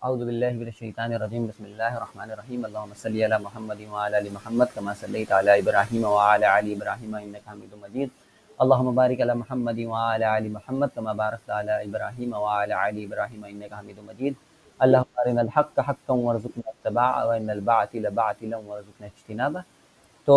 औज़ु बिल्लाहि मिनश शैतानिर रजीम बिस्मिल्लाहिर रहमानिर रहीम अल्लाहुम्मा सल्लि अला मुहम्मदिन व अला आलि मुहम्मद कमा सल्लैता अला इब्राहीम व अला आलि इब्राहीम इन्नका हमीदुम मजीद अल्लाहुम्मा बारिक अला मुहम्मदिन व अला आलि मुहम्मद कमा बारकता अला इब्राहीम व अला आलि इब्राहीम इन्नका हमीदुम मजीद अल्लाहुम्मा अरिनल हक्क हक्कन वरज़ुक़ना इत्तिबाअ व अरिनल बातिल बातिलन वरज़ुक़ना इज्तिनाबा। तो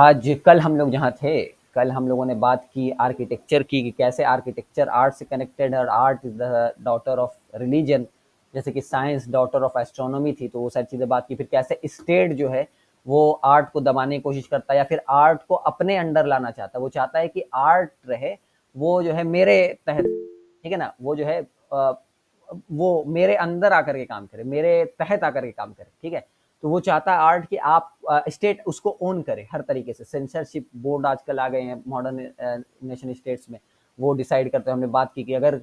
आज कल हम लोग जहाँ थे, कल हम लोगों ने बात की आर्किटेक्चर की कि कैसे आर्किटेक्चर आर्ट से कनेक्टेड है और art is the daughter of religion, जैसे कि साइंस डॉटर ऑफ एस्ट्रोनॉमी थी, तो वो सारी चीज़ें बात की। फिर कैसे स्टेट जो है वो आर्ट को दबाने की कोशिश करता है या फिर आर्ट को अपने अंडर लाना चाहता है। वो चाहता है कि आर्ट रहे, वो जो है मेरे तहत, ठीक है ना? वो जो है वो मेरे अंदर आकर के काम करे, मेरे तहत आकर के काम करे, ठीक है? तो वो चाहता है आर्ट कि आप स्टेट उसको ओन करे हर तरीके से। सेंसरशिप बोर्ड आजकल आ गए हैं मॉडर्न नेशन स्टेट्स में, वो डिसाइड करते हैं। हमने बात की कि अगर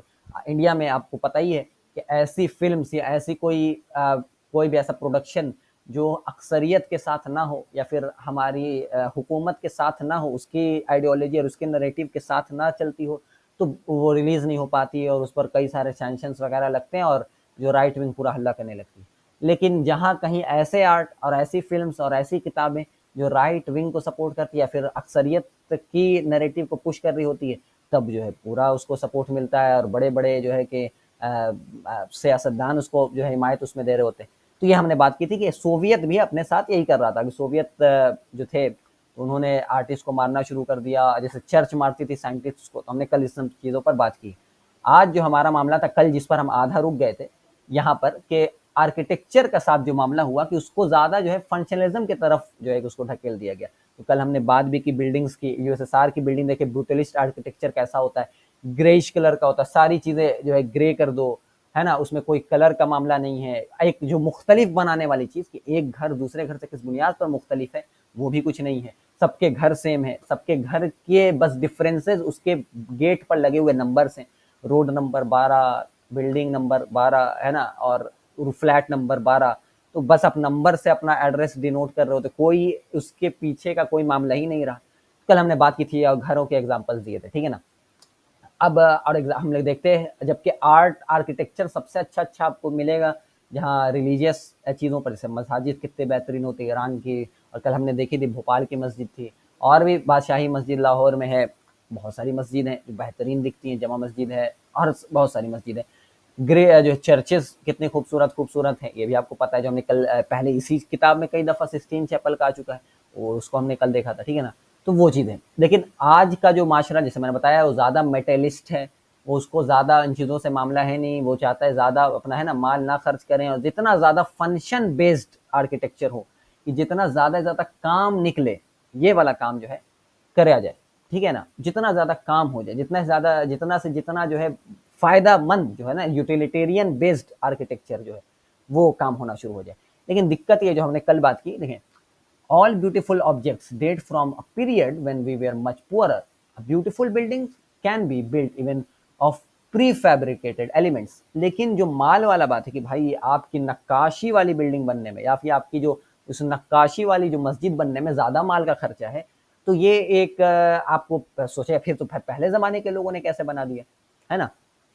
इंडिया में आपको पता ही है कि ऐसी फिल्म्स या ऐसी कोई भी ऐसा प्रोडक्शन जो अक्सरियत के साथ ना हो या फिर हमारी हुकूमत के साथ ना हो, उसकी आइडियोलॉजी और उसके नैरेटिव के साथ ना चलती हो, तो वो रिलीज़ नहीं हो पाती है और उस पर कई सारे सैंक्शंस वगैरह लगते हैं और जो राइट विंग पूरा हल्ला करने लगती है। लेकिन जहाँ कहीं ऐसे आर्ट और ऐसी फ़िल्म्स और ऐसी किताबें जो राइट विंग को सपोर्ट करती है या फिर अक्सरियत की नैरेटिव को पुश कर रही होती है, तब जो है पूरा उसको सपोर्ट मिलता है और बड़े-बड़े जो है कि सियासतदान उसको जो है हिमायत उसमें दे रहे होते हैं। तो ये हमने बात की थी कि सोवियत भी अपने साथ यही कर रहा था कि सोवियत जो थे, तो उन्होंने आर्टिस्ट को मारना शुरू कर दिया, जैसे चर्च मारती थी साइंटिस्ट्स को, तो हमने कल इस सब चीज़ों पर बात की। आज जो हमारा मामला था, कल जिस पर हम आधा रुक गए थे, यहाँ पर कि आर्किटेक्चर का साथ जो मामला हुआ कि उसको ज़्यादा जो है फंक्शनलिज्म की तरफ जो है उसको ढकेल दिया गया। तो कल हमने बात भी की बिल्डिंग्स की, यूएसएसआर की बिल्डिंग देखिए, ब्रूटलिस्ट आर्किटेक्चर कैसा होता है, ग्रेइश कलर का होता है, सारी चीज़ें जो है ग्रे कर दो, है ना? उसमें कोई कलर का मामला नहीं है। एक जो मुख्तलिफ बनाने वाली चीज़ कि एक घर दूसरे घर से किस बुनियाद पर मुख्तलिफ है, वो भी कुछ नहीं है। सबके घर सेम है, सबके घर के बस डिफरेंसेस उसके गेट पर लगे हुए नंबर्स हैं। रोड नंबर 12, बिल्डिंग नंबर 12, है ना? और फ्लैट नंबर 12, तो बस आप नंबर से अपना एड्रेस डिनोट कर रहे हो, तो कोई उसके पीछे का कोई मामला ही नहीं रहा। कल हमने बात की थी और घरों के एग्जांपल्स दिए थे, ठीक है ना? अब और हम लोग देखते हैं, जबकि आर्ट आर्किटेक्चर सबसे अच्छा आपको मिलेगा जहाँ रिलीजियस चीज़ों पर, जैसे मसाजिद कितने बेहतरीन होती है ईरान की, और कल हमने देखी थी भोपाल की मस्जिद थी, और भी बादशाही मस्जिद लाहौर में है, बहुत सारी मस्जिद हैं जो बेहतरीन दिखती हैं, जमा मस्जिद है और बहुत सारी मस्जिद है। ग्रे जो चर्चेस कितने खूबसूरत हैं, ये भी आपको पता है, जो हमने कल पहले इसी किताब में कई दफ़ा सिस्टीन चैपल का आ चुका है, और उसको हमने कल देखा था, ठीक है ना? तो वो चीज़ है। लेकिन आज का जो माशरा, जैसे मैंने बताया, वो ज़्यादा मेटेलिस्ट है, वो उसको ज़्यादा इन चीज़ों से मामला है नहीं, वो चाहता है ज़्यादा अपना, है ना, माल ना खर्च करें और जितना ज़्यादा फंक्शन बेस्ड आर्किटेक्चर हो, कि जितना ज़्यादा ज़्यादा काम निकले, ये वाला काम जो है करा जाए, ठीक है ना? जितना ज़्यादा काम हो जाए, जितना से जितना जो है फ़ायदामंद जो है ना, यूटिलिटेरियन बेस्ड आर्किटेक्चर जो है, वो काम होना शुरू हो जाए। लेकिन दिक्कत ये जो हमने कल बात की, देखें, all beautiful objects date from a period when we were much poorer. A beautiful building can be built even of prefabricated elements. लेकिन जो माल वाला बात है कि भाई आपकी नक्काशी वाली बिल्डिंग बनने में या फिर आपकी जो उस नक्काशी वाली जो मस्जिद बनने में ज़्यादा माल का खर्चा है, तो ये एक आपको सोचे, फिर तो पहले ज़माने के लोगों ने कैसे बना दिया, है ना?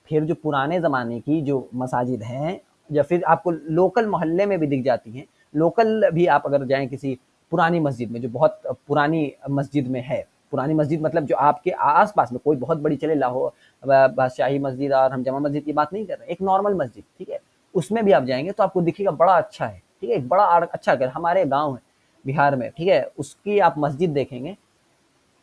फिर जो पुराने ज़माने की जो मसाजिद हैं, या फिर आपको लोकल मोहल्ले में भी दिख जाती हैं, लोकल भी आप अगर जाएँ किसी पुरानी मस्जिद में, जो बहुत पुरानी मस्जिद में है, पुरानी मस्जिद मतलब जो आपके आस-पास में कोई बहुत बड़ी चले, लाहौर बादशाही मस्जिद और हम जमा मस्जिद की बात नहीं कर रहे, एक नॉर्मल मस्जिद, ठीक है? उसमें भी आप जाएँगे तो आपको दिखेगा बड़ा अच्छा है, ठीक है? एक बड़ा अच्छा घर, हमारे गाँव है बिहार में, ठीक है? उसकी आप मस्जिद देखेंगे,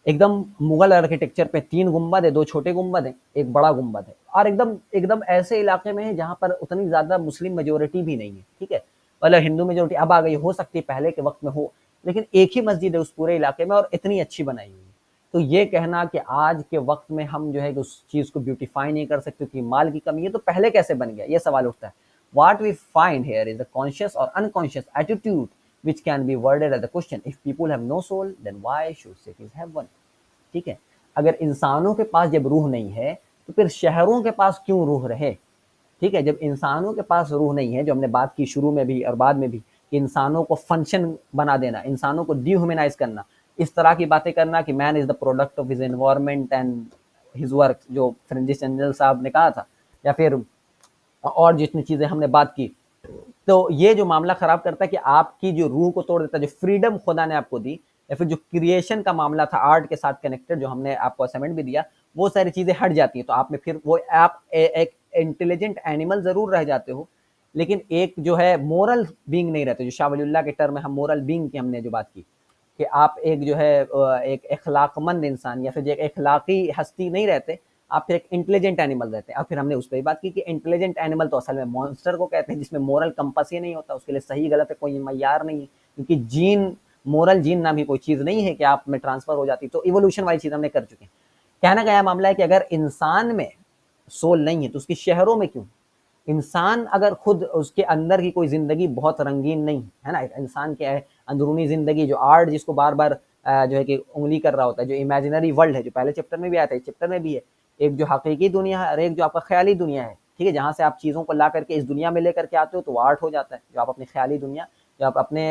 एकदम मुगल आर्किटेक्चर पे 3 गुंबद है, 2 छोटे गुंबद हैं, एक बड़ा गुंबद है, और एकदम एकदम ऐसे इलाके में है जहाँ पर उतनी ज़्यादा मुस्लिम मेजॉरिटी भी नहीं है, ठीक है? मतलब हिंदू मेजॉरिटी अब आ गई, हो सकती है पहले के वक़्त में हो, लेकिन एक ही मस्जिद है उस पूरे इलाके में और इतनी अच्छी बनाई हुई है। तो ये कहना कि आज के वक़्त में हम जो है उस चीज़ को ब्यूटीफाई नहीं कर सकते क्योंकि माल की कमी है, तो पहले कैसे बन गया? ये सवाल उठता है। What we find here is a conscious or unconscious attitude which can be worded as a question: if people have no soul, then why should cities have one? ठीक है? अगर इंसानों के पास जब रूह नहीं है, तो फिर शहरों के पास क्यों रूह रहे? ठीक है? जब इंसानों के पास रूह नहीं है, जो हमने बात की शुरू में भी और बाद में भी, कि इंसानों को फंक्शन बना देना, इंसानों को डिह्यूमनाइज़ करना, इस तरह की बातें करना कि man is the product of his environment and his work, जो फ्रेंचिस एंजल साहब ने कहा था, या फिर और जितनी चीज़ें हमने बात की, तो ये जो मामला खराब करता है कि आपकी जो रूह को तोड़ देता है, जो फ्रीडम खुदा ने आपको दी, या फिर जो क्रिएशन का मामला था आर्ट के साथ कनेक्टेड, जो हमने आपको असाइनमेंट भी दिया, वो सारी चीजें हट जाती हैं। तो आप में फिर वो आप एक इंटेलिजेंट एनिमल जरूर रह जाते हो, लेकिन एक जो है मोरल बींग नहीं रहते। जो शाह वलीउल्लाह के टर्म में हम मोरल बींग की हमने जो बात की, कि आप एक जो है एक अखलाकमंद इंसान या फिर जो एक अखलाकी हस्ती नहीं रहते, आप फिर एक इंटेलिजेंट एनिमल रहते हैं। और फिर हमने उस पर भी बात की कि इंटेलिजेंट एनिमल तो असल में मॉन्स्टर को कहते हैं, जिसमें मोरल कंपास ही नहीं होता, उसके लिए सही गलत है कोई मय्यार नहीं है, क्योंकि जीन, मोरल जीन नाम ही कोई चीज नहीं है कि आप में ट्रांसफर हो जाती। तो इवोल्यूशन वाली चीज हमने कर चुके हैं। कहना का यह मामला है कि अगर इंसान में सोल नहीं है तो उसकी शहरों में क्यों? इंसान अगर खुद उसके अंदर की कोई जिंदगी बहुत रंगीन नहीं है ना, इंसान के अंदरूनी जिंदगी जो आर्ट जिसको बार बार जो है कि उंगली कर रहा होता है, जो इमेजिनरी वर्ल्ड है, जो पहले चैप्टर में भी आया था, इस चैप्टर में भी है, एक जो हकीकी दुनिया है और एक जो आपका ख्याली दुनिया है, ठीक है, जहां से आप चीजों को ला करके इस दुनिया में लेकर के आते हो तो वो आर्ट हो जाता है। जो आप अपनी ख्याली दुनिया, जो आप अपने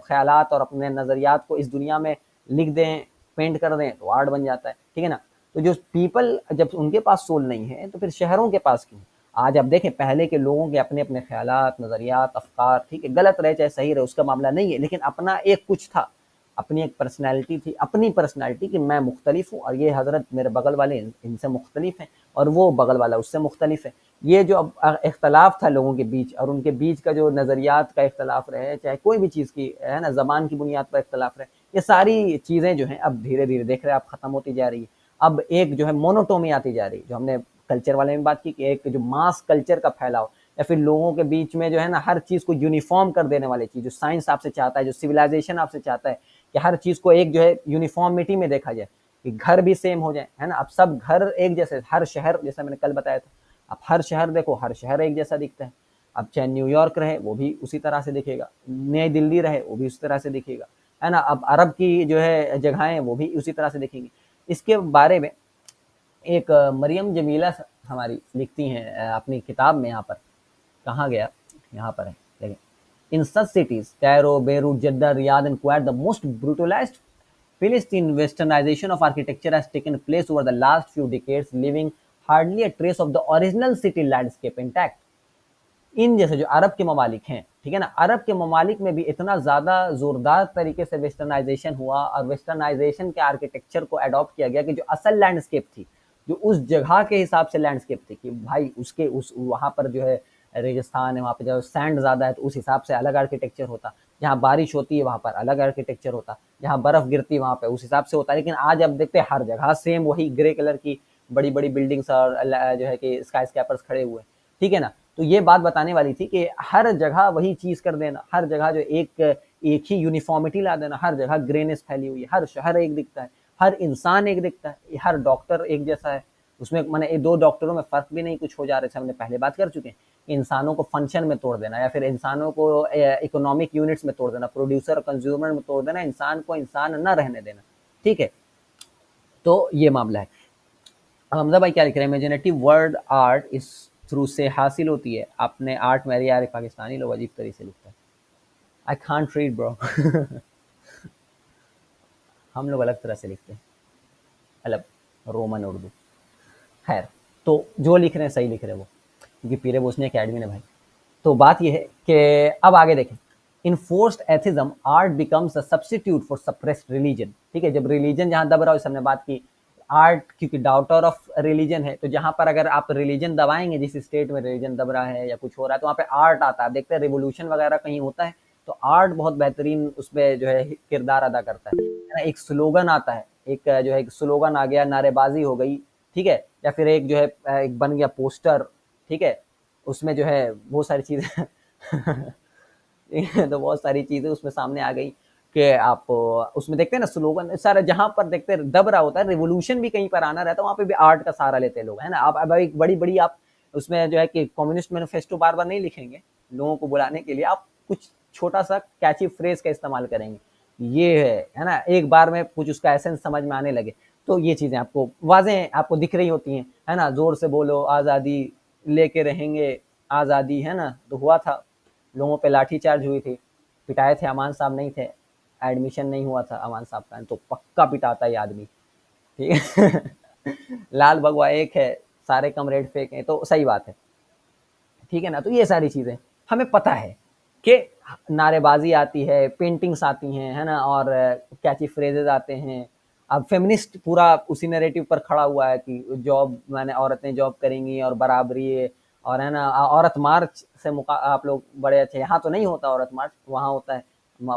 ख्यालात और अपने नजरियात को इस दुनिया में लिख दें, पेंट कर दें, तो आर्ट बन जाता है, ठीक है ना। तो जो पीपल, जब उनके पास सोल नहीं है तो फिर शहरों के पास क्यों? आज आप देखें, पहले के लोगों के अपने अपने ख्यालात, नजरियात, अफकार, ठीक है, गलत रहे चाहे सही रहे उसका मामला नहीं है, लेकिन अपना एक कुछ था, अपनी एक पर्सनैलिटी थी, अपनी पर्सनैलिटी कि मैं मुख्तलिफ हूँ और ये हजरत मेरे बगल वाले इनसे मुख्तलिफ हैं और वो बगल वाला उससे मुख्तलिफ है। ये जो अब इख्तलाफ था लोगों के बीच, और उनके बीच का जो नज़रियात का इख्तलाफ रहे, चाहे कोई भी चीज़ की है ना, ज़बान की बुनियाद पर इख्तलाफ रहे, ये सारी चीज़ें जो हैं अब धीरे धीरे देख रहे हैं आप ख़त्म होती जा रही है। अब एक जो है मोनोटोमी आती जा रही है, जो हमने कल्चर वाले में बात की कि एक जो मास कल्चर का फैलाव, या फिर लोगों के बीच में जो है ना हर चीज़ को यूनिफॉर्म कर देने वाली चीज़, जो साइंस आपसे चाहता है, जो सिविलाइजेशन आपसे चाहता है कि हर चीज़ को एक जो है यूनिफॉर्मिटी में देखा जाए, कि घर भी सेम हो जाए, है ना। अब सब घर एक जैसे, हर शहर, जैसा मैंने कल बताया था, अब हर शहर देखो, हर शहर एक जैसा दिखता है। अब चाहे न्यूयॉर्क रहे वो भी उसी तरह से दिखेगा, नई दिल्ली रहे वो भी उसी तरह से दिखेगा, है ना। अब अरब की जो है जगहें वो भी उसी तरह से दिखेंगी। इसके बारे में एक मरियम जमीला हमारी लिखती हैं अपनी किताब में, यहाँ पर कहाँ गया, यहाँ पर है, लेकिन in such cities, Cairo, Beirut, Jeddah, Riyadh, and Kuwait, the most brutalized Philistine westernization of architecture has taken place over the last few decades, leaving hardly a trace of the original city landscape intact. इन जैसे जो अरब के ममालिक हैं, ठीक है ना, अरब के ममालिक में भी इतना ज़्यादा ज़ोरदार तरीके से वेस्टर्नाइजेशन हुआ और वेस्टर्नाइजेशन के आर्किटेक्चर को अडॉप्ट किया गया कि जो असल लैंडस्केप थी, जो उस जगह के हिसाब से लैंडस्केप थी, कि भाई उसके उस वहाँ पर जो है रेगिस्तान है, वहाँ पे जो सैंड ज़्यादा है तो उस हिसाब से अलग आर्किटेक्चर होता, जहाँ बारिश होती है वहाँ पर अलग आर्किटेक्चर होता, जहाँ बर्फ़ गिरती है वहाँ पे उस हिसाब से होता। लेकिन आज अब देखते हैं हर जगह सेम वही ग्रे कलर की बड़ी बड़ी बिल्डिंग्स और जो है कि स्काई स्कैपर्स खड़े हुए, ठीक है ना। तो ये बात बताने वाली थी कि हर जगह वही चीज कर देना, हर जगह जो एक ही यूनिफॉर्मिटी ला देना, हर जगह ग्रेनेस फैली हुई है, हर शहर एक दिखता है, हर इंसान एक दिखता है, हर डॉक्टर एक जैसा है, उसमें मैंने दो डॉक्टरों में फर्क भी नहीं कुछ हो जा रहे थे, हमने पहले बात कर चुके हैं। इंसानों को फंक्शन में तोड़ देना या फिर इंसानों को इकोनॉमिक यूनिट्स में तोड़ देना, प्रोड्यूसर और कंज्यूमर में तोड़ देना, इंसान को इंसान न रहने देना, ठीक है। तो ये मामला है। हमजा भाई क्या लिख रहे हैं, इमेजिनेटिव वर्ड आर्ट इस थ्रू से हासिल होती है। आपने आर्ट में यार पाकिस्तानी लोग अजीब तरीके से लिखता है, आई कांट रीड ब्रो। हम लोग अलग तरह से लिखते हैं, अलग रोमन उर्दू। खैर, तो जो लिख रहे हैं सही लिख रहे हैं वो, क्योंकि पीरे बोसनी अकेडमी ने भाई। तो बात यह है कि अब आगे देखें, in forced atheism art becomes a substitute for suppressed religion, ठीक है। जब रिलीजन जहां दब रहा हो, हमने बात की, आर्ट क्योंकि डाउटर ऑफ रिलीजन है, तो जहां पर अगर आप रिलीजन दबाएंगे, जिस स्टेट में रिलीजन दब रहा है या कुछ हो रहा है, तो वहाँ पे आर्ट आता है। आप देखते हैं रिवोल्यूशन वगैरह कहीं होता है तो आर्ट बहुत बेहतरीन उसमें जो है किरदार अदा करता है ना। एक स्लोगन आता है, एक जो है एक स्लोगन आ गया, नारेबाजी हो गई, ठीक है, या फिर एक जो है एक बन गया पोस्टर, ठीक है, उसमें जो है बहुत सारी चीजें तो बहुत सारी चीजें उसमें सामने आ गई कि आप उसमें देखते हैं ना स्लोगन सारा, जहां पर देखते हैं दब रहा होता है, रिवोल्यूशन भी कहीं पर आना रहता है, वहां पे भी आर्ट का सहारा लेते हैं लोग, है ना। अब एक बड़ी बड़ी आप उसमें जो है कि कम्युनिस्ट मैनिफेस्टो बार बार नहीं लिखेंगे लोगों को बुलाने के लिए, आप कुछ छोटा सा कैची फ्रेज का इस्तेमाल करेंगे, ये है ना, एक बार में कुछ उसका एसेंस समझ में आने लगे, तो ये चीजें आपको वाज़ेह आपको दिख रही होती हैं, है ना। जोर से बोलो आज़ादी लेके रहेंगे, आज़ादी, है ना। तो हुआ था, लोगों पे लाठीचार्ज हुई थी, पिटाए थे, अमान साहब नहीं थे, एडमिशन नहीं हुआ था अमान साहब का, तो पक्का पिटाता ये आदमी, ठीक है। लाल भगवा एक है, सारे कमरेड फेक हैं, तो सही बात है, ठीक है ना। तो ये सारी चीजें हमें पता है, कि नारेबाजी आती है, पेंटिंग्स आती हैं, है ना, और कैची फ्रेजेस आते हैं। अब फेमिनिस्ट पूरा उसी नैरेटिव पर खड़ा हुआ है कि जॉब मैंने औरतें जॉब करेंगी और बराबरी है, और है ना औरत मार्च से आप लोग बड़े अच्छे, यहाँ तो नहीं होता औरत मार्च, वहाँ होता है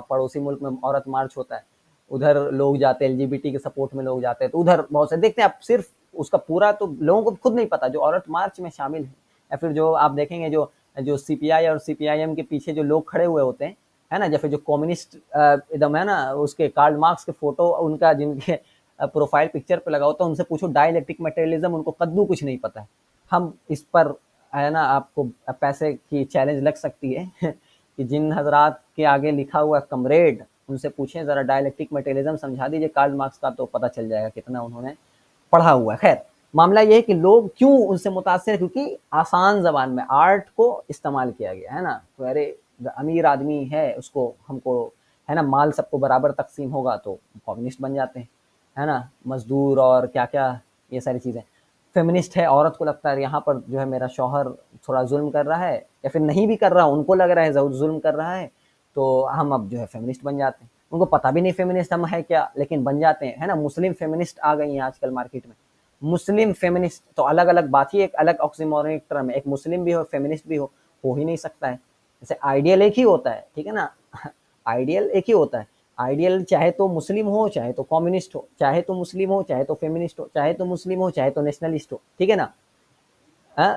पड़ोसी मुल्क में औरत मार्च होता है, उधर लोग जाते हैं, एलजीबीटी के सपोर्ट में लोग जाते हैं, तो उधर बहुत से देखते हैं आप। सिर्फ उसका पूरा तो लोगों को खुद नहीं पता जो औरत मार्च में शामिल है, या फिर जो आप देखेंगे जो जो सीपीआई और सीपीआईएम के पीछे जो लोग खड़े हुए होते हैं, है ना, जैसे जो कम्युनिस्ट एकदम है ना, उसके कार्ल मार्क्स के फोटो उनका जिनके प्रोफाइल पिक्चर पे लगा होता है, उनसे पूछो डायलेक्टिक मटेरियलिज्म, उनको कद्दू कुछ नहीं पता है। हम इस पर है ना आपको पैसे की चैलेंज लग सकती है कि जिन हजरात के आगे लिखा हुआ कमरेड, उनसे पूछें जरा डायलेक्टिक मटेरियलिज्म समझा दीजिए कार्ल मार्क्स का, तो पता चल जाएगा कितना उन्होंने पढ़ा हुआ है। खैर, मामला ये है कि लोग क्यों उनसे मुतासिर है, क्योंकि आसान जबान में आर्ट को इस्तेमाल किया गया है ना। तो अरे अमीर आदमी है, उसको हमको है ना माल सबको बराबर तकसीम होगा तो कम्युनिस्ट बन जाते हैं, है ना, मजदूर और क्या क्या ये सारी चीज़ें। फेमिनिस्ट है, औरत को लगता है यहाँ पर जो है मेरा शौहर थोड़ा जुल्म कर रहा है, या फिर नहीं भी कर रहा, उनको लग रहा है जुल्म कर रहा है, तो हम अब जो है फेमिनिस्ट बन जाते हैं। उनको पता भी नहीं फेमिनिस्ट हम है क्या, लेकिन बन जाते हैं, है ना। मुस्लिम फेमिनिस्ट आ गई हैं आजकल मार्केट में। मुस्लिम फेमिनिस्ट तो अलग अलग बात ही, एक अलग ऑक्सीमोरनिक टर्म है, एक मुस्लिम भी हो फेमिनिस्ट भी हो ही नहीं सकता है। जैसे आइडियल एक ही होता है, ठीक है ना आइडियल एक ही होता है। आइडियल चाहे तो मुस्लिम हो, चाहे तो कम्युनिस्ट हो, चाहे तो मुस्लिम हो, चाहे तो फेमिनिस्ट हो, चाहे तो मुस्लिम हो, चाहे तो नेशनलिस्ट हो, ठीक है ना।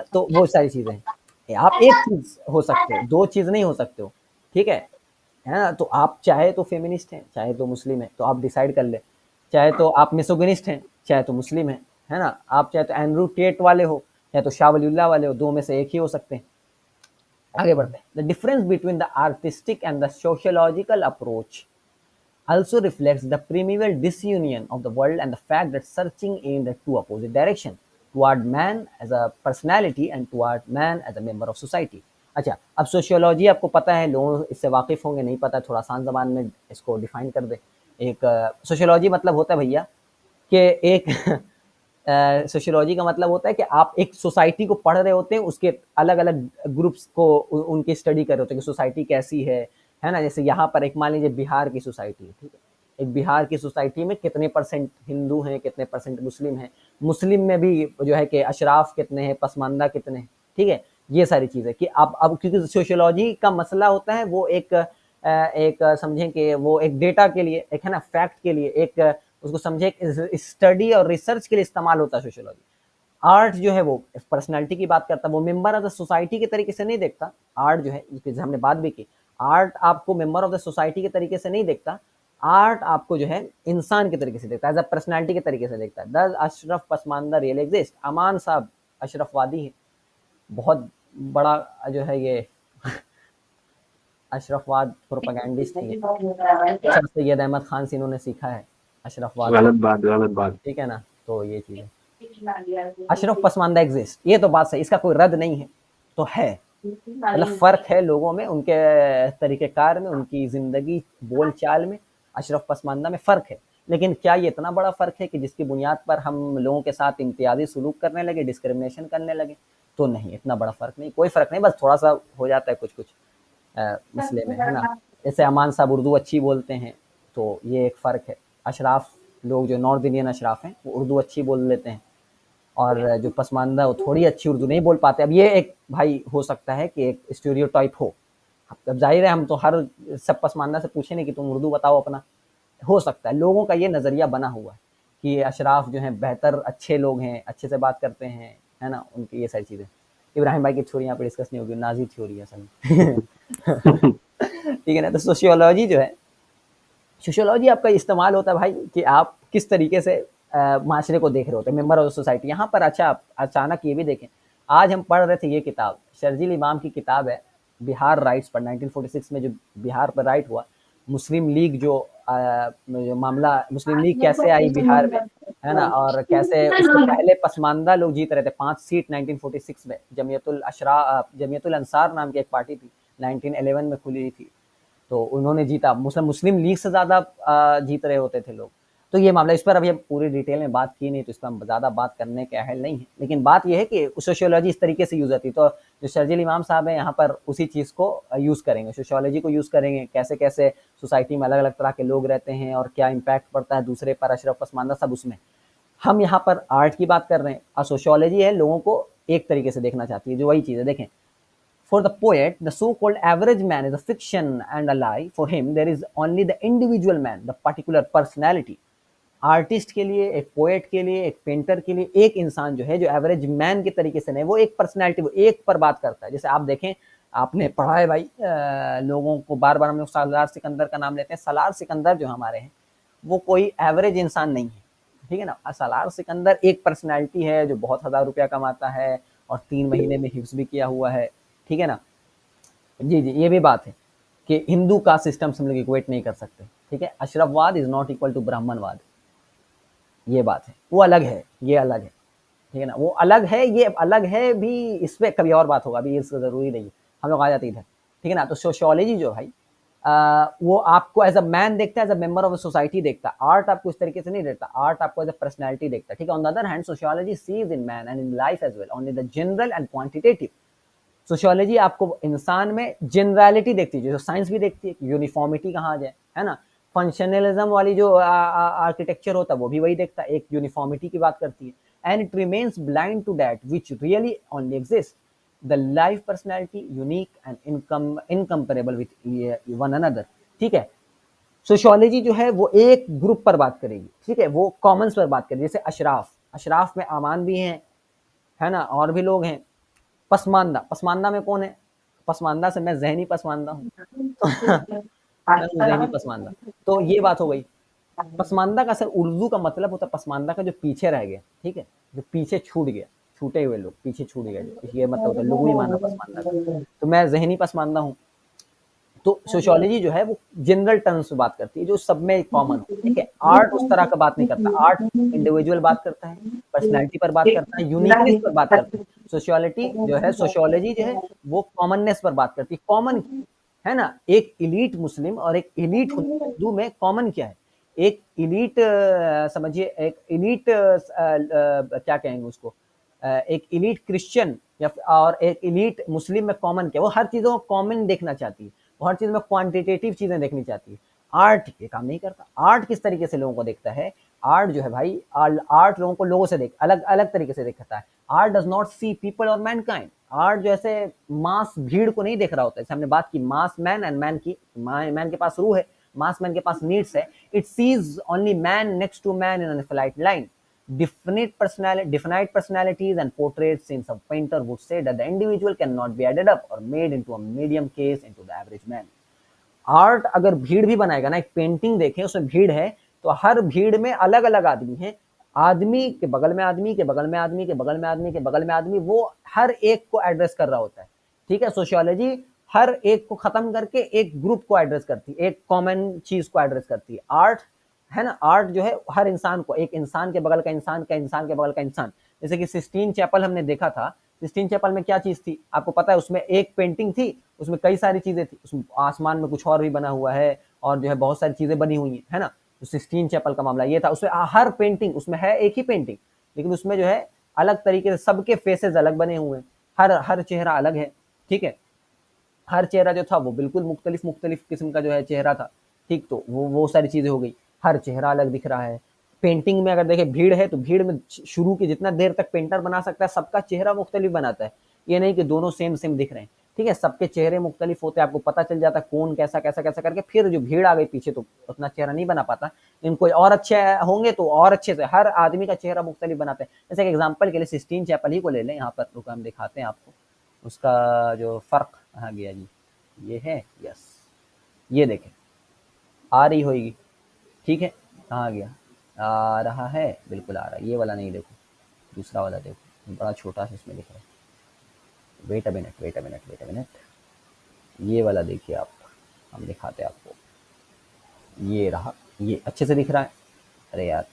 तो वो सारी चीजें हैं। आप एक चीज हो सकते हो, दो चीज नहीं हो सकते हो, ठीक है ना। तो आप चाहे तो फेमिनिस्ट हैं, चाहे तो मुस्लिम है, तो आप डिसाइड कर ले। चाहे तो आप मिसोगिनिस्ट हैं, चाहे तो मुस्लिम है ना। आप चाहे तो एंड्रू टेट वाले हो, चाहे तो शाह वलीउल्लाह वाले हो, दो में से एक ही हो सकते हैं। आगे बढ़ते हैं। The difference between the artistic and the sociological approach also reflects the primeval disunion of the world and the fact that searching in the two opposite direction toward man as a personality and toward man as a member of society। अच्छा, अब sociology आपको पता है, लोग इससे वाकिफ होंगे, नहीं पता थोड़ा आसान जबान में इसको डिफाइन कर दे। एक सोशियोलॉजी मतलब होता है भैया कि एक सोशियोलॉजी का मतलब होता है कि आप एक सोसाइटी को पढ़ रहे होते हैं, उसके अलग अलग ग्रुप्स को उनकी स्टडी कर रहे होते हैं कि सोसाइटी कैसी है ना। जैसे यहाँ पर एक मान लीजिए बिहार की सोसाइटी है, ठीक है। एक बिहार की सोसाइटी में कितने परसेंट हिंदू हैं, कितने परसेंट मुस्लिम हैं, मुस्लिम में भी जो है कि अशराफ कितने हैं, पसमानदा कितने हैं, ठीक है। ये सारी चीज़ें कि अब क्योंकि सोशियोलॉजी का मसला होता है, वो एक समझें कि वो एक डेटा के लिए, एक है ना फैक्ट के लिए, एक उसको समझे स्टडी और रिसर्च के लिए इस्तेमाल होता है सोशियोलॉजी। आर्ट जो है वो पर्सनालिटी की बात करता है, वो मेंबर ऑफ द सोसाइटी के तरीके से नहीं देखता। आर्ट जो है, जैसे हमने बात भी की, आर्ट आपको मेंबर ऑफ द सोसाइटी के तरीके से नहीं देखता। आर्ट आपको जो है इंसान के तरीके से देखता है, एज अ पर्सनालिटी के तरीके से देखता है। दस अशरफ पसमानदा रियल एग्जिस्ट। अमान साहब अशरफवादी है, बहुत बड़ा जो है ये अशरफवाद प्रोपेगेंडिस्ट है। सर सैयद अहमद खान से इन्होंने सीखा है अशरफवाद। गलत बात, गलत बात। ठीक है ना, तो ये चीज़ है। अशरफ पसमानदा एग्जिस्ट, ये तो बात सही, इसका कोई रद्द नहीं है, तो है। मतलब फ़र्क है लोगों में, उनके तरीक़ेकार में, उनकी ज़िंदगी बोल चाल में, अशरफ पसमानदा में फ़र्क है। लेकिन क्या ये इतना बड़ा फ़र्क है कि जिसकी बुनियाद पर हम लोगों के साथ इम्तियाज़ी सलूक करने लगे, डिस्क्रिमिनेशन करने लगे? तो नहीं, इतना बड़ा फ़र्क नहीं, कोई फ़र्क नहीं, बस थोड़ा-सा हो जाता है कुछ-कुछ मसले में, है ना। जैसे अमान साहब उर्दू अच्छी बोलते हैं, तो ये एक फ़र्क है। अशराफ लोग जो नॉर्थ इंडियन अशराफ हैं, वो उर्दू अच्छी बोल लेते हैं, और जो पसमानदा वो थोड़ी अच्छी उर्दू नहीं बोल पाते। अब ये एक भाई हो सकता है कि एक स्टीरियोटाइप हो। अब ज़ाहिर है हम तो हर सब पसमानदा से पूछे नहीं कि तुम उर्दू बताओ अपना। हो सकता है लोगों का ये नज़रिया बना हुआ है कि अशराफ जो हैं बेहतर, अच्छे लोग हैं, अच्छे से बात करते हैं, है ना, उनकी ये सारी चीज़ें। इब्राहिम भाई की थ्योरी यहाँ पे डिस्कस नहीं होगी, नाज़ी थ्योरी है असल में ठीक है ना। तो सोशियोलॉजी जो है, सोशियोलॉजी आपका इस्तेमाल होता है भाई कि आप किस तरीके से माशरे को देख रहे होते हैं, मेंबर ऑफ सोसाइटी। यहाँ पर अच्छा अचानक ये भी देखें, आज हम पढ़ रहे थे ये किताब, शर्जील इमाम की किताब है, बिहार राइट्स पर 1946 में जो बिहार पर राइट हुआ, मुस्लिम लीग जो मामला, मुस्लिम लीग कैसे आई बिहार में, है ना, और कैसे उससे पहले पसमानदा लोग जीत रहे थे 5 सीट 1946 में। जमियतुल अंसार नाम की एक पार्टी थी, 1911 में खुली थी, तो उन्होंने जीता। मुस्लिम लीग से ज़्यादा जीत रहे होते थे लोग। तो ये मामला, इस पर अभी हम पूरी डिटेल में बात की नहीं, तो इस पर हम ज़्यादा बात करने के अहल नहीं है, लेकिन बात ये है कि सोशियोलॉजी इस तरीके से यूज़ होती है। तो जो शर्जील इमाम साहब हैं यहाँ पर उसी चीज़ को यूज़ करेंगे, सोशियोलॉजी को यूज़ करेंगे, कैसे कैसे सोसाइटी में अलग अलग तरह के लोग रहते हैं और क्या इम्पैक्ट पड़ता है दूसरे पर, अशरफ पसमानदा सब उसमें। हम यहाँ पर आर्ट की बात कर रहे हैं और सोशियोलॉजी है लोगों को एक तरीके से देखना चाहती है, जो वही चीज़ है। देखें, for the poet, the so-called average man is a fiction and a lie. For him, there is only the individual man, the particular personality. Artist के लिए, एक पोएट के लिए, एक पेंटर के लिए, एक इंसान जो है, जो एवरेज मैन के तरीके से नहीं, वो एक पर्सनैलिटी, वो एक पर बात करता है। जैसे आप देखें, आपने पढ़ा है भाई, लोगों को बार बार हम लोग सालार सिकंदर का नाम लेते हैं। सालार सिकंदर जो हमारे हैं वो कोई एवरेज इंसान नहीं है, ठीक है ना। सालार सिकंदर एक पर्सनैलिटी है जो बहुत हज़ार रुपया कमाता है और 3 महीने में हिफ्स भी किया हुआ है, ठीक है ना। जी जी, ये भी बात है कि हिंदू का सिस्टम से हम लोग इक्वेट नहीं कर सकते, ठीक है। अशरफवाद इज नॉट इक्वल टू ब्राह्मणवाद, ये बात है, वो अलग है, ये अलग है, ठीक है ना। वो अलग है, ये अलग है भी, इस पर कभी और बात होगा, अभी ये ज़रूरी नहीं है, हम लोग आ जाते इधर, ठीक है ना। तो सोशियोलॉजी जो भाई वो आपको एज अ मैन देखता है, as a member of society देखता है। आर्ट आपको इस तरीके से नहीं देखता, आर्ट आपको एज अ पर्सनैलिटी देखता है, ठीक है। On the other hand sociology sees in man and in life as well only the general and quantitative. Sociology आपको इंसान में जनरलिटी देखती है, जो साइंस भी देखती है, यूनिफॉर्मिटी कहाँ आ जाए, है ना। फंक्शनलिज्म वाली जो आर्किटेक्चर होता है वो भी वही देखता है, एक यूनिफॉर्मिटी की बात करती है। And it remains blind to that which really only exist, the life personality unique and incomparable with one another, ठीक है। सोशियोलॉजी जो है वो एक ग्रुप पर बात करेगी, ठीक है, वो कॉमन्स पर बात करेगी। जैसे अशराफ, अशराफ में आमान भी हैं, है ना, और भी लोग हैं। पसमानदा, पसमानदा में कौन है? पसमानदा से मैं ज़हनी पसमानदा हूँ। मैं हूँ ज़हनी पसमानदा। तो ये बात हो गई। पसमानदा का सर उर्दू का मतलब होता है पसमानदा का जो पीछे रह गया, ठीक है? जो पीछे छूट गया, छूटे हुए लोग, पीछे छूट गए जो, ये मतलब होता है लुग़वी माना पसमानदा का। तो मैं ज़हनी पसमानदा हूँ। तो सोशियोलॉजी जो है वो जनरल टर्म्स में बात करती है, जो सब में कॉमन हो, ठीक है। आर्ट उस तरह का बात नहीं करता, आर्ट इंडिविजुअल बात करता है, पर्सनैलिटी पर बात करता है, यूनिकनेस पर बात करता है। सोशियोलॉजी जो है वो कॉमननेस पर बात करती है। कॉमन है ना, एक इलीट मुस्लिम और एक इलीट हिंदू में कॉमन क्या है? एक इलीट समझिए, एक इलीट क्या कहेंगे उसको, एक इलीट क्रिश्चियन या और एक इलीट मुस्लिम में कॉमन क्या? वो हर चीज़ों को कॉमन देखना चाहती है, वो हर चीज़ में क्वांटिटेटिव चीज़ें देखनी चाहती है। आर्ट ये काम नहीं करता। आर्ट किस तरीके से लोगों को देखता है? आर्ट जो है भाई, आर्ट लोगों को लोगों से देख अलग अलग तरीके से देखता है। Art does not see people और मैनकाइंड। आर्ट जैसे मास भीड़ को नहीं देख रहा होता है। जैसे हमने बात की मास मैन एंड मैन की, मैन के पास रूह है, मास मैन के पास नीड्स है। It sees only man next to man in a flight line. Definite personalities and portrait scenes of painter would say that the individual cannot be added up or made into a medium case into the average man. Art अगर भीड़ भी बनाएगा ना, एक painting देखें उसमें भीड़ है, तो हर भीड़ में अलग अलग आदमी हैं, आदमी के बगल में आदमी के बगल में आदमी के बगल में आदमी के बगल में आदमी, वो हर एक को एड्रेस कर रहा होता है, ठीक है। सोशियोलॉजी हर एक को खत्म करके एक ग्रुप को एड्रेस करती है, एक कॉमन चीज को एड्रेस करती है। आर्ट है ना, आर्ट जो है हर इंसान को, एक इंसान के बगल का इंसान का, इंसान के बगल का इंसान। जैसे कि सिस्टीन चैपल हमने देखा था, सिस्टीन चैपल में क्या चीज थी आपको पता है? उसमें एक पेंटिंग थी, उसमें कई सारी चीजें थी, उसमें आसमान में कुछ और भी बना हुआ है और जो है बहुत सारी चीजें बनी हुई है ना। तो सिस्टीन चैपल का मामला ये था, उसमें हर पेंटिंग, उसमें है एक ही पेंटिंग, लेकिन उसमें जो है अलग तरीके से सबके फेसेस अलग बने हुए हैं, हर हर चेहरा अलग है, ठीक है। हर चेहरा जो था वो बिल्कुल मुख्तलिफ मुख्तलिफ किस्म का जो है चेहरा था, ठीक। तो वो सारी चीजें हो गई, हर चेहरा अलग दिख रहा है। पेंटिंग में अगर देखें भीड़ है, तो भीड़ में शुरू की जितना देर तक पेंटर बना सकता है, सबका चेहरा मुख्तलिफ बनाता है, ये नहीं कि दोनों सेम सेम दिख रहे हैं, ठीक है। सबके चेहरे मुख्तलिफ होते हैं, आपको पता चल जाता है कौन कैसा कैसा कैसा करके। फिर जो भीड़ आ गई पीछे तो उतना चेहरा नहीं बना पाता, लेकिन कोई और अच्छे होंगे तो और अच्छे से हर आदमी का चेहरा मुख्तलिफ बनाते हैं। जैसे एक एग्जाम्पल के लिए सिस्टीन चैपल ही को ले लें, यहाँ पर रुक हम दिखाते हैं आपको उसका जो फर्क। कहाँ गया जी, ये है, यस, ये देखें, आ रही होगी, ठीक है। कहाँ गया, आ रहा है, बिल्कुल आ रहा है। ये वाला नहीं, देखो दूसरा वाला देखो, बड़ा छोटा सा इसमें दिख रहा है। Wait a minute, wait a minute, wait a minute, ये वाला देखिए आप, हम दिखाते हैं आपको। ये रहा, ये अच्छे से दिख रहा है। अरे यार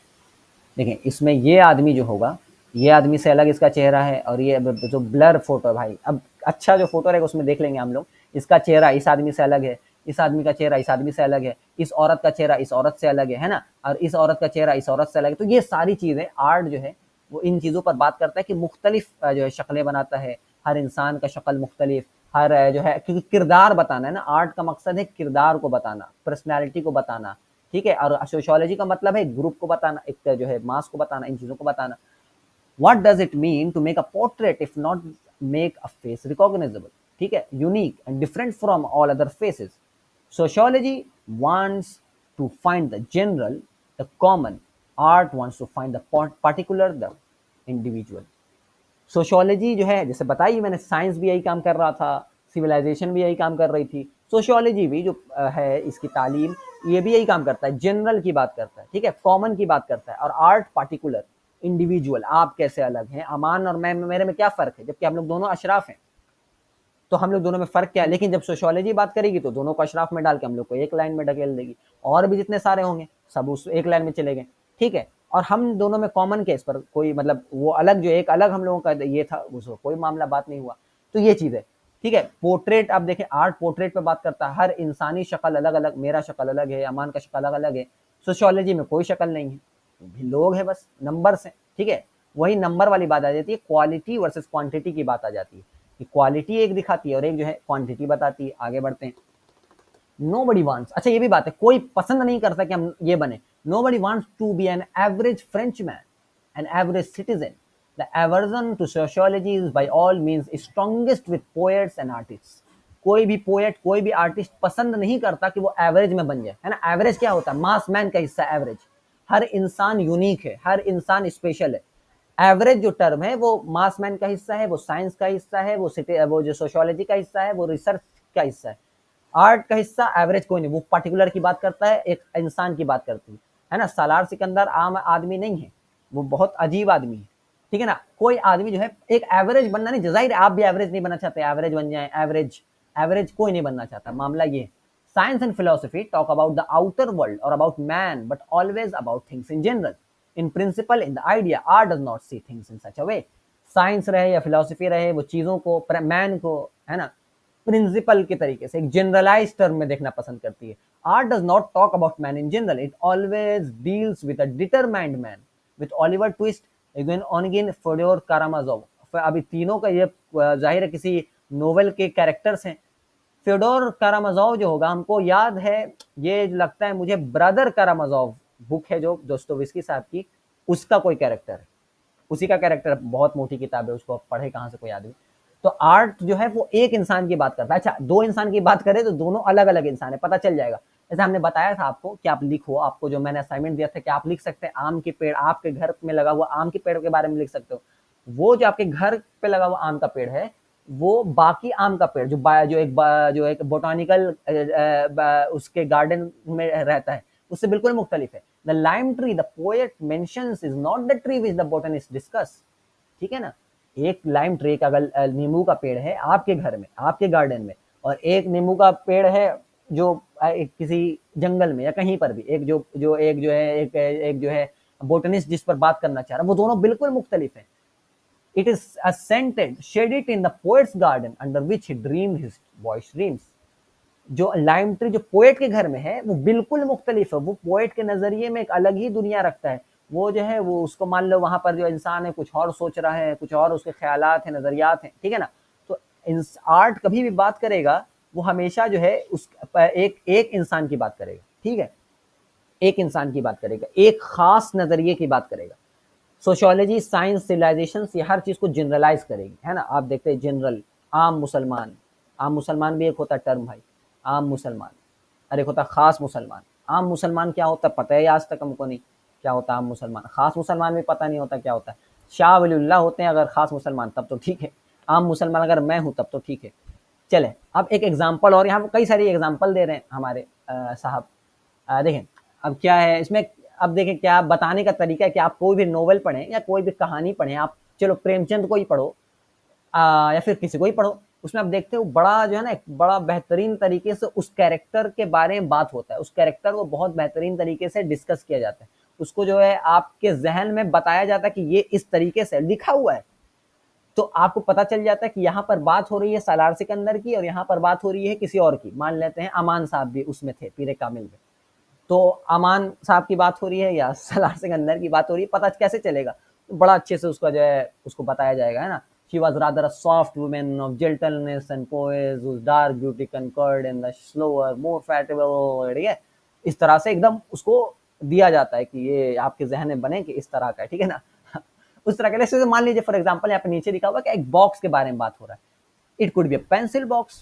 देखें, इसमें ये आदमी जो होगा, ये आदमी से अलग इसका चेहरा है, और ये जो ब्लर फोटो है भाई, अब अच्छा जो फोटो रहेगा उसमें देख लेंगे हम लोग, इसका चेहरा इस आदमी से अलग है, इस आदमी का चेहरा इस आदमी से अलग है, इस औरत का चेहरा इस औरत से अलग है ना, और इस औरत का चेहरा इस औरत से अलग है। तो ये सारी चीज़ें आर्ट जो है वो इन चीज़ों पर बात करता है कि मुख्तलिफ जो है शक्लें बनाता है, हर इंसान का शक्ल मुख्तलिफ, हर जो है, क्योंकि किरदार बताना है ना, आर्ट का मकसद है किरदार को बताना, पर्सनैलिटी को बताना, ठीक है। और सोशियोलॉजी का मतलब है ग्रुप को बताना, एक जो है मास को बताना, इन चीज़ों को बताना। What does it mean to make a portrait if not make a face recognizable? ठीक है, unique and different from all other faces. Sociology wants to find the general, the common. Art wants to find the particular, the individual. Sociology जो है, जैसे बताइए मैंने, science भी यही काम कर रहा था, सिविलाइजेशन भी यही काम कर रही थी, सोशियोलॉजी भी जो है इसकी तालीम, ये भी यही काम करता है, जनरल की बात करता है, ठीक है, कॉमन की बात करता है, और आर्ट पार्टिकुलर, इंडिविजुअल, आप कैसे अलग हैं, अमान और मैं, मेरे में क्या फ़र्क है, जबकि हम लोग दोनों अशराफ हैं, तो हम लोग दोनों में फ़र्क क्या है। लेकिन जब सोशियोलॉजी बात करेगी तो दोनों को अशराफ में डाल के हम लोग को एक लाइन में ढकेल देगी, और भी जितने सारे होंगे सब उस एक लाइन में चले गए, ठीक है। और हम दोनों में कॉमन केस पर कोई मतलब वो अलग, जो एक अलग हम लोगों का ये था, उसको कोई मामला बात नहीं हुआ। तो ये चीज़ है, ठीक है। पोर्ट्रेट, आप देखें आर्ट पोर्ट्रेट पे बात करता है, हर इंसानी शक्ल अलग अलग, मेरा शक्ल अलग है, अमान का शक्ल अलग अलग है। सोशियोलॉजी में कोई शक्ल नहीं है, भी लोग हैं, बस नंबर्स हैं, ठीक है। वही नंबर वाली बात आ जाती है, क्वालिटी वर्सेस क्वांटिटी की बात आ जाती है, कि क्वालिटी एक दिखाती है और एक जो है क्वांटिटी बताती है। आगे बढ़ते हैं। Nobody wants, अच्छा ये भी बात है, कोई पसंद नहीं करता कि हम ये बने। Nobody wants to be an average Frenchman, an average citizen. The aversion to sociology is by all means strongest with poets and artists. कोई भी पोएट, कोई भी आर्टिस्ट पसंद नहीं करता कि वो एवरेज में बन जाए, है ना। एवरेज क्या होता है, मास मैन का हिस्सा एवरेज। हर इंसान यूनिक है, हर इंसान स्पेशल है। एवरेज जो टर्म है वो मास मैन का हिस्सा है, वो साइंस का हिस्सा है, वो जो सोशियोलॉजी का हिस्सा है, वो रिसर्च का हिस्सा है। आर्ट का हिस्सा एवरेज कोई नहीं, वो पर्टिकुलर की बात करता है, एक इंसान की बात करती है ना। सालार सिकंदर आम आदमी नहीं है, वो बहुत अजीब आदमी है, ठीक है ना। कोई आदमी जो है एक एवरेज बनना नहीं, जाहिर है आप भी एवरेज नहीं बनना चाहते, एवरेज बन जाए, एवरेज एवरेज कोई नहीं बनना चाहता, मामला ये। Science and philosophy talk about the outer world और about man, but always about things in general, in principle, in the idea. Art does not see things in such a way. Science रहे या philosophy रहे, वो चीजों को, man को, है ना, प्रिंसिपल के तरीके से, एक जनरलाइज टर्म में देखना पसंद करती है। Art does not talk about man in general, it always deals with a determined man, with Oliver Twist, Eugene Onegin, Fyodor Karamazov. अभी तीनों का ये जाहिर है किसी नोवेल के कैरेक्टर्स हैं। फ्योडोर कारामाजोव जो होगा, हमको याद है, ये लगता है मुझे ब्रदर कारामाजोव बुक है जो दोस्तोयेवस्की साहब की, उसका कोई कैरेक्टर है, उसी का कैरेक्टर, बहुत मोटी किताब है, उसको पढ़े कहाँ से कोई आदमी। तो आर्ट जो है वो एक इंसान की बात करता है। अच्छा, दो इंसान की बात करें तो दोनों अलग अलग इंसान है, पता चल जाएगा। जैसे हमने बताया था आपको कि आप लिखो, आपको जो मैंने असाइनमेंट दिया था कि आप लिख सकते हैं आम के पेड़, आपके घर में लगा हुआ आम के पेड़ के बारे में लिख सकते हो। वो जो आपके घर पे लगा हुआ आम का पेड़ है, वो बाकी आम का पेड़ जो एक बोटानिकल उसके गार्डन में रहता है, उससे बिल्कुल मुख्तलिफ है। The lime tree the poet mentions is not the tree which the botanist discuss, ठीक है ना। एक लाइम ट्री का, अगर नींबू का पेड़ है आपके घर में, आपके गार्डन में, और एक नींबू का पेड़ है जो किसी जंगल में या कहीं पर भी, एक जो है बोटनिस्ट जिस पर बात करना चाह रहा है, वो दोनों बिल्कुल मुख्तलिफ है। It is a scented shaded in the poets garden under which he dreamed his boys dreams. जो लाइम ट्री जो पोएट के घर में है वो बिल्कुल मुख्तलिफ है, वो पोएट के नजरिए में एक अलग ही दुनिया रखता है। वो जो है वो, उसको मान लो वहां पर जो इंसान है कुछ और सोच रहा है, कुछ और उसके ख्यालात हैं, नजरियात हैं, ठीक है ना। तो आर्ट कभी भी बात करेगा वो हमेशा जो है उस एक इंसान की बात करेगा, ठीक है, एक इंसान की बात करेगा, एक खास नजरिए की बात करेगा। सोशियोलॉजी, साइंस, सिविलाइजेशन ये हर चीज को जनरलाइज करेगी, है ना। आप देखते हैं जनरल, आम मुसलमान, आम मुसलमान भी एक होता टर्म भाई, आम मुसलमान, और एक होता खास मुसलमान। आम मुसलमान क्या होता है पता है आज तक हमको नहीं, क्या होता है आम मुसलमान। खास मुसलमान भी पता नहीं होता क्या होता है। शाह वलीउल्लाह होते हैं अगर खास मुसलमान, तब तो ठीक है। आम मुसलमान अगर मैं हूं तब तो ठीक है। चले अब एक एग्जाम्पल, और यहाँ कई सारी एग्जाम्पल दे रहे हैं हमारे साहब। देखें अब क्या है इसमें, अब देखें क्या बताने का तरीका है कि आप कोई भी नोवेल पढ़ें या कोई भी कहानी पढ़ें, आप चलो प्रेमचंद को ही पढ़ो या फिर किसी को ही पढ़ो, उसमें आप देखते हो बड़ा जो है ना, एक बड़ा बेहतरीन तरीके से उस कैरेक्टर के बारे में बात होता है, उस कैरेक्टर को बहुत बेहतरीन तरीके से डिस्कस किया जाता है, उसको जो है आपके जहन में बताया जाता है कि ये इस तरीके से लिखा हुआ है। तो आपको पता चल जाता है कि यहाँ पर बात हो रही है सालार सिकंदर की और यहाँ पर बात हो रही है किसी और की। मान लेते हैं अमान साहब भी उसमें थे पीरे कामिल में, तो अमान साहब की बात हो रही है या सालार सिकंदर की बात हो रही है, पता कैसे चलेगा? तो बड़ा अच्छे से उसका जो है उसको बताया जाएगा, है ना। She was rather a soft woman of gentleness and poise, whose dark beauty concurred in the slower, more fatigable, ठीक है। इस तरह से एकदम उसको दिया जाता है कि ये आपके जहन में बने कि इस तरह का है, ठीक है ना। उस तरह के जैसे मान लीजिए फॉर एग्जांपल यहाँ पे नीचे लिखा हुआ कि एक बॉक्स के बारे में बात हो रहा है। It could be a pencil box,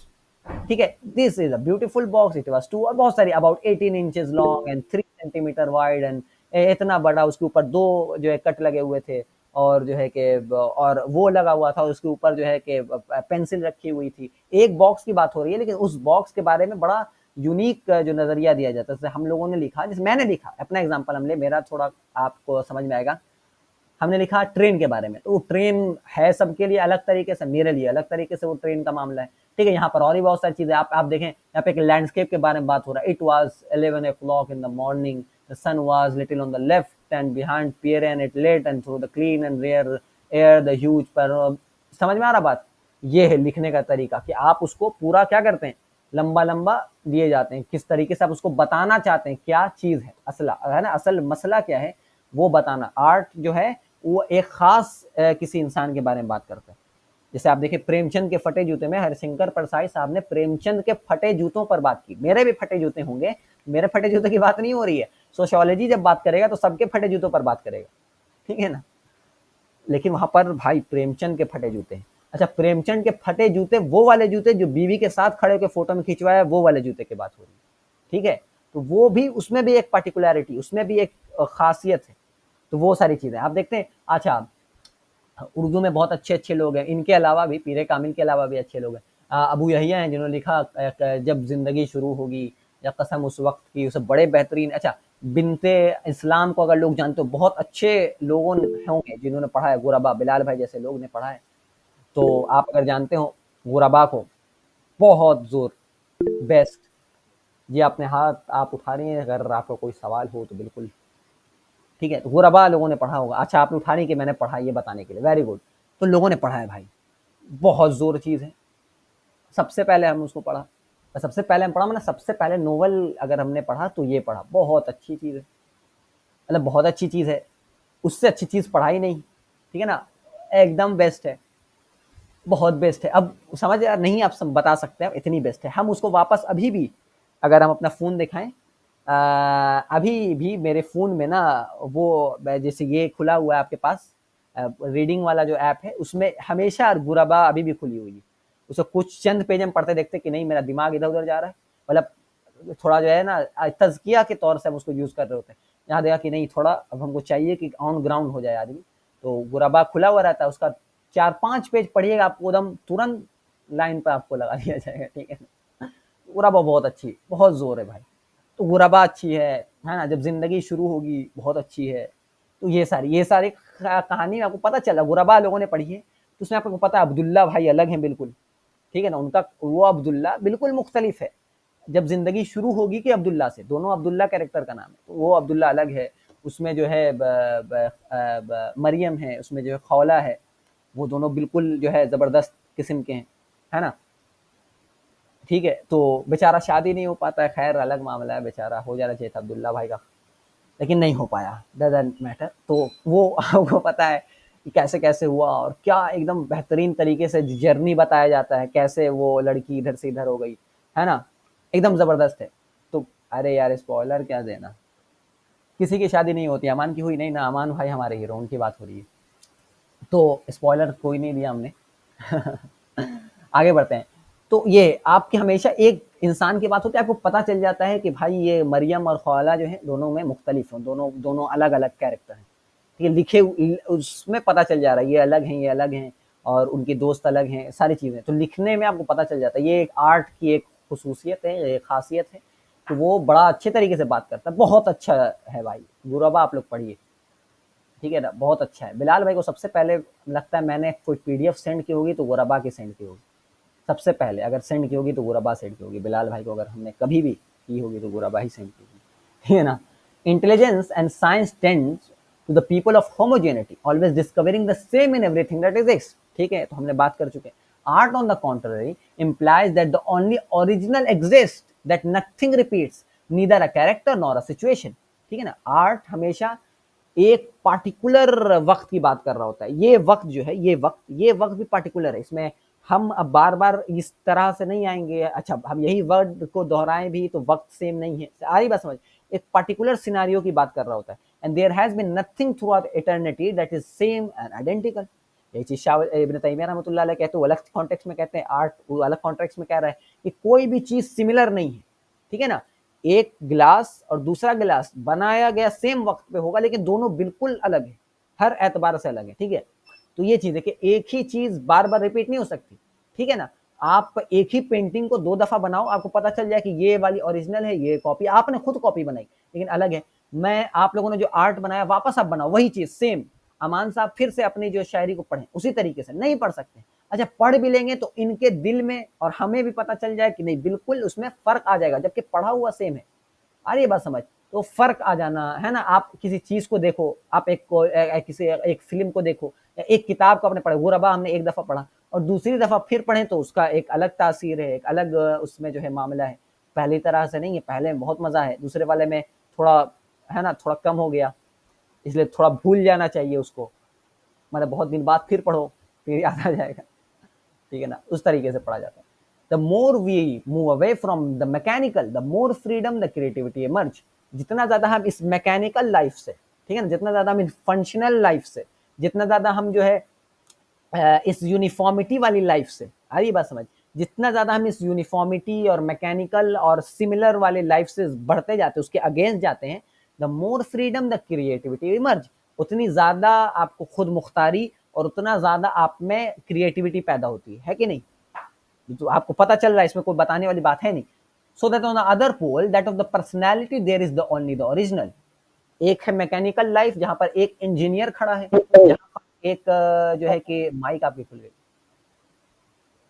ठीक है। This is a beautiful box, it was two, और बहुत सारी about 18 inches long and 3 centimetres wide and इतना बड़ा, उसके ऊपर दो जो है कट लगे हुए थे और जो है कि और वो लगा हुआ था, उसके ऊपर जो है कि पेंसिल रखी हुई थी। एक बॉक्स की बात हो रही है, लेकिन उस बॉक्स के बारे में बड़ा यूनिक जो नजरिया दिया जाता है। जैसे हम लोगों ने लिखा, जैसे मैंने लिखा अपना एग्जांपल हम ले, मेरा थोड़ा आपको समझ में आएगा। हमने लिखा ट्रेन के बारे में, तो वो ट्रेन है सबके लिए अलग तरीके से, मेरे लिए अलग तरीके से वो ट्रेन का मामला है, ठीक है। यहाँ पर और भी बहुत सारी चीजें आप देखें, यहाँ पे एक लैंडस्केप के बारे में बात हो रहा है। It was 11 o'clock in the morning, the sun was little on the left and behind Pierre and it lit and through the clean and rare air the huge पर, समझ में आ रहा बात? ये है लिखने का तरीका कि आप उसको पूरा क्या करते हैं, लंबा लंबा दिए जाते हैं, किस तरीके से आप उसको बताना चाहते हैं, क्या चीज है असला, है ना, असल मसला क्या है वो बताना। आर्ट जो है वो एक खास किसी इंसान के बारे में बात करता है। जैसे आप देखिए प्रेमचंद के फटे जूते में हरिशंकर परसाई साहब ने प्रेमचंद के फटे जूतों पर बात की। मेरे भी फटे जूते होंगे, मेरे फटे जूते की बात नहीं हो रही है। सोशियोलॉजी जब बात करेगा तो सबके फटे जूतों पर बात करेगा, ठीक है ना। लेकिन वहां पर भाई प्रेमचंद के फटे जूते हैं। अच्छा, प्रेमचंद के फटे जूते वो वाले जूते जो बीवी के साथ खड़े होकर फोटो में खिंचवाया, वो वाले जूते की बात हो रही है, ठीक है। तो वो भी, उसमें भी एक पर्टिकुलरिटी, उसमें भी एक खासियत है। तो वो सारी चीजें आप देखते हैं। अच्छा, उर्दू में बहुत अच्छे अच्छे लोग हैं, इनके अलावा भी, पीरे कामिल के अलावा भी अच्छे लोग हैं। अबू यहिया हैं जिन्होंने लिखा जब जिंदगी शुरू होगी या कसम उस वक्त की, उसे बड़े बेहतरीन। अच्छा, बिनते इस्लाम को अगर लोग जानते हो, बहुत अच्छे लोगों होंगे जिन्होंने पढ़ा है, गुरबा बिलाल भाई जैसे लोग ने पढ़ा है। तो आप अगर जानते हो गुरबा को, बहुत जोर बेस्ट। जी आपने हाथ आप उठा रही हैं, अगर आपका कोई सवाल हो तो बिल्कुल, ठीक है। तो गुरबा लोगों ने पढ़ा होगा। अच्छा, आपने उठाने की मैंने पढ़ा, ये बताने के लिए, वेरी गुड। तो लोगों ने पढ़ा है भाई, बहुत जोर चीज है। सबसे पहले हम उसको पढ़ा, सबसे पहले हम पढ़ा मैंने, सबसे पहले नोवेल अगर हमने पढ़ा तो ये पढ़ा, बहुत अच्छी चीज है, मतलब बहुत अच्छी चीज है। उससे अच्छी चीज पढ़ाई नहीं, ठीक है ना, एकदम बेस्ट है, बहुत बेस्ट है। अब समझ नहीं आप सब बता सकते हैं, इतनी बेस्ट है। हम उसको वापस अभी भी, अगर हम अपना फोन दिखाएं, अभी भी मेरे फ़ोन में ना वो, जैसे ये खुला हुआ है आपके पास रीडिंग वाला जो ऐप है, उसमें हमेशा गुरबा अभी भी खुली हुई है। उसको कुछ चंद पेज हम पढ़ते देखते कि नहीं मेरा दिमाग इधर उधर जा रहा है, मतलब थोड़ा जो है ना तज़किया के तौर से हम उसको यूज़ कर रहे होते हैं। यहाँ देखा कि नहीं, थोड़ा अब हमको चाहिए कि ऑन ग्राउंड हो जाए आदमी, तो गुरबा खुला हुआ रहता है, उसका 4-5 पेज पढ़िएगा, आपको एकदम तुरंत लाइन पर आपको लगा दिया जाएगा, ठीक है। गुरबा बहुत अच्छी, बहुत जोर है भाई। तो गुरबा अच्छी है ना। जब जिंदगी शुरू होगी बहुत अच्छी है। तो ये सारी कहानी आपको पता चला, गुरबा लोगों ने पढ़ी है, तो उसमें आपको पता है अब्दुल्ला भाई अलग हैं बिल्कुल, ठीक है ना। उनका वो अब्दुल्ला बिल्कुल मुख्तलिफ है जब जिंदगी शुरू होगी कि अब्दुल्ला से, दोनों अब्दुल्ला कैरेक्टर का नाम है, तो वो अब्दुल्ला अलग है। उसमें जो है मरियम है, उसमें जो है खौला है, वो दोनों बिल्कुल जो है जबरदस्त किस्म के हैं, है ना। ठीक है, तो बेचारा शादी नहीं हो पाता है, खैर अलग मामला है, बेचारा हो जाना चाहिए था अब्दुल्ला भाई का, लेकिन नहीं हो पाया, डजंट मैटर। तो वो आपको पता है कि कैसे कैसे हुआ और क्या एकदम बेहतरीन तरीके से जर्नी बताया जाता है, कैसे वो लड़की इधर से इधर हो गई, है ना, एकदम जबरदस्त है। तो अरे यार स्पॉइलर क्या देना, किसी की शादी नहीं होती, अमान की हुई नहीं ना, अमान भाई हमारे हीरो, उनकी बात हो रही है, तो स्पॉइलर कोई नहीं दिया हमने। आगे बढ़ते हैं। तो ये आपकी हमेशा एक इंसान की बात होती है, आपको पता चल जाता है कि भाई ये मरियम और खौला जो है दोनों में मुख्तलिफ हैं, दोनों दोनों अलग अलग कैरेक्टर हैं, ठीक है। लिखे उसमें पता चल जा रहा है ये अलग हैं, ये अलग हैं, और उनके दोस्त अलग हैं, सारी चीज़ें तो लिखने में आपको पता चल जाता है। ये एक आर्ट की एक खसूसियत है, ये खासियत है, तो वो बड़ा अच्छे तरीके से बात करता है, बहुत अच्छा है भाई। गुरबा आप लोग पढ़िए, ठीक है ना, बहुत अच्छा है। बिलाल भाई को सबसे पहले लगता है मैंने कोई पीडीएफ सेंड की होगी तो गुरबा की सेंड की होगी, सबसे पहले अगर सेंड की होगी तो गुरबा सेंड की होगी। बिलाल भाई को अगर हमने कभी भी की होगी तो गुरबा ही सेंड की होगी, ठीक है ना। Intelligence and science tends to the people of homogeneity, always discovering the same in everything that exist. ठीक है, तो हमने बात कर चुके हैं। Art on the contrary implies that the only original exists, that nothing repeats, neither a character nor a situation। ठीक है ना, आर्ट हमेशा एक पार्टिकुलर वक्त की बात कर रहा होता है। ये वक्त जो है, ये वक्त भी पार्टिकुलर है। इसमें हम अब बार बार इस तरह से नहीं आएंगे, अच्छा हम यही वर्ड को दोहराएं भी तो वक्त सेम नहीं है, आ रही बात समझ। एक पार्टिकुलर सिनारियो की बात कर रहा होता है। And there has been nothing throughout eternity that is same and identical. यही चीज शाह इब्न तैमिया रहमतुल्लाह अलैह कहते हैं, अलग कॉन्टेक्स्ट में कहते हैं आर्ट, वो अलग कॉन्टेक्स्ट में कह रहा है कि कोई भी चीज सिमिलर नहीं है। ठीक है ना, एक गिलास और दूसरा गिलास बनाया गया सेम वक्त पे होगा, लेकिन दोनों बिल्कुल अलग है, हर एतबार से अलग है। ठीक है, तो ये चीज है कि एक ही चीज बार बार रिपीट नहीं हो सकती। ठीक है ना, आप एक ही पेंटिंग को 2 दफा बनाओ, आपको पता चल जाए कि ये वाली ओरिजिनल है, ये कॉपी, आपने खुद कॉपी बनाई लेकिन अलग है। मैं आप लोगों ने जो आर्ट बनाया वापस आप बनाओ वही चीज सेम, अमान साहब फिर से अपनी जो शायरी को पढ़ें उसी तरीके से नहीं पढ़ सकते। अच्छा पढ़ भी लेंगे तो इनके दिल में और हमें भी पता चल जाए कि नहीं बिल्कुल उसमें फर्क आ जाएगा, जबकि पढ़ा हुआ सेम है। आ रही है बात समझ, तो फर्क आ जाना है ना। आप किसी चीज को देखो, आप किसी एक फिल्म को देखो, एक किताब को आपने पढ़ा, गुरबा हमने एक दफा पढ़ा और दूसरी दफा फिर पढ़े तो उसका एक अलग तासीर है, एक अलग उसमें जो है मामला है। पहली तरह से नहीं है, पहले में बहुत मजा है, दूसरे वाले में थोड़ा है ना, थोड़ा कम हो गया, इसलिए थोड़ा भूल जाना चाहिए उसको, मतलब बहुत दिन बाद फिर पढ़ो फिर याद आ जाएगा। ठीक है ना, उस तरीके से पढ़ा जाता है। The more we move away from the mechanical the more freedom the creativity emerge. जितना ज्यादा हम इस मैकेनिकल लाइफ से, ठीक है ना, जितना ज्यादा हम इस फंक्शनल लाइफ से, जितना ज्यादा हम जो है इस यूनिफॉर्मिटी वाली लाइफ से, आ रही बात समझ, जितना ज्यादा हम इस यूनिफॉर्मिटी और मैकेनिकल और सिमिलर वाले लाइफ से बढ़ते जाते हैं, उसके अगेंस्ट जाते हैं, the more freedom the creativity emerge. उतनी ज्यादा आपको खुद मुख्तारी और उतना ज्यादा आप में क्रिएटिविटी पैदा होती है कि नहीं। तो आपको पता चल रहा है, इसमें कोई बताने वाली बात है नहीं। So that on the other pole that of the personality there is the only the original. एक है मैकेनिकल लाइफ जहां पर एक इंजीनियर खड़ा है, जहां पर एक जो है कि माइक आपकी खुल गई।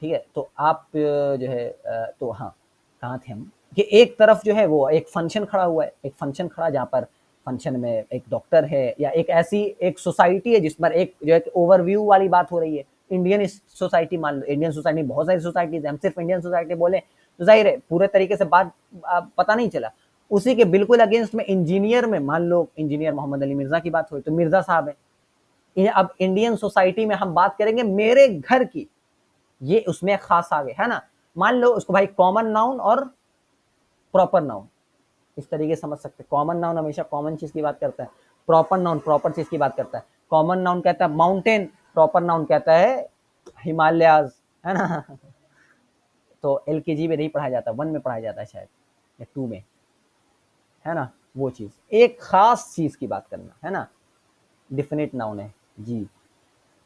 ठीक है, तो आप जो है तो हाँ, कहाँ थे हम, कि एक तरफ जो है वो एक फंक्शन खड़ा हुआ है, एक फंक्शन खड़ा जहाँ पर फंक्शन में एक डॉक्टर है या एक ऐसी एक सोसाइटी है जिस पर एक जो है ओवरव्यू वाली बात हो रही है। इंडियन सोसाइटी मान लो, इंडियन सोसाइटी में बहुत सारी सोसाइटीज है, हम सिर्फ इंडियन सोसाइटी बोले तो जाहिर है पूरे तरीके से बात पता नहीं चला। उसी के बिल्कुल अगेंस्ट में इंजीनियर में मान लो इंजीनियर मोहम्मद अली मिर्जा की बात हुई तो मिर्जा साहब है। अब इंडियन सोसाइटी में हम बात करेंगे मेरे घर की, ये उसमें खास आ गए है ना। मान लो उसको भाई कॉमन नाउन और प्रॉपर नाउन इस तरीके से समझ सकते। कॉमन नाउन हमेशा कॉमन चीज की बात करता है, प्रॉपर नाउन प्रॉपर चीज की बात करता है। कॉमन नाउन कहता है माउंटेन, प्रॉपर नाउन कहता है हिमालयाज, है ना। तो एलकेजी में नहीं पढ़ाया जाता, 1 में पढ़ाया जाता है शायद या 2 में, है ना। वो चीज एक खास चीज की बात करना है ना, डिफिनिट नाउन है जी।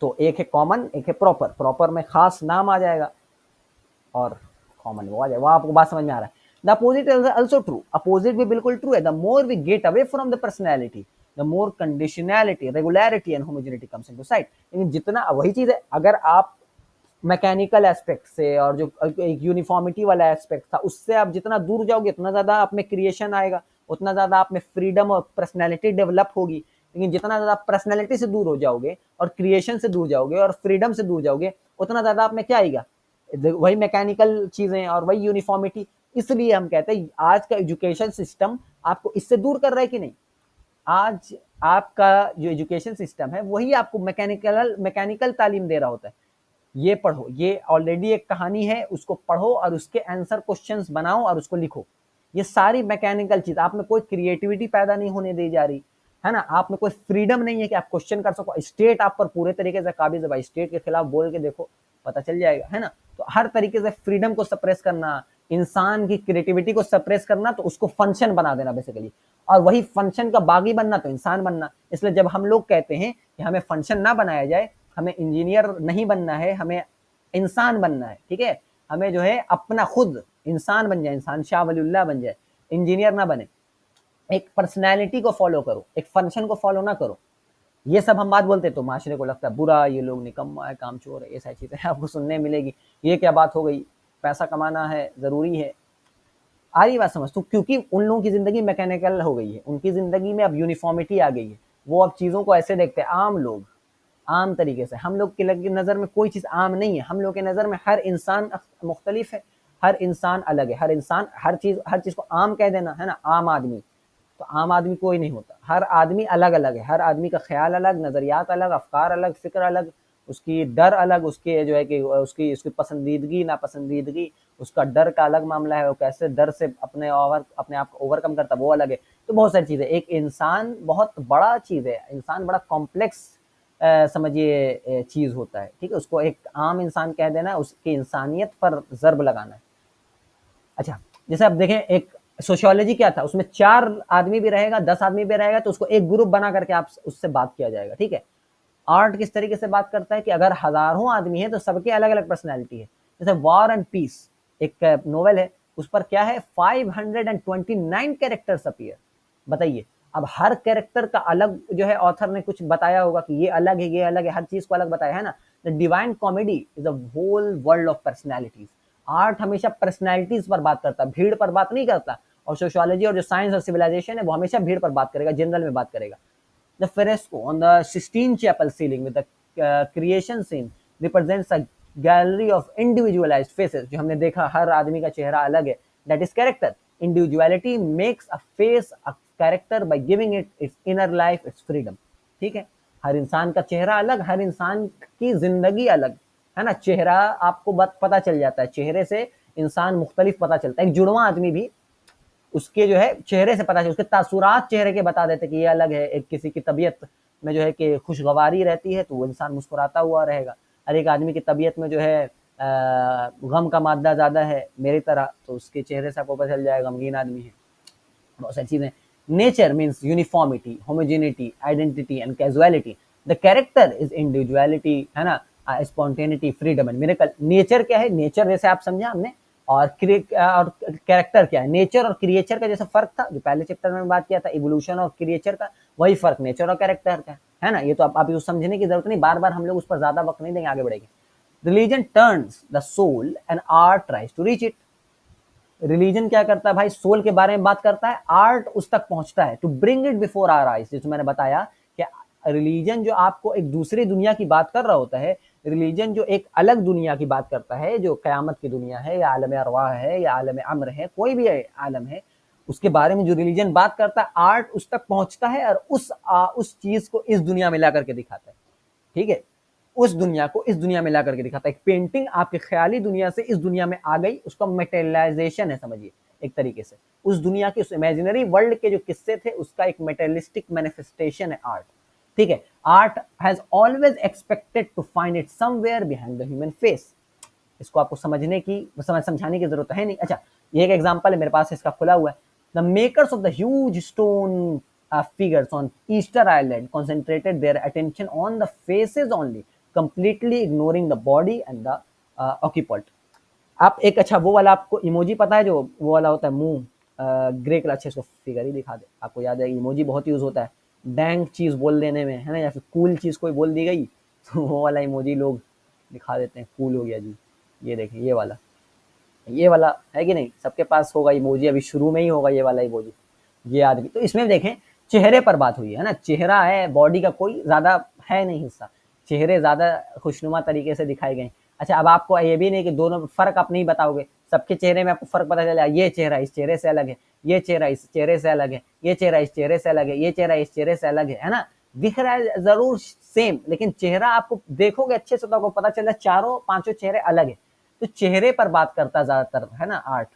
तो एक है कॉमन, एक है प्रॉपर। प्रॉपर में खास नाम आ जाएगा और कॉमन वो आ जाएगा। वो आपको बात समझ में आ रहा है। The opposite is also true, opposite भी बिल्कुल ट्रू है। The more we get away from the personality the more conditionality regularity and homogeneity comes into sight. लेकिन जितना वही चीज है, अगर आप मैकेनिकल एस्पेक्ट से और जो एक यूनिफॉर्मिटी वाला एस्पेक्ट था उससे आप जितना दूर जाओगे उतना ज्यादा आप में क्रिएशन आएगा, उतना ज्यादा आप में फ्रीडम और पर्सनैलिटी डेवलप होगी। लेकिन जितना ज्यादा पर्सनैलिटी से दूर हो जाओगे और क्रिएशन से दूर जाओगे और फ्रीडम से दूर जाओगे, उतना ज्यादा आप में क्या आएगा, वही मैकेनिकल चीजें और वही यूनिफॉर्मिटी। इसलिए हम कहते हैं आज का एजुकेशन सिस्टम आपको इससे दूर कर रहा है कि नहीं। आज आपका जो एजुकेशन सिस्टम है वही आपको मैकेनिकल तालीम दे रहा होता है। ये पढ़ो, ये ऑलरेडी एक कहानी है, उसको पढ़ो और उसके आंसर क्वेश्चंस बनाओ और उसको लिखो। ये सारी मैकेनिकल चीज, आप में कोई क्रिएटिविटी पैदा नहीं होने दी जा रही है ना। आप में कोई फ्रीडम नहीं है कि आप क्वेश्चन कर सको। स्टेट आप पर पूरे तरीके से काबिज है भाई, स्टेट के खिलाफ बोल के देखो पता चल जाएगा, है ना। तो हर तरीके से फ्रीडम को सप्रेस करना, इंसान की क्रिएटिविटी को सप्रेस करना, तो उसको फंक्शन बना देना बेसिकली। और वही फंक्शन का बागी बनना तो इंसान बनना। इसलिए जब हम लोग कहते हैं कि हमें फंक्शन ना बनाया जाए, हमें इंजीनियर नहीं बनना है, हमें इंसान बनना है, ठीक है। हमें जो है अपना खुद इंसान बन जाए, इंसान शाह वलीउल्लाह बन जाए, इंजीनियर ना बने। एक पर्सनैलिटी को फॉलो करो, एक फंक्शन को फॉलो ना करो। ये सब हम बात बोलते तो माशरे को लगता है बुरा, ये लोग निकम्मा है, कामचोर है, ये सारी चीजें आपको सुनने मिलेगी। ये क्या बात हो गई, पैसा कमाना है जरूरी है। आ रही बात समझ, तो क्योंकि उन लोगों की जिंदगी मैकेनिकल हो गई है, उनकी जिंदगी में अब यूनिफॉर्मिटी आ गई है। वो अब चीजों को ऐसे देखते हैं, आम लोग आम तरीके से। हम लोग की नज़र में कोई चीज़ आम नहीं है, हम लोग के नज़र में हर इंसान मुख्तलिफ है, हर इंसान अलग है, हर इंसान हर चीज़ को आम कह देना है ना, आम आदमी, तो आम आदमी कोई नहीं होता, हर आदमी अलग अलग है, हर आदमी का ख्याल अलग, नज़रियात अलग, अफकार अलग, फ़िक्र अलग, उसकी डर अलग, उसके जो है कि उसकी उसकी पसंदीदगी नापसंदीदगी, उसका डर का अलग मामला है, वो कैसे डर से अपने आप को ओवरकम करता है वो अलग है। तो बहुत सारी चीज़ें, एक इंसान बहुत बड़ा चीज़ है, इंसान बड़ा कॉम्प्लेक्स समझिए चीज़ होता है, ठीक है। उसको एक आम इंसान कह देना, उसकी इंसानियत पर ज़र्ब लगाना है। अच्छा, जैसे आप देखें एक सोशियोलॉजी क्या था, उसमें 4 आदमी भी रहेगा, 10 आदमी भी रहेगा, तो उसको एक ग्रुप बना करके आप उससे बात किया जाएगा, ठीक है। आर्ट किस तरीके से बात करता है कि अगर हज़ारों आदमी हैं तो सबकी अलग-अलग पर्सनैलिटी है। जैसे वॉर एंड पीस एक नोवेल है, उस पर क्या है 529 कैरेक्टर्स अपीयर। बताइए, अब हर कैरेक्टर का अलग जो है ऑथर ने कुछ बताया होगा कि ये अलग है, ये अलग है, हर चीज़ को अलग बताया है ना। The Divine Comedy is a whole world of personalities. Art हमेशा पर्सनैलिटीज़ पर बात करता है, भीड़ पर बात नहीं करता। और सोशियोलॉजी और जो साइंस और सिविलाइजेशन है वो हमेशा भीड़ पर बात करेगा, जनरल में बात करेगा। The fresco on the Sistine Chapel ceiling with the creation scene represents a gallery of individualized faces. जो हमने देखा हर आदमी का चेहरा अलग है. That is character. Individuality makes a face a character by giving it its inner life, its freedom. ठीक है, हर इंसान का चेहरा अलग, हर इंसान की जिंदगी अलग है ना। चेहरा आपको पता चल जाता है, चेहरे से इंसान मुख्तलिफ पता चलता है। एक जुड़वा आदमी भी उसके जो है चेहरे से पता चले, उसके तासुरात चेहरे के बता देते कि ये अलग है। एक किसी की तबीयत में जो है कि खुशगवारी रहती है तो वो इंसान मुस्कुराता हुआ रहेगा, और एक आदमी की तबीयत में जो है गम का मादा ज़्यादा है मेरी तरह, तो उसके चेहरे से आपको पता चल जाएगा गमगीन आदमी है। बहुत सारी चीज़ें। Nature means uniformity, homogeneity, identity and casualty. The character is individuality, है ना, spontaneity, freedom and miracle. Nature क्या है, नेचर जैसे आप समझा हमने, और कैरेक्टर क्या है। नेचर और क्रिएचर का जैसा फर्क था जो पहले चैप्टर में बात किया था, इवोल्यूशन और क्रिएचर का, वही फर्क नेचर और कैरेक्टर का है ना। ये तो आप इसको समझने की जरूरत नहीं, बार बार हम लोग उस पर ज्यादा वक्त नहीं देंगे, आगे बढ़ेंगे। Religion turns the soul and art tries to reach it. Religion क्या करता है भाई, सोल के बारे में बात करता है, आर्ट उस तक पहुंचता है, to bring it before our eyes. जैसे मैंने बताया कि रिलीजन जो आपको एक दूसरी दुनिया की बात कर रहा होता है, रिलीजन जो एक अलग दुनिया की बात करता है, जो क़यामत की दुनिया है या आलम अरवाह है या आलम अम्र है, कोई भी आलम है, उसके बारे में जो रिलीजन बात करता है, आर्ट उस तक पहुंचता है और उस चीज को इस दुनिया में ला करके दिखाता है। ठीक है, उस दुनिया को इस दुनिया में ला करके दिखाता है। एक पेंटिंग आपके ख्याली दुनिया से इस दुनिया में आ गई, उसका मेटेरियलाइजेशन है, समझिए एक तरीके से उस दुनिया के, उस इमेजिनरी वर्ल्ड के जो किस्से थे उसका एक मेटेरियलिस्टिक मैनिफेस्टेशन है आर्ट। ठीक है, art has always expected to find it somewhere behind the human face. इसको आपको समझाने की जरूरत है नहीं। अच्छा, ये एक एग्जांपल है मेरे पास, इसका खुला हुआ है। The makers of the huge stone figures on Easter Island concentrated their attention on the faces only, completely ignoring the body and the occupant. आप एक, अच्छा वो वाला आपको इमोजी पता है, जो वो वाला होता है मुंह ग्रे कलर, अच्छे इसको फिगर ही दिखा दे, आपको याद है इमोजी बहुत यूज होता है डैंग चीज बोल देने में, है ना, या फिर कूल चीज कोई बोल दी गई तो वो वाला इमोजी लोग दिखा देते हैं, कूल हो गया जी। ये देखिए ये वाला है कि नहीं, सबके पास होगा इमोजी, अभी शुरू में ही होगा ये वाला इमोजी, ये आदमी। तो इसमें देखें चेहरे पर बात हुई है ना, चेहरा है, बॉडी का कोई ज्यादा है नहीं हिस्सा, चेहरे ज्यादा खुशनुमा तरीके से दिखाए गए। अच्छा, अब आपको ये भी नहीं कि दोनों फर्क आप नहीं बताओगे, सबके चेहरे में आपको फर्क पता चला, ये चेहरा इस चेहरे से अलग है, ये चेहरा इस चेहरे से अलग है, ये चेहरा इस चेहरे से अलग है, ये चेहरा इस चेहरे से अलग है ना। दिख रहा है जरूर सेम, लेकिन चेहरा आपको देखोगे अच्छे से तो आपको पता चल रहा है चारों पांचों चेहरे अलग है। तो चेहरे पर बात करता ज्यादातर है ना आर्ट,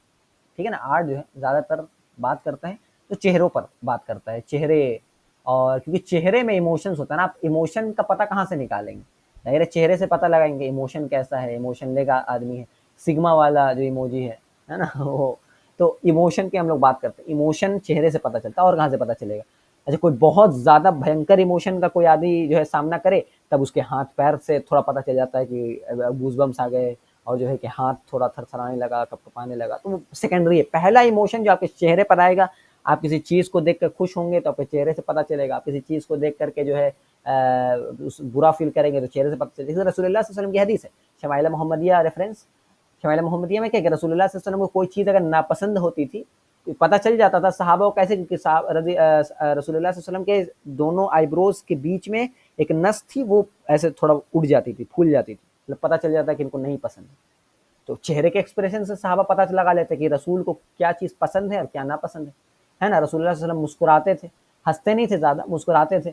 ठीक है ना, आर्ट जो है ज्यादातर बात करता है तो चेहरों पर बात करता है, चेहरे। और क्योंकि चेहरे में इमोशंस होता है ना, आप इमोशन का पता कहाँ से निकालेंगे, डायरेक्ट चेहरे से पता लगाएंगे इमोशन कैसा है, इमोशन लेगा आदमी है, सिग्मा वाला जो इमोजी है ना वो। तो इमोशन की हम लोग बात करते हैं, इमोशन चेहरे से पता चलता है, और कहाँ से पता चलेगा। अच्छा, कोई बहुत ज्यादा भयंकर इमोशन का कोई आदमी जो है सामना करे, तब उसके हाथ पैर से थोड़ा पता चल जाता है कि गूज़बम्स आ गए, और जो है कि हाथ थोड़ा थरथराने लगा, कपकपाने लगा, तो वो सेकेंडरी है। पहला इमोशन जो आपके चेहरे पर आएगा, आप किसी चीज़ को देख कर खुश होंगे तो आपके चेहरे से पता चलेगा, आप किसी चीज़ को देख करके जो है बुरा फील करेंगे तो चेहरे से पता चलेगा। रसूलुल्लाह सल्लल्लाहु अलैहि वसल्लम की हदीस है, smile Mohammadia reference, smile Mohammadia में क्या कि रसूलुल्लाह सल्लल्लाहु अलैहि वसल्लम को कोई चीज़ अगर नापसंद होती थी तो पता चल जाता था। सहाबा को कैसे, क्योंकि रसूलुल्लाह सल्लल्लाहु अलैहि वसल्लम के दोनों आईब्रोज के बीच में एक नस थी वो ऐसे थोड़ा उड़ जाती थी, फूल जाती थी, मतलब पता चल जाता कि इनको नहीं पसंद है। तो चेहरे के एक्सप्रेशन से सहाबा पता लगा लेते कि रसूल को क्या चीज़ पसंद है और क्या नापसंद है ना। रसूलुल्लाह सल्लल्लाहु अलैहि वसल्लम मुस्कुराते थे, हंसते नहीं थे ज़्यादा, मुस्कुराते थे,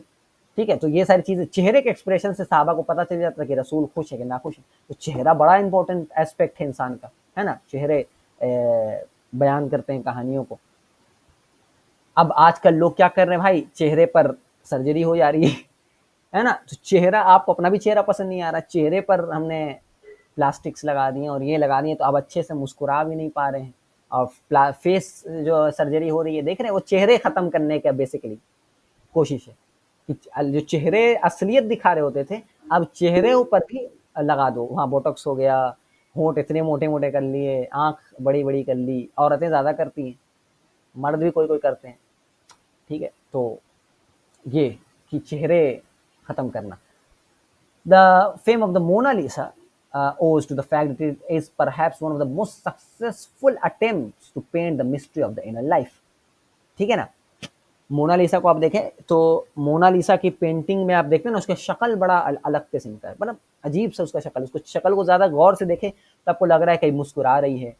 ठीक है। तो ये सारी चीज़ें चेहरे के एक्सप्रेशन से सहाबा को पता चल जाता कि रसूल खुश है कि नाखुश है। तो चेहरा बड़ा इंपॉर्टेंट एस्पेक्ट है इंसान का, है ना। चेहरे बयान करते हैं कहानियों को। अब आजकल लोग क्या कर रहे हैं भाई, चेहरे पर सर्जरी हो जा रही है ना। तो चेहरा, आपको अपना भी चेहरा पसंद नहीं आ रहा, चेहरे पर हमने प्लास्टिक्स लगा दिए और ये लगा दिए, तो अब अच्छे से मुस्कुरा भी नहीं पा रहे हैं। और फेस जो सर्जरी हो रही है, देख रहे हैं, वो चेहरे खत्म करने का बेसिकली कोशिश है कि जो चेहरे असलियत दिखा रहे होते थे, अब चेहरे ऊपर भी लगा दो, वहाँ बोटॉक्स हो गया, होंठ इतने मोटे मोटे कर लिए, आंख बड़ी बड़ी कर ली। औरतें ज़्यादा करती हैं, मर्द भी कोई कोई करते हैं, ठीक है। तो ये कि चेहरे खत्म करना। The fame of the Mona Lisa owes to the fact that it is perhaps one of the most successful attempts to paint the mystery of the inner life. ठीक है ना। मोनालिसा को आप देखें तो मोनालिसा की पेंटिंग में आप देखते हैं ना, उसका शक्ल बड़ा अलग किस्म का है, मतलब अजीब सा उसका शक्ल। उसको शक्ल को ज़्यादा गौर से देखें तो आपको लग रहा है कहीं मुस्कुरा रही है,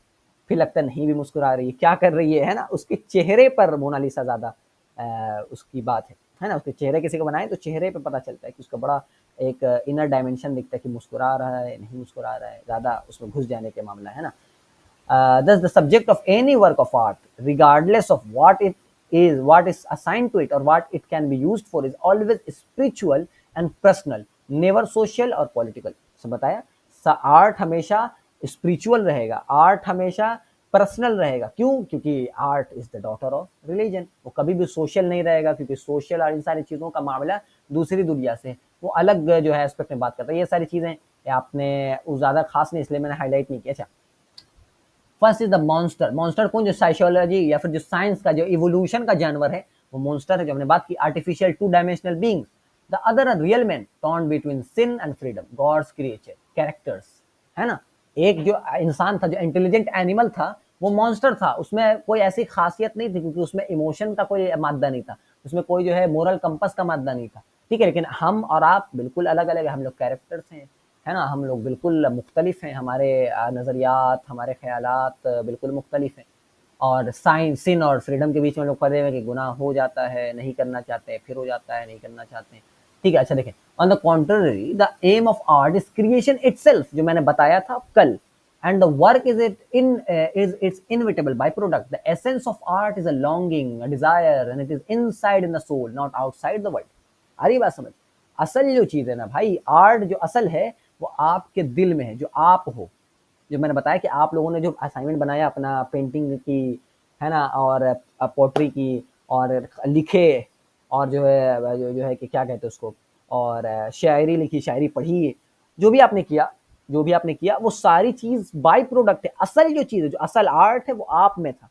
फिर लगता है नहीं भी मुस्कुरा रही है, क्या कर रही है ना। उसके चेहरे पर मोनालिसा ज़्यादा उसकी बात है ना। उसके चेहरे किसी को बनाए तो चेहरे पे पता चलता है कि उसका बड़ा एक इनर डायमेंशन दिखता है कि मुस्कुरा रहा है नहीं मुस्कुरा रहा है, ज़्यादा उसमें घुस जाने के मामला है ना। Thus, the subject of any work of art, regardless of what is assigned to it, or what it can be used for, is always spiritual and personal, never social or political. So बताया, art हमेशा spiritual रहेगा, art हमेशा personal रहेगा। क्यों? क्योंकि art is the daughter of religion. वो कभी भी सोशल नहीं रहेगा, क्योंकि सोशल और इन सारी चीज़ों का मामला दूसरी दुनिया से, वो अलग जो है एस्पेक्ट में बात करता है। ये सारी चीज़ें आपने ज़्यादा खास नहीं, इसलिए मैंने हाईलाइट नहीं किया। अच्छा, first is the monster. Monster कौन? जो साइकोलॉजी या फिर जो साइंस का, जो इवोल्यूशन का जानवर है, वो मॉन्स्टर है, जो हमने बात की। Artificial two dimensional being. The other are real man torn between sin and freedom, God's creature characters, है ना। एक जो इंसान था, जो इंटेलिजेंट एनिमल था, वो मॉन्स्टर था। उसमें कोई ऐसी खासियत नहीं थी, क्योंकि उसमें इमोशन का कोई मादा नहीं था, उसमें कोई जो है मोरल कंपस का मादा नहीं था, ठीक है। लेकिन हम और आप बिल्कुल अलग अलग है, हम लोग कैरेक्टर्स हैं, है ना। हम लोग बिल्कुल मुख्तलिफ हैं, हमारे नज़रियात, हमारे ख़यालात बिल्कुल मुख्तलिफ हैं। और साइंस, सिन और फ्रीडम के बीच में लोग पढ़े हुए कि गुनाह हो जाता है, नहीं करना चाहते, फिर हो जाता है, नहीं करना चाहते हैं, ठीक है। अच्छा देखें, on the contrary the aim of art is creation itself, जो मैंने बताया था कल। And the work is its inevitable by product. The essence of art is a longing, a desire, and it is inside in the soul, not outside the world. आ रही बात समझ? असल जो चीज़ है ना भाई, आर्ट जो असल है वो आपके दिल में है, जो आप हो। जो मैंने बताया कि आप लोगों ने जो असाइनमेंट बनाया अपना, पेंटिंग की, है ना, और पोट्री की, और लिखे, और जो है कि क्या कहते हैं उसको, और शायरी लिखी, शायरी पढ़ी, जो भी आपने किया, जो भी आपने किया, वो सारी चीज़ बाई प्रोडक्ट है। असल जो चीज़ है, जो असल आर्ट है, वो आप में था।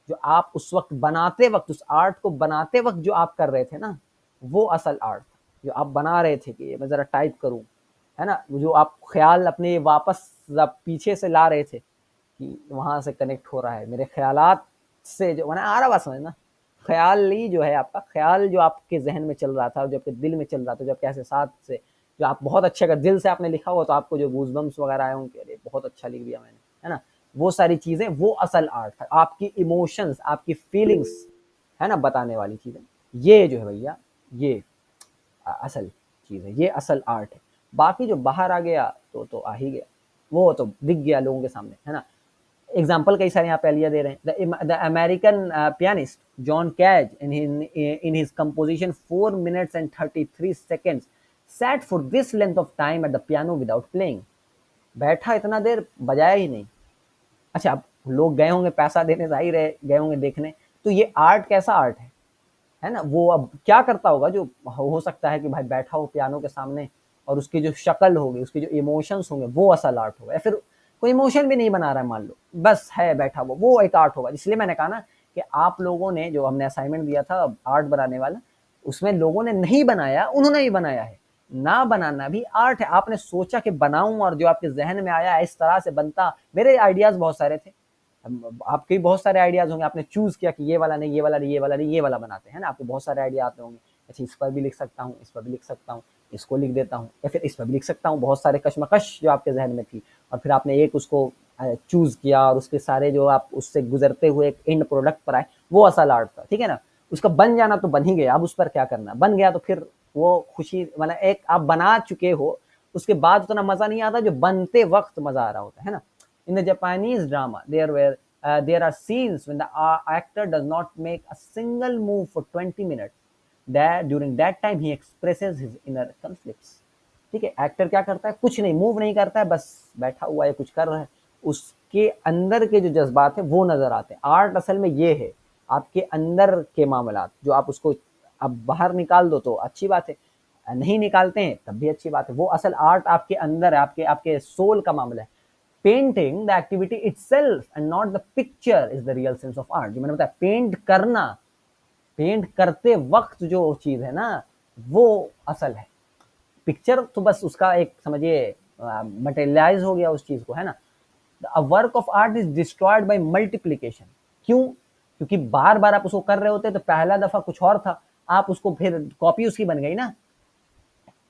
जो आप उस वक्त बनाते वक्त, उस आर्ट को बनाते वक्त जो आप कर रहे थे ना, वो असल आर्ट था। जो आप बना रहे थे कि मैं ज़रा टाइप करूं, है ना, जो आप ख्याल अपने वापस पीछे से ला रहे थे कि वहां से कनेक्ट हो रहा है मेरे ख्यालात से, जो मैंने आ रहा बात समझना। ख्याल ही जो है आपका ख्याल, जो आपके जहन में चल रहा था, जो आपके दिल में चल रहा था, जो आपके एहसास से, जो आप बहुत अच्छे, अगर दिल से आपने लिखा हो तो आपको जो गूज़बम्स वगैरह आए होंगे, अरे बहुत अच्छा लिख दिया मैंने, है ना। वो सारी चीज़ें, वो असल आर्ट है। आपकी इमोशंस, आपकी फीलिंग्स, है ना, बताने वाली चीज़ें, ये जो है भैया, ये असल चीज़ है, ये असल आर्ट है। बाकी जो बाहर आ गया तो आ ही गया, वो तो दिख गया लोगों के सामने, है ना। एग्जाम्पल कई सारे यहाँ पे अलिया दे रहे हैं। The American pianist John Cage in his composition 4 minutes and 33 seconds sat for this length of time at the piano without playing। बैठा इतना देर, बजाया ही नहीं। अच्छा, अब लोग गए होंगे पैसा देने, जाहिर है गए होंगे देखने, तो ये आर्ट कैसा आर्ट है ना। वो अब क्या करता होगा, जो हो सकता है कि भाई बैठा हो पियानो के सामने, और उसकी जो शक्ल होगी, उसके जो इमोशंस होंगे, वो असल आर्ट होगा। या फिर कोई इमोशन भी नहीं बना रहा है, मान लो बस है बैठा वो एक आर्ट होगा। इसलिए मैंने कहा ना कि आप लोगों ने जो हमने असाइनमेंट दिया था आर्ट बनाने वाला, उसमें लोगों ने नहीं बनाया, उन्होंने ही बनाया है। ना बनाना भी आर्ट है। आपने सोचा कि बनाऊं, और जो आपके जहन में आया इस तरह से बनता। मेरे आइडियाज बहुत सारे थे, आपके बहुत सारे आइडियाज होंगे, आपने चूज किया कि ये वाला नहीं, ये वाला नहीं, ये वाला नहीं, ये वाला बनाते हैं ना। आपको बहुत सारे आइडिया आते होंगे, अच्छा इस पर भी लिख सकता हूँ, इस पर भी लिख सकता हूँ, इसको लिख देता हूँ, या फिर इस पर भी लिख सकता हूँ। बहुत सारे कशमकश जो आपके जहन में थी, और फिर आपने एक उसको चूज किया, और उसके सारे जो आप उससे गुजरते हुए एक एंड प्रोडक्ट पर आए, वो असल आर्ट था, ठीक है ना। उसका बन जाना तो बन ही गया, अब उस पर क्या करना, बन गया तो फिर वो खुशी, मतलब एक आप बना चुके हो, उसके बाद उतना मजा नहीं आता जो बनते वक्त मजा आ रहा होता है ना। In the Japanese drama there are scenes when the actor does not make a single move for 20 minutes. That during that time he expresses his inner conflicts. ठीक है, एक्टर क्या करता है, कुछ नहीं, मूव नहीं करता है, बस बैठा हुआ है, कुछ कर रहा है, उसके अंदर के जो जज्बात है वो नजर आते हैं। आर्ट असल में ये है, आपके अंदर के मामला जो आप उसको अब बाहर निकाल दो तो अच्छी बात है, नहीं निकालते हैं तब भी अच्छी बात है। वो असल आर्ट आपके अंदर है, आपके आपके सोल का मामला है। Painting the activity itself and not the picture is the real sense of art. जो मैंने बताया, पेंट करना, पेंट करते वक्त जो चीज है ना, वो असल है। पिक्चर तो बस उसका एक समझिए मटेरियलाइज हो गया उस चीज को, है ना। अ work of art is destroyed by multiplication. क्यों? क्योंकि बार बार आप उसको कर रहे होते, तो पहला दफा कुछ और था, आप उसको फिर कॉपी उसकी बन गई ना।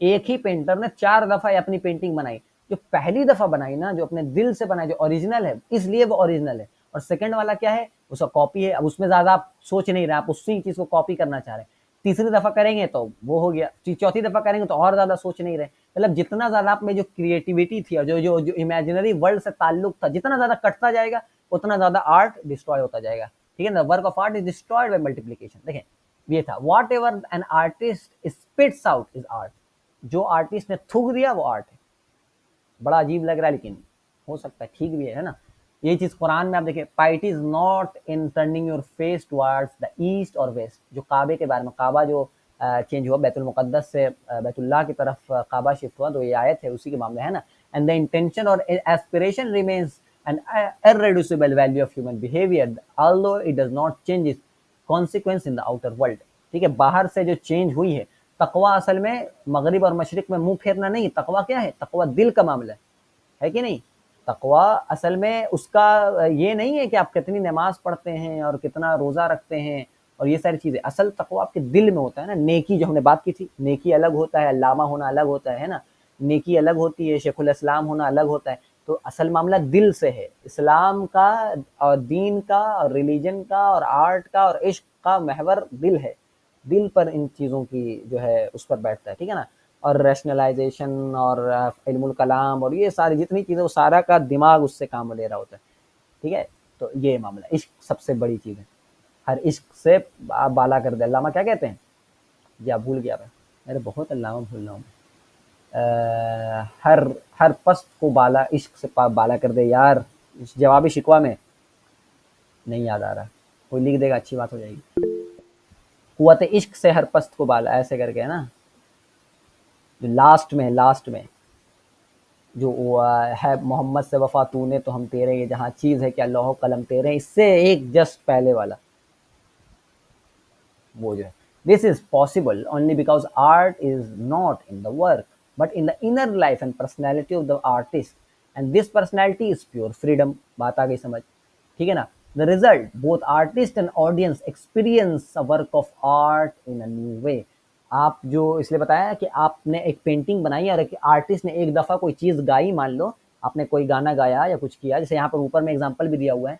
एक ही पेंटर ने 4 दफा अपनी पेंटिंग बनाई, जो पहली दफा बनाई ना, जो अपने दिल से बनाई, जो ओरिजिनल है, इसलिए वो ओरिजिनल है। और सेकंड वाला क्या है, उसका कॉपी है, अब उसमें ज्यादा आप सोच नहीं रहे, आप उसी चीज को कॉपी करना चाह रहे हैं। तीसरी दफा करेंगे तो वो हो गया, चौथी दफा करेंगे तो और ज्यादा सोच नहीं रहे। मतलब जितना ज्यादा आप में जो क्रिएटिविटी थी और जो जो जो इमेजिनरी वर्ल्ड से ताल्लुक था, जितना ज्यादा कटता जाएगा उतना ज्यादा आर्ट डिस्ट्रॉय होता जाएगा, ठीक है ना। Work of art is destroyed by multiplication. देखें, ये था whatever an artist spits out is art. जो आर्टिस्ट ने थूक दिया वो आर्ट है। बड़ा अजीब लग रहा है, लेकिन हो सकता है ठीक भी है ना। ये चीज कुरान में आप देखिए, piety is not in turning your face towards the east और वेस्ट। जो काबे के बारे में, काबा जो चेंज हुआ बैतुल मुकद्दस से बैतुल्लाह की तरफ काबा शिफ्ट हुआ, तो ये आयत है उसी के मामले, है ना। एंड द इंटेंशन और aspiration remains an irreducible value of human behavior although it does not change its consequence in the outer world। ठीक है, बाहर से जो चेंज हुई है, तकवा असल में मगरिब और मशरिक में मुंह फेरना नहीं, तकवा क्या है, तकवा दिल का मामला है कि नहीं। तकवा असल में उसका ये नहीं है कि आप कितनी नमाज पढ़ते हैं और कितना रोजा रखते हैं और ये सारी चीजें, असल तकवा आपके दिल में होता है ना। नेकी जो हमने बात की थी, नेकी अलग होता है, अल्लामा होना अलग होता है ना, नेकी अलग होती है, शेखुल इस्लाम होना अलग होता है। तो असल मामला दिल से है। इस्लाम का और दीन का और रिलीजन का और आर्ट का और इश्क का महवर दिल है। दिल पर इन चीज़ों की जो है उस पर बैठता है, ठीक है ना। और रैशनलाइजेशन और इल्मुल कलाम और ये सारी जितनी चीज़ें, वो सारा का दिमाग उससे काम ले रहा होता है, ठीक है। तो ये मामला, इश्क सबसे बड़ी चीज़ है। हर इश्क से आप बाला कर दे। अल्लामा क्या कहते हैं, या भूल गया मैं, मेरे बहुत अल्लामा भूल रहा हूँ। हर हर पस्त को बाला इश्क से बाला कर दे यार। जवाबी शिकवा में नहीं याद आ रहा, कोई लिख देगा अच्छी बात हो जाएगी। कुव्वत इश्क से हर पस्त को बाला, ऐसे करके है ना। जो लास्ट में जो है, मोहम्मद से वफा तूने तो हम तेरे, ये जहाँ चीज है क्या लौह कलम तेरे, इससे एक जस्ट पहले वाला वो जो है, this is possible only because art is not in the work but in the inner life and personality of the artist and this personality is pure freedom. बात आ गई समझ, ठीक है ना। The result both artist and audience experience a work of art in a new way. आप जो इसलिए बताया कि आपने एक पेंटिंग बनाई और एक आर्टिस्ट ने एक दफा कोई चीज गाई, मान लो आपने कोई गाना गाया या कुछ किया, जैसे यहाँ पर ऊपर में एग्जांपल भी दिया हुआ है,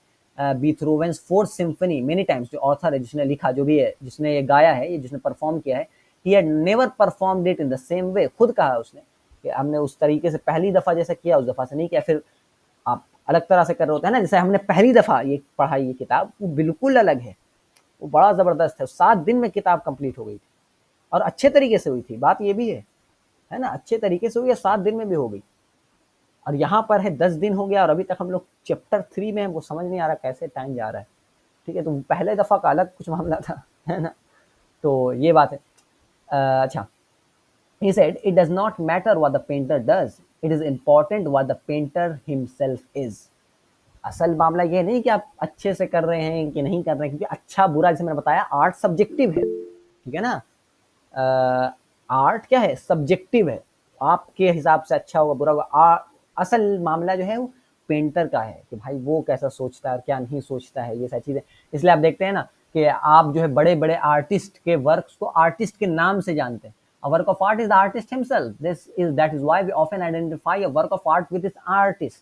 बीथोवेन्स फोर्थ सिम्फनी मेनी टाइम्स, जो ऑथर है जिसने लिखा, जो भी है जिसने ये गाया है, ये जिसने परफॉर्म किया है, he had never performed it in the same way. खुद कहा उसने कि हमने उस तरीके से पहली दफा जैसा किया उस दफा से नहीं किया। फिर आप अलग तरह से कर रहे होते हैं ना, जैसे हमने पहली दफा ये पढ़ाई, ये किताब वो बिल्कुल अलग है, वो बड़ा जबरदस्त है। 7 दिन में किताब कंप्लीट हो गई थी और अच्छे तरीके से हुई थी, बात ये भी है ना, अच्छे तरीके से हुई है, 7 दिन में भी हो गई। और यहाँ पर है 10 दिन हो गया और अभी तक हम लोग चैप्टर 3 में, हमको समझ नहीं आ रहा कैसे टाइम जा रहा है, ठीक है। तो पहले दफा का अलग कुछ मामला था, है ना। तो ये बात है। अच्छा, he said it does not matter what the painter does, it is important what the painter himself is। असल मामला ये नहीं कि आप अच्छे से कर रहे हैं कि नहीं कर रहे हैं, क्योंकि अच्छा बुरा, जैसे मैंने बताया, आर्ट सब्जेक्टिव है, ठीक है ना। आर्ट क्या है, सब्जेक्टिव है, आपके हिसाब से अच्छा होगा बुरा होगा। असल मामला जो है वो पेंटर का है कि भाई वो कैसा सोचता है और क्या नहीं सोचता है, ये सारी चीजें। इसलिए आप देखते हैं ना कि आप जो है बड़े बड़े आर्टिस्ट के वर्क्स को आर्टिस्ट के नाम से जानते हैं। A work of art is the artist himself. That is why we often identify a work of art with its artist.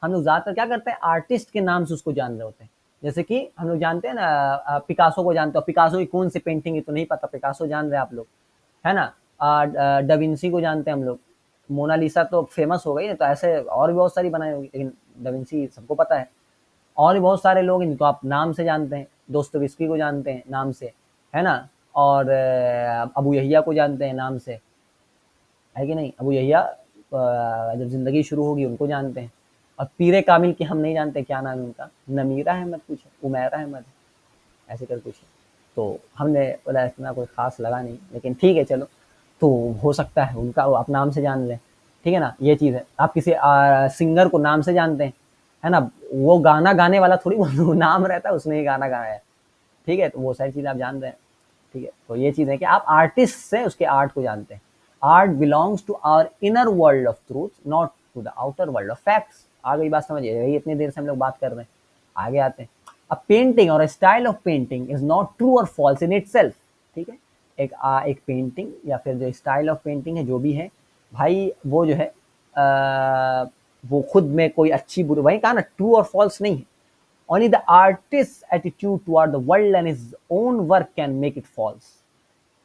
हम लोग ज्यादातर क्या करते हैं, आर्टिस्ट के नाम से उसको जान रहे होते हैं। जैसे कि हम लोग जानते हैं ना, पिकासो को जानते हो, पिकासो की कौन सी पेंटिंग है तो नहीं पता, पिकासो जान रहे हैं आप लोग, है ना। डविंसी को जानते हैं हम लोग, मोनालिसा तो फेमस हो गई है, तो ऐसे और भी बहुत सारी बनाई होगी, लेकिन डविंसी सबको पता है। और भी बहुत सारे लोग इनको आप नाम से जानते हैं, दोस्तोयेव्स्की को जानते हैं नाम से, है ना। और अबू यहिया को जानते हैं नाम से, है कि नहीं। अबू यहिया जब जिंदगी शुरू होगी उनको जानते हैं। और पीरे कामिल की हम नहीं जानते क्या नाम है उनका, नमीरा अहमद कुछ, उमैरा अहमद, ऐसे कर कुछ। तो हमने बोला इतना कोई खास लगा नहीं, लेकिन ठीक है चलो, तो हो सकता है उनका वो आप नाम से जान लें, ठीक है ना। ये चीज़ है। आप किसी सिंगर को नाम से जानते हैं, है ना, वो गाना गाने वाला थोड़ी वो नाम रहता है उसने ही गाना गाया है, ठीक है। तो वो सारी चीज़ें आप जान रहे हैं, ठीक है। तो ये चीज़ है कि आप आर्टिस्ट से उसके आर्ट को जानते हैं। Art belongs to our inner world of truth, not to the outer world of facts. आ गई बात समझिए, यही इतनी देर से हम लोग बात कर रहे हैं, आगे आते हैं। अ पेंटिंग और style of painting is not true और फॉल्स इन इटसेल्फ, ठीक है। एक पेंटिंग या फिर जो स्टाइल ऑफ पेंटिंग है जो भी है भाई, वो जो है वो खुद में कोई अच्छी बुरी, वही कहा ना, ट्रू और फॉल्स नहीं है। Only the artist's attitude toward the world and his own work can make it false.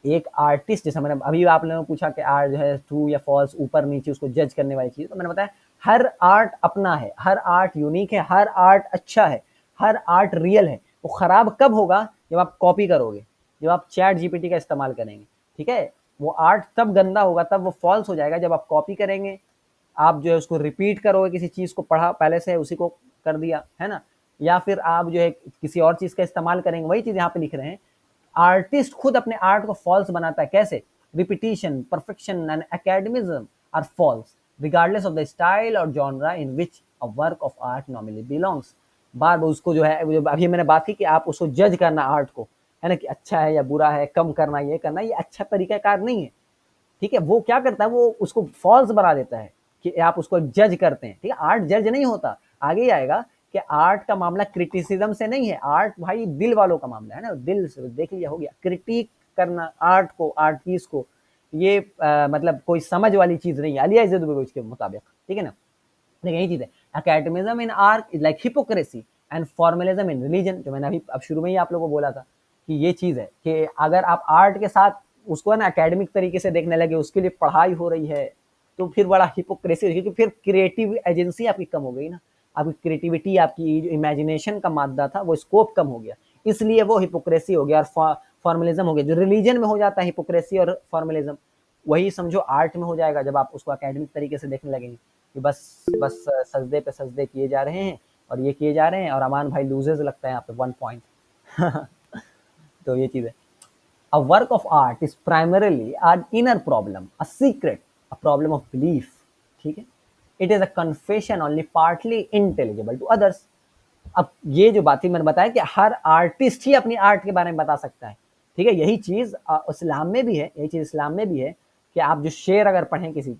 एक आर्टिस्ट, जैसा मैंने अभी आप लोगों ने पूछा कि आर्ट जो है ट्रू या फॉल्स, ऊपर नीचे उसको जज करने वाली चीज, तो मैंने बताया हर आर्ट अपना है, हर आर्ट यूनिक है, हर आर्ट अच्छा है, हर आर्ट रियल है। वो खराब कब होगा, जब आप कॉपी करोगे, जब आप चैट जीपीटी का इस्तेमाल करेंगे, ठीक है। वो आर्ट तब गंदा होगा, तब वो फॉल्स हो जाएगा जब आप कॉपी करेंगे, आप जो है उसको रिपीट करोगे, किसी चीज को पढ़ा पहले से उसी को कर दिया, है ना। या फिर आप जो है किसी और चीज का इस्तेमाल करेंगे, वही चीज यहाँ पे लिख रहे हैं। आर्टिस्ट खुद अपने आर्ट को फॉल्स बनाता है, कैसे? Repetition, perfection and academism are false regardless of the style or genre in which a work of art normally belongs. बार बार उसको जो है, अभी मैंने बात की कि आप उसको जज करना आर्ट को, है ना, कि अच्छा है या बुरा है, कम करना, ये करना, ये अच्छा तरीकाकार नहीं है, ठीक है। वो क्या करता है, वो उसको फॉल्स बना देता है कि आप उसको जज करते हैं, ठीक है। आर्ट जज नहीं होता, आगे ही आएगा कि आर्ट का मामला क्रिटिसिज्म से नहीं है, आर्ट भाई दिल वालों का मामला है ना, दिल से देख लिया, हो गया। क्रिटिक करना आर्ट को, आर्ट पीस को, ये मतलब कोई समझ वाली चीज नहीं है अलिया इज्जत के मुताबिक, ठीक है ना। लेकिन यही चीज है, academism in art is like hypocrisy and formalism in religion, जो मैंने अभी अब शुरू में ही आप लोगों को बोला था कि ये चीज है कि अगर आप आर्ट के साथ उसको ना एकेडमिक तरीके से देखने लगे, उसके लिए पढ़ाई हो रही है, तो फिर बड़ा हिपोक्रेसी, क्योंकि फिर क्रिएटिव एजेंसी आपकी कम हो गई ना, आपकी क्रिएटिविटी, आपकी जो इमेजिनेशन का मादा था वो स्कोप कम हो गया, इसलिए वो हिपोक्रेसी हो गया और फॉर्मलिज्म हो गया। जो रिलीजन में हो जाता है हिपोक्रेसी और फॉर्मलिज्म, वही समझो आर्ट में हो जाएगा जब आप उसको एकेडमिक तरीके से देखने लगेंगे कि बस बस सजदे पे सजदे किए जा रहे हैं और ये किए जा रहे हैं, और अमान भाई लूजेज लगता है यहाँ पे 1 पॉइंट। तो ये चीज है। A work of art is primarily an inner problem, a secret, a problem of belief, ठीक है। It is a confession only partly intelligible to others. अब ये जो बात थी मैंने बताया कि हर आर्टिस्ट ही अपनी आर्ट के बारे में बता सकता है, ठीक है। यही चीज इस्लाम में भी है, यही चीज इस्लाम में भी है कि आप जो शेर अगर पढ़ें किसी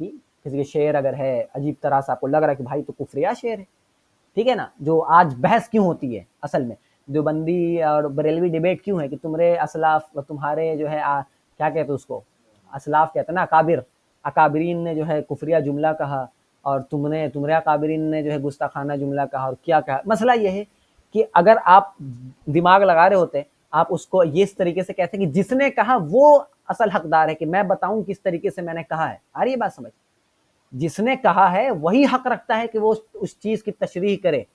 के शेर अगर है अजीब तरह से आपको लग रहा है कि भाई तो कुफरिया शेर है, ठीक है ना। जो आज बहस क्यों होती है असल में, देवबंदी और बरेलवी डिबेट क्यों है कि तुम्हारे असलाफ, तुम्हारे जो है क्या कहते हैं उसको, असलाफ कहते हैं ना, अकाबिर, अकाबरीन ने जो है कुफरिया जुमला कहा, और तुम्हारे अकाबरीन ने जो है गुस्ताखाना जुमला कहा, और क्या कहा। मसला ये है कि अगर आप दिमाग लगा रहे होते, आप उसको ये इस तरीके से कहते हैं कि जिसने कहा वो असल हकदार है कि मैं बताऊं किस तरीके से मैंने कहा है। आ रही है बात समझ? जिसने कहा है वही हक रखता है कि वो उस चीज की तशरीह करे।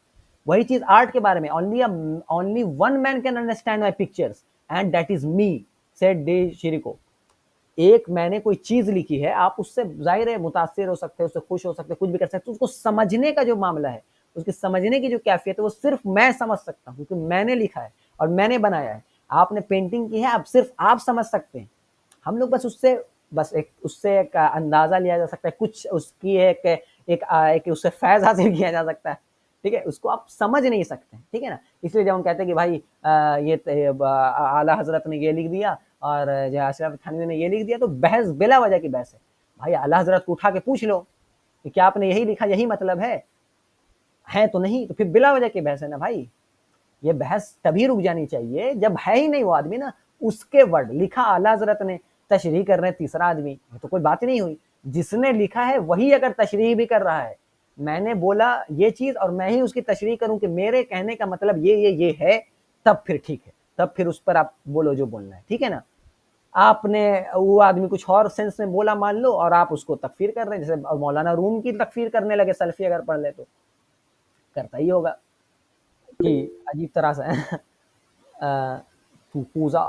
वही चीज आर्ट के बारे में, only one man can understand my pictures and that is me, said de Chirico. एक मैंने कोई चीज लिखी है, आप उससे जाहिर है मुतासिर हो सकते हैं, उससे खुश हो सकते हैं, कुछ भी कर सकते हैं। उसको समझने का जो मामला है, उसके समझने की जो कैफियत है, वो सिर्फ मैं समझ सकता हूँ क्योंकि मैंने लिखा है और मैंने बनाया है। आपने पेंटिंग की है, अब सिर्फ आप समझ सकते हैं। हम लोग बस एक उससे एक अंदाजा लिया जा सकता है, कुछ उसकी एक उससे फैज हासिल किया जा सकता है, ठीक है। उसको आप समझ नहीं सकते, ठीक है ना। इसलिए जब हम कहते हैं कि भाई ये आला हजरत ने ये लिख दिया और जो अशरफ थानवी ने ये लिख दिया, तो बहस बिला वजह की बहस है। भाई आला हजरत को उठा के पूछ लो कि क्या आपने यही लिखा, यही मतलब है तो नहीं, तो फिर बिला वजह की बहस है ना भाई। ये बहस तभी रुक जानी चाहिए जब है ही नहीं वो आदमी ना, उसके वर्ड लिखा आला हजरत ने, तशरीह कर रहे हैं तीसरा आदमी, तो कोई बात ही नहीं हुई। जिसने लिखा है वही अगर तशरीह भी कर रहा है, मैंने बोला ये चीज और मैं ही उसकी तशरीह करूं कि मेरे कहने का मतलब ये है, तब फिर ठीक है, तब फिर उस पर आप बोलो जो बोलना है, ठीक है ना। आपने वो आदमी कुछ और सेंस में बोला मान लो, और आप उसको तकफीर कर रहे हैं, जैसे मौलाना रूम की तकफीर करने लगे, सल्फी अगर पढ़ ले तो करता ही होगा कि अजीब तरह से तू कूजा,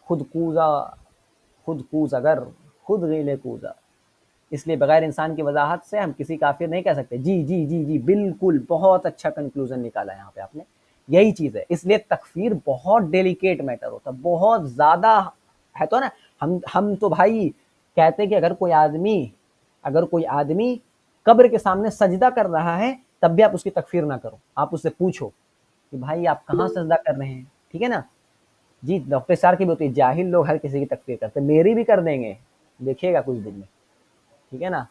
खुद कूजा, खुद कूज अगर, खुद गीले कूजा। इसलिए बगैर इंसान की वजाहत से हम किसी काफिर नहीं कह सकते। जी जी जी जी, बिल्कुल, बहुत अच्छा कंक्लूजन निकाला यहाँ पे आपने, यही चीज है। इसलिए तकफीर बहुत डेलिकेट मैटर होता है, बहुत ज्यादा है तो ना। हम तो भाई कहते हैं कि अगर कोई आदमी कब्र के सामने सजदा कर रहा है, तब भी आप उसकी तकफीर ना करो, आप उससे पूछो कि भाई आप कहाँ सजदा कर रहे हैं, ठीक है ना। जी, डॉक्टर सार की भी होती है, जाहिल लोग हर किसी की तकफीर करते, मेरी भी कर देंगे, देखिएगा कुछ दिन में, ठीक है ना।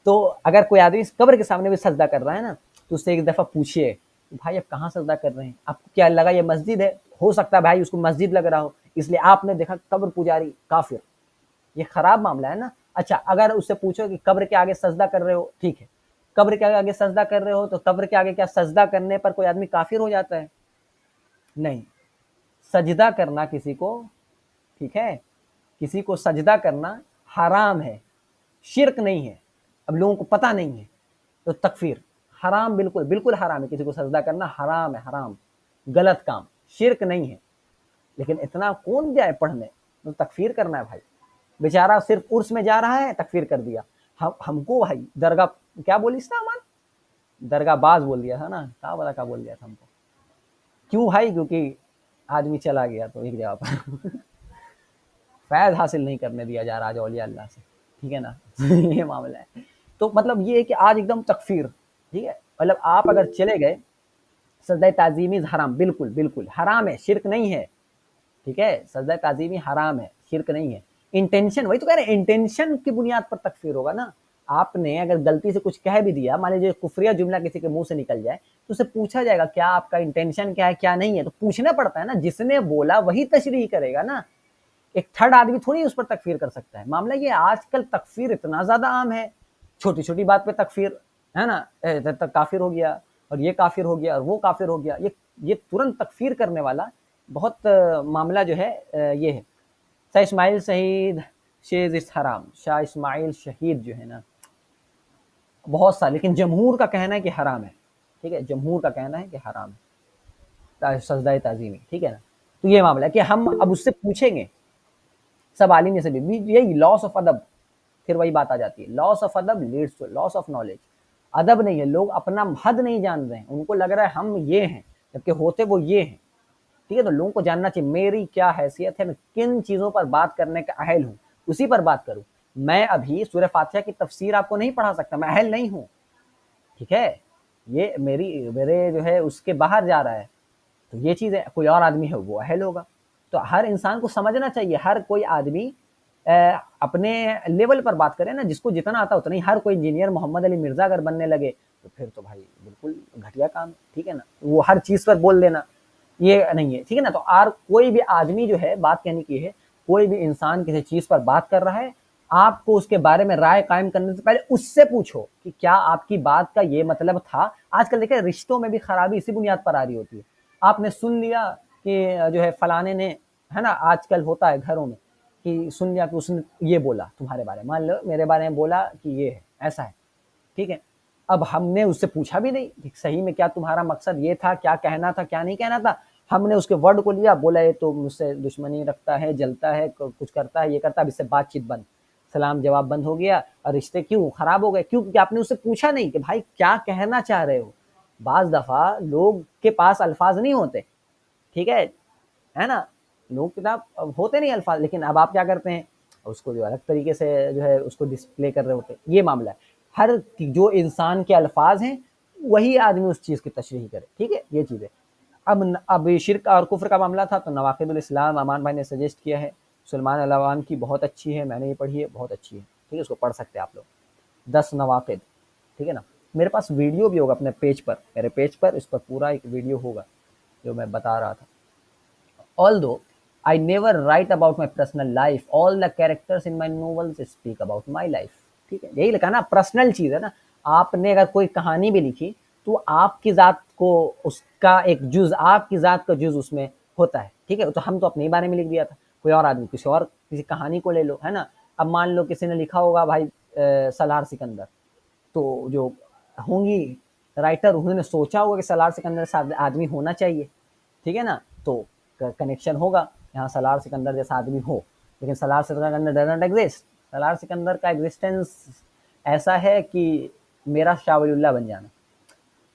तो अगर कोई आदमी कब्र के सामने भी सजदा कर रहा है ना, तो उससे एक दफा पूछिए भाई आप कहाँ सजदा कर रहे हैं, आपको क्या लगा ये मस्जिद है, हो सकता है भाई उसको मस्जिद लग रहा हो, इसलिए आपने देखा कब्र पुजारी काफिर, ये खराब मामला है ना। अच्छा, अगर उससे पूछो कि कब्र के आगे सजदा कर रहे हो, ठीक है, कब्र के आगे सजदा कर रहे हो, तो कब्र के आगे क्या सजदा करने पर कोई आदमी काफिर हो जाता है? नहीं, सजदा करना किसी को, ठीक है, किसी को सजदा करना हराम है, शिरक नहीं है। अब लोगों को पता नहीं है, तो तकफीर हराम, बिल्कुल बिल्कुल हराम है, किसी को सजदा करना हराम है, हराम, गलत काम, शिरक नहीं है। लेकिन इतना कौन जाए पढ़ने, तो तकफीर करना है भाई। बेचारा सिर्फ उर्स में जा रहा है, तकफीर कर दिया। हमको भाई दरगाह, क्या बोली इसने अमान, दरगाह बाज बोल दिया था ना, क्या बड़ा क्या बोल दिया था हमको। क्यों भाई? क्योंकि आदमी चला गया तो एक जगह पर फैज हासिल नहीं करने दिया जा रहा आज औलिया अल्लाह से, ठीक है ना। ये मामला है। तो मतलब ये है कि आज एकदम तकफीर, ठीक है, मतलब आप अगर चले गए, सजदा ताजीमी हराम, बिल्कुल बिल्कुल हराम है, शिरक नहीं है, ठीक है, सजदा ताजीमी हराम है, शिरक नहीं है। इंटेंशन, वही तो कह रहे हैं, इंटेंशन की बुनियाद पर तकफीर होगा ना। आपने अगर गलती से कुछ कह भी दिया, मान लीजिए कुफरिया जुमला किसी के मुंह से निकल जाए, तो उसे पूछा जाएगा क्या आपका इंटेंशन क्या है, क्या नहीं है, तो पूछना पड़ता है ना, जिसने बोला वही तशरीह करेगा ना, एक थर्ड आदमी थोड़ी उस पर तकफीर कर सकता है। मामला ये, आजकल तकफीर इतना ज्यादा आम है, छोटी छोटी बात पे तकफीर, है ना, तक काफिर हो गया, और ये काफिर हो गया, और वो काफिर हो गया, ये तुरंत तकफीर करने वाला बहुत मामला जो है ये है। शाह इस्माइल शहीद शेज इस हराम, शाह इस्माइल शहीद जो है ना, बहुत सा, लेकिन जमहूर का कहना है कि हराम है, ठीक है, जमहूर का कहना है कि हराम है सजदा ताजीमी, ठीक है ना। तो ये मामला है कि हम अब उससे पूछेंगे, सब आलिम से भी यही लॉस ऑफ अदब, फिर वही बात आ जाती है, लॉस ऑफ अदब leads to loss of knowledge. अदब नहीं है, लोग अपना हद नहीं जान रहे हैं, उनको लग रहा है हम ये हैं, जबकि होते वो ये हैं, ठीक है। तो लोगों को जानना चाहिए मेरी क्या हैसियत है, मैं किन चीजों पर बात करने का अहल हूँ, उसी पर बात करूँ। मैं अभी सूरह फातिहा की तफसीर आपको नहीं पढ़ा सकता, मैं अहल नहीं हूँ, ठीक है, ये मेरे जो है उसके बाहर जा रहा है, तो ये चीज़ है, कोई और आदमी है वो अहल होगा। तो हर इंसान को समझना चाहिए, हर कोई आदमी अपने लेवल पर बात करे ना, जिसको जितना आता उतना ही। हर कोई इंजीनियर मोहम्मद अली मिर्जा अगर बनने लगे, तो फिर तो भाई बिल्कुल घटिया काम है, ठीक है ना, वो हर चीज़ पर बोल देना ये नहीं है, ठीक है ना। तो आर कोई भी आदमी जो है, बात कहने की है, कोई भी इंसान किसी चीज़ पर बात कर रहा है, आपको उसके बारे में राय कायम करने से पहले उससे पूछो कि क्या आपकी बात का ये मतलब था। आजकल देखिए रिश्तों में भी खराबी इसी बुनियाद पर आ रही होती है। आपने सुन लिया कि जो है फलाने ने, है ना, आजकल होता है घरों में कि सुन लिया कि उसने ये बोला तुम्हारे बारे में, मान लो मेरे बारे में बोला कि ये है, ऐसा है, ठीक है। अब हमने उससे पूछा भी नहीं कि सही में क्या तुम्हारा मकसद ये था, क्या कहना था, क्या नहीं कहना था। हमने उसके वर्ड को लिया, बोला ये तो मुझसे दुश्मनी रखता है, जलता है, कुछ करता है, ये करता है, अब इससे बातचीत बंद, सलाम जवाब बंद हो गया, और रिश्ते क्यों खराब हो गए? क्यों? क्योंकि आपने उससे पूछा नहीं कि भाई क्या कहना चाह रहे हो। बाज दफा लोग के पास अल्फाज नहीं होते, ठीक है ना, लोग किताब होते नहीं अल्फाज, लेकिन अब आप क्या करते हैं, उसको जो अलग तरीके से जो है उसको डिस्प्ले कर रहे होते हैं। ये मामला है, हर जो इंसान के अल्फाज हैं वही आदमी उस चीज़ की तशरीह करे, ठीक है, ये चीज़ है। अब शिरक और कुफ्र का मामला था, तो नवाकिदुल इस्लाम अमान भाई ने सजेस्ट किया है, सलमान अलावान की, बहुत अच्छी है, मैंने ये पढ़ी है, बहुत अच्छी है, ठीक है, उसको पढ़ सकते हैं आप लोग, 10 नवाकिद, ठीक है ना। मेरे पास वीडियो भी होगा अपने पेज पर, मेरे पेज पर इस पर पूरा एक वीडियो होगा, जो मैं बता रहा था। Although I never write about my personal life, all the characters in my novels speak about my life। ठीक है, यही लिखा ना, पर्सनल चीज है ना। आपने अगर कोई कहानी भी लिखी तो आपकी जात को उसका एक जुज, आपकी जात का जुज उसमें होता है। ठीक है, तो हम तो अपने ही बारे में लिख दिया था, कोई और आदमी किसी और किसी कहानी को ले लो, है ना। अब मान लो किसी ने लिखा होगा भाई सलार सिकंदर, तो जो होंगी राइटर उन्होंने सोचा होगा कि सलार सिकंदर जैसा आदमी होना चाहिए। ठीक है ना, तो कनेक्शन होगा, यहाँ सलार सिकंदर जैसा आदमी हो। लेकिन सलार सिकंदर डजंट एग्जिस्ट। सलार सिकंदर का एग्जिस्टेंस ऐसा है कि मेरा शाह वलीउल्लाह बन जाना।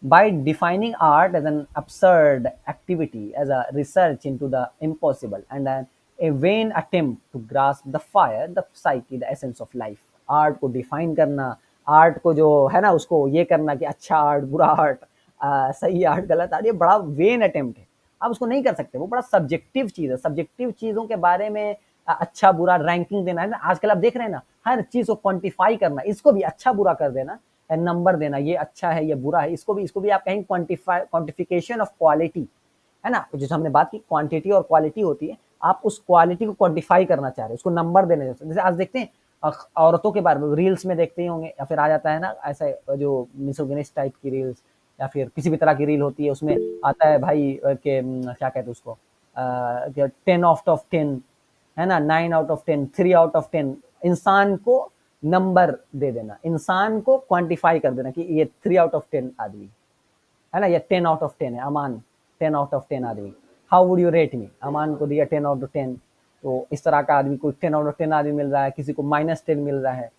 By defining art as an absurd activity, as a research into the impossible, and a vain attempt to grasp the fire, the psyche, the essence of life। Art को define करना, art को जो है ना उसको ये करना कि अच्छा आर्ट, बुरा आर्ट, सही आर्ट, गलत आर्ट, ये बड़ा वेन अटेम्प्ट है। आप उसको नहीं कर सकते, वो बड़ा सब्जेक्टिव चीज है। सब्जेक्टिव चीजों के बारे में अच्छा बुरा रैंकिंग देना है ना। आजकल आप देख रहे हैं ना, हर चीज को क्वांटिफाई करना, इसको भी अच्छा बुरा कर देना, नंबर देना, ये अच्छा है ये बुरा है, इसको भी आप कहेंगे क्वांटिफिकेशन ऑफ क्वालिटी, है ना। जैसे हमने बात की क्वांटिटी और क्वालिटी होती है, आप उस क्वालिटी को क्वांटिफाई करना चाह रहे हैं, उसको नंबर देने जैसे आज देखते हैं औरतों के बारे में रील्स में देखते ही होंगे, या फिर आ जाता है ना ऐसा जो मिसोगिनिस्ट टाइप की रील्स, या फिर किसी भी तरह की रील होती है, उसमें आता है भाई के क्या कहते हैं उसको, 10 आउट ऑफ 10, है ना, 9 आउट ऑफ 10, 3 आउट ऑफ 10। इंसान को नंबर दे देना, इंसान को क्वांटिफाई कर देना कि ये 3 आउट ऑफ 10 आदमी है ना, ये 10 आउट ऑफ 10 है। अमान 10 आउट ऑफ 10 आदमी, हाउ वुड यू रेट मी। अमान को दिया 10 आउट ऑफ 10, तो इस तरह का आदमी को 10 आउट ऑफ 10 आदमी मिल रहा है, किसी को -10 मिल रहा है।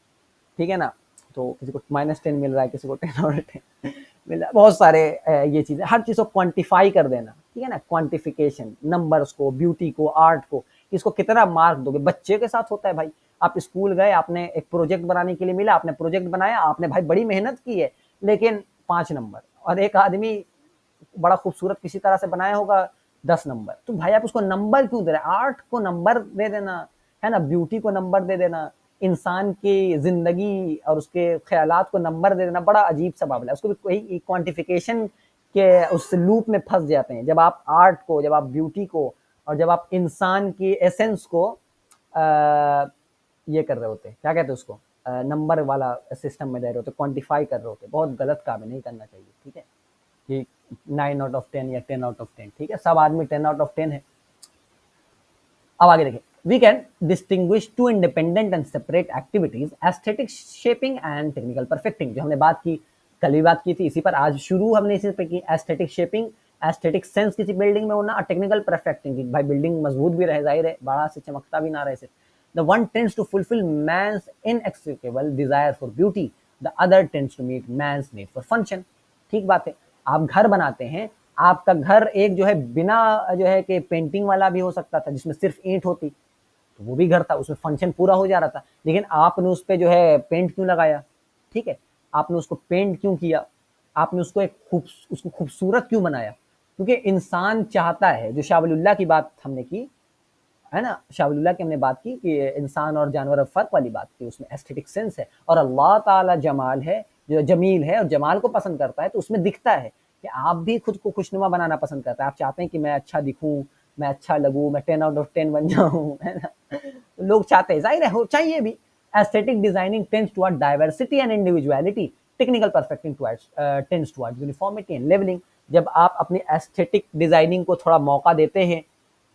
ठीक है ना, तो किसी को -10 मिल रहा है, किसी को 10 आउट ऑफ 10 मिल रहा है। बहुत सारे ये चीजें, हर चीज को क्वांटिफाई कर देना। ठीक है ना, क्वांटिफिकेशन, नंबर्स को, ब्यूटी को, आर्ट को, इसको कितना मार्क दोगे। बच्चे के साथ होता है भाई, आप स्कूल गए, आपने एक प्रोजेक्ट बनाने के लिए मिला, आपने प्रोजेक्ट बनाया, आपने भाई बड़ी मेहनत की है, लेकिन 5 नंबर। और एक आदमी बड़ा खूबसूरत किसी तरह से बनाया होगा 10 नंबर, तो भाई आप उसको नंबर क्यों दे रहे हैं। आर्ट को नंबर दे देना, है ना, ब्यूटी को नंबर दे देना, इंसान की जिंदगी और उसके ख्यालात को नंबर दे देना, बड़ा अजीब सा मामला है। उसको भी कोई क्वांटिफिकेशन के उस लूप में फंस जाते हैं। जब आप आर्ट को, जब आप ब्यूटी को, और जब आप इंसान की एसेंस को ये कर रहे होते, क्या कहते हैं उसको, नंबर वाला सिस्टम में दे रहे होते, क्वांटिफाई कर रहे होते, बहुत गलत काम है, नहीं करना चाहिए। ठीक है, कि 9 आउट ऑफ 10 या 10 आउट ऑफ 10, ठीक है, सब आदमी 10 आउट ऑफ 10 है। अब आगे देखें, we can distinguish two independent and separate activities, aesthetic shaping and technical perfecting. जो हमने बात की, कल भी बात की थी, इसी पर आज शुरू हमने इसी पे की। एस्थेटिक शेपिंग, एस्थेटिक सेंस किसी बिल्डिंग में होना, और टेक्निकल परफेक्टिंग की भाई बिल्डिंग मजबूत भी रहे, जाहिर है, बड़ा से चमकता भी ना रहे सिर्फ। The one tends to fulfill man's inextricable desire for beauty, the other tends to meet man's need for function। ठीक बात है, आप घर बनाते हैं, आपका घर एक जो है बिना जो है कि पेंटिंग वाला भी हो सकता था, जिसमें सिर्फ ईंट होती, तो वो भी घर था, उसमें फंक्शन पूरा हो जा रहा था। लेकिन आपने उस पर जो है पेंट क्यों लगाया। ठीक है, आपने उसको पेंट क्यों किया, आपने उसको उसको खूबसूरत क्यों बनाया। क्योंकि इंसान चाहता है, जो शाह वलीउल्लाह की बात हमने की, है ना, शाह वलीउल्लाह की हमने बात की कि इंसान और जानवर फर्क वाली बात की, उसमें एस्थेटिक सेंस है। और अल्लाह ताला जमाल है, जो जमील है और जमाल को पसंद करता है, तो उसमें दिखता है कि आप भी खुद को खुशनुमा बनाना पसंद करता है। आप चाहते हैं कि मैं अच्छा दिखूं, मैं अच्छा लगूं, मैं 10 आउट ऑफ 10 बन जाऊं, है ना। लोग चाहते हैं, जाहिर है, हो चाहिए भी। Aesthetic designing tends toward diversity and individuality, technical perfecting tends toward uniformity and levelling. जब आप अपनी एस्थेटिक डिजाइनिंग को थोड़ा मौका देते हैं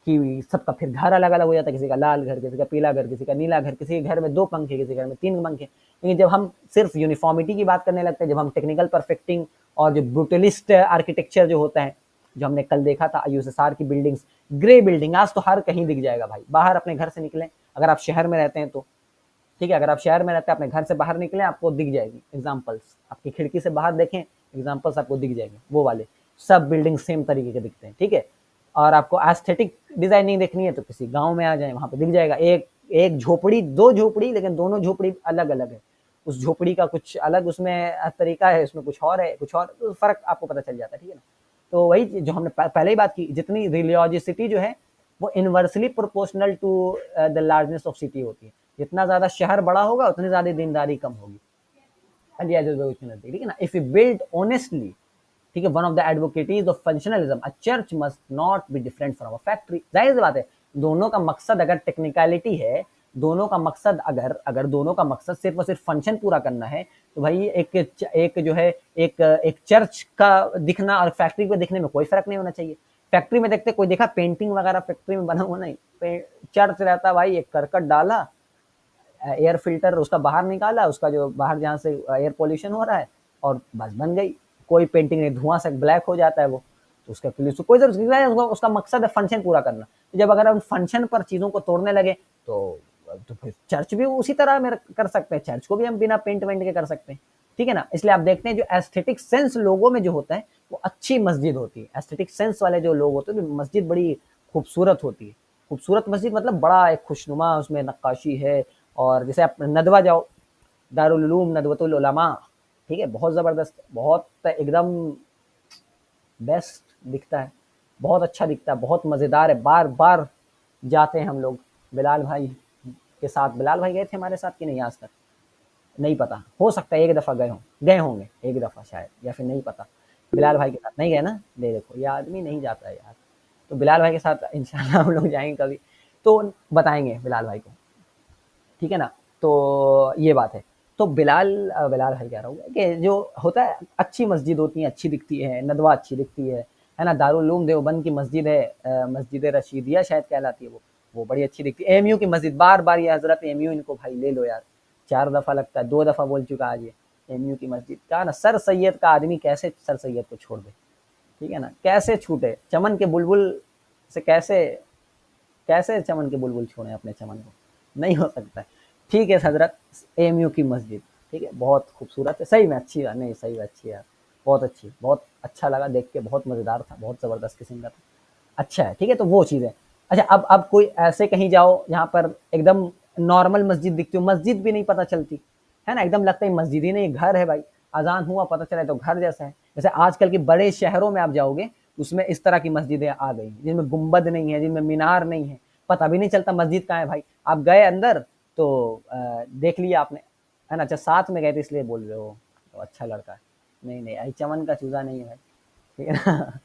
कि सबका फिर घर अलग अलग हो जाता है, किसी का लाल घर, किसी का पीला घर, किसी का नीला घर, किसी के घर में 2 पंखे, किसी के घर में 3 पंखे। लेकिन जब हम सिर्फ यूनिफॉर्मिटी की बात करने लगते हैं, जब हम टेक्निकल परफेक्टिंग और जो ब्रूटलिस्ट आर्किटेक्चर जो होता है, जो हमने कल देखा था यूएसएसआर की बिल्डिंग्स, ग्रे बिल्डिंग, आज तो हर कहीं दिख जाएगा भाई। बाहर अपने घर से निकले, अगर आप शहर में रहते हैं तो ठीक है, अगर आप शहर में रहते हैं, अपने घर से बाहर निकले, आपको दिख जाएगी एग्जाम्पल्स, आपकी खिड़की से बाहर देखें, एग्जाम्पल्स आपको दिख जाएंगे, वो वाले सब बिल्डिंग सेम तरीके के दिखते हैं। ठीक है, और आपको एस्थेटिक डिजाइनिंग देखनी है तो किसी गांव में आ जाए, वहां पे दिख जाएगा। एक झोपड़ी, 2 झोपड़ी, लेकिन दोनों झोपड़ी अलग अलग है। उस झोपड़ी का कुछ अलग उसमें तरीका है, उसमें कुछ और है, कुछ और तो फर्क आपको पता चल जाता है। ठीक है ना, तो वही जो हमने पहले ही बात की, जितनी रिलिजियोसिटी जो है वो inversely proportional to the largeness of city होती है। जितना ज्यादा शहर बड़ा होगा, उतनी ज्यादा दीनदारी कम होगी। ठीक है ना, इफ यू बिल्ड ऑनेस्टली ठीक है, one of the advocates of functionalism, a church must not be different from a factory. जाहिर सी बात है, दोनों का मकसद अगर टेक्निकलिटी है, दोनों का मकसद अगर अगर दोनों का मकसद सिर्फ और सिर्फ फंक्शन पूरा करना है, तो भाई एक जो है एक चर्च का दिखना और फैक्ट्री पे दिखने में कोई फर्क नहीं होना चाहिए। फैक्ट्री में देखते कोई देखा पेंटिंग वगैरह फैक्ट्री में बना हुआ नहीं, चर्च रहता भाई, एक करकट डाला, एयर फिल्टर उसका बाहर निकाला, उसका जो बाहर जहाँ से एयर पोल्यूशन हो रहा है, और बस बन गई। कोई पेंटिंग नहीं, धुआं से ब्लैक हो जाता है वो, तो उसका कोई जरूरत नहीं है, उसका मकसद है फंक्शन पूरा करना। तो जब अगर हम फंक्शन पर चीजों को तोड़ने लगे तो फिर चर्च भी उसी तरह में कर सकते हैं, चर्च को भी हम बिना पेंट वेंट के कर सकते हैं, ठीक है ना। इसलिए आप देखते हैं जो एस्थेटिक सेंस लोगों में जो होता है वो अच्छी मस्जिद होती है। एस्थेटिक सेंस वाले जो लोग होते हैं, मस्जिद बड़ी खूबसूरत होती है। खूबसूरत मस्जिद मतलब बड़ा एक खुशनुमा, उसमें नक्काशी है। और जैसे आप नदवा जाओ, दारुल उलूम नदवतुल उलमा, ठीक है, बहुत ज़बरदस्त, बहुत एकदम बेस्ट दिखता है, बहुत अच्छा दिखता है, बहुत मज़ेदार है, बार बार जाते हैं हम लोग बिलाल भाई के साथ। बिलाल भाई गए थे हमारे साथ कि नहीं आज तक, नहीं पता, हो सकता है एक दफ़ा गए होंगे एक दफ़ा शायद, या फिर नहीं पता। बिलाल भाई के साथ नहीं गए ना, दे देखो ये आदमी नहीं जाता है यार। तो बिलाल भाई के साथ इंशाल्लाह हम लोग जाएंगे कभी, तो बताएंगे बिलाल भाई को, ठीक है ना। तो ये बात है। तो बिलाल भाई कह रहा हूँ कि जो होता है अच्छी मस्जिद होती है, अच्छी दिखती है, नदवा अच्छी दिखती है ना। दारुल उलूम देवबंद की मस्जिद है, मस्जिद रशीदिया शायद कहलाती है वो बड़ी अच्छी दिखती है। एएमयू की मस्जिद, बार बार ये हजरत एएमयू इनको भाई ले लो यार, 4 दफ़ा लगता है, 2 दफ़ा बोल चुका आज ये। एएमयू की मस्जिद का ना, सर सैयद का आदमी कैसे सर सैयद को छोड़ दे, ठीक है ना, कैसे छूटे चमन के बुलबुल से, कैसे कैसे चमन के बुलबुल छोड़े अपने चमन को, नहीं हो सकता है। ठीक है हजरत, एएमयू की मस्जिद, ठीक है, बहुत खूबसूरत है, सही में अच्छी है, नहीं सही में अच्छी है, बहुत अच्छी, बहुत अच्छा लगा देख के, बहुत मज़ेदार था, बहुत ज़बरदस्त किस्म का था, अच्छा है, ठीक है। तो वो चीज़ है। अच्छा, अब कोई ऐसे कहीं जाओ जहाँ पर एकदम नॉर्मल मस्जिद दिखती हो, मस्जिद भी नहीं पता चलती है ना, एकदम लगता है मस्जिद ही नहीं, घर है भाई, अजान हुआ पता चला तो घर जैसा है। जैसे आजकल के बड़े शहरों में आप जाओगे, उसमें इस तरह की मस्जिदें आ गई जिनमें गुंबद नहीं है, जिनमें मीनार नहीं है, पता भी नहीं चलता मस्जिद कहाँ है भाई। आप गए अंदर तो देख लिया आपने, है ना। अच्छा, साथ में गए थे इसलिए बोल रहे हो, तो अच्छा लड़का है, नहीं नहीं, आई चमन का चूजा नहीं है भाई, ठीक है ना।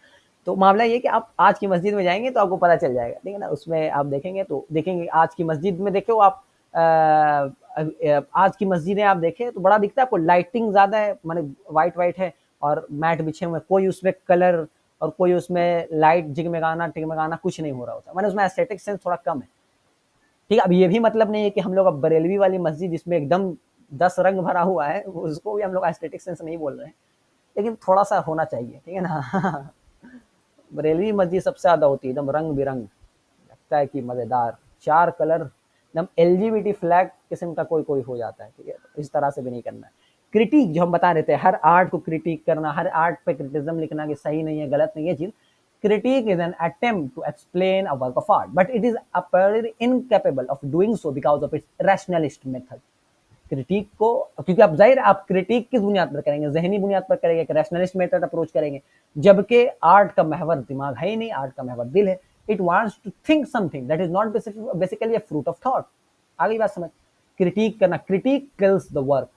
तो मामला ये कि आप आज की मस्जिद में जाएंगे तो आपको पता चल जाएगा, ठीक है ना। उसमें आप देखेंगे तो देखेंगे, आज की मस्जिद में देखो आप, आज की मस्जिदें आप देखें तो बड़ा दिखता है आपको, लाइटिंग ज़्यादा है, माने वाइट वाइट है और मैट बिछे हुए, कोई उसमें कलर और कोई उसमें लाइट जिगमगाना टिगमगाना कुछ नहीं हो रहा होता, मैंने उसमें एस्थेटिक सेंस थोड़ा कम है, ठीक है। अब ये भी मतलब नहीं है कि हम लोग अब बरेलवी वाली मस्जिद जिसमें एकदम 10 रंग भरा हुआ है उसको भी हम लोग एस्थेटिक सेंस नहीं बोल रहे हैं, लेकिन थोड़ा सा होना चाहिए, ठीक है ना। बरेलवी मस्जिद सबसे ज्यादा होती है एकदम रंग बिरंग, लगता है कि मजेदार, 4 कलर, एकदम एलजीबीटी फ्लैग किस्म का कोई कोई हो जाता है, ठीक है। तो इस तरह से भी नहीं करना है। क्रिटिक जो हम बता रहे थे, हर आर्ट को क्रिटिक करना, हर आर्ट पे क्रिटिज्म लिखना कि सही नहीं है, गलत नहीं है चीज। Critique is an attempt to explain a work of art, but it is apparently incapable of doing so because of its rationalist method. Critic को, क्योंकि आप जाहिर आप क्रिटिक किस बुनियाद पर करेंगे, जहनी बुनियाद पर करेंगे, एक रैशनलिस्ट मेथड अप्रोच करेंगे, जबकि आर्ट का महवर दिमाग है ही नहीं, आर्ट का महवर दिल है। It wants to think something that is not basically a fruit of thought. आ गई बात समझ। क्रिटिक करना, क्रिटिक किल्स द वर्क,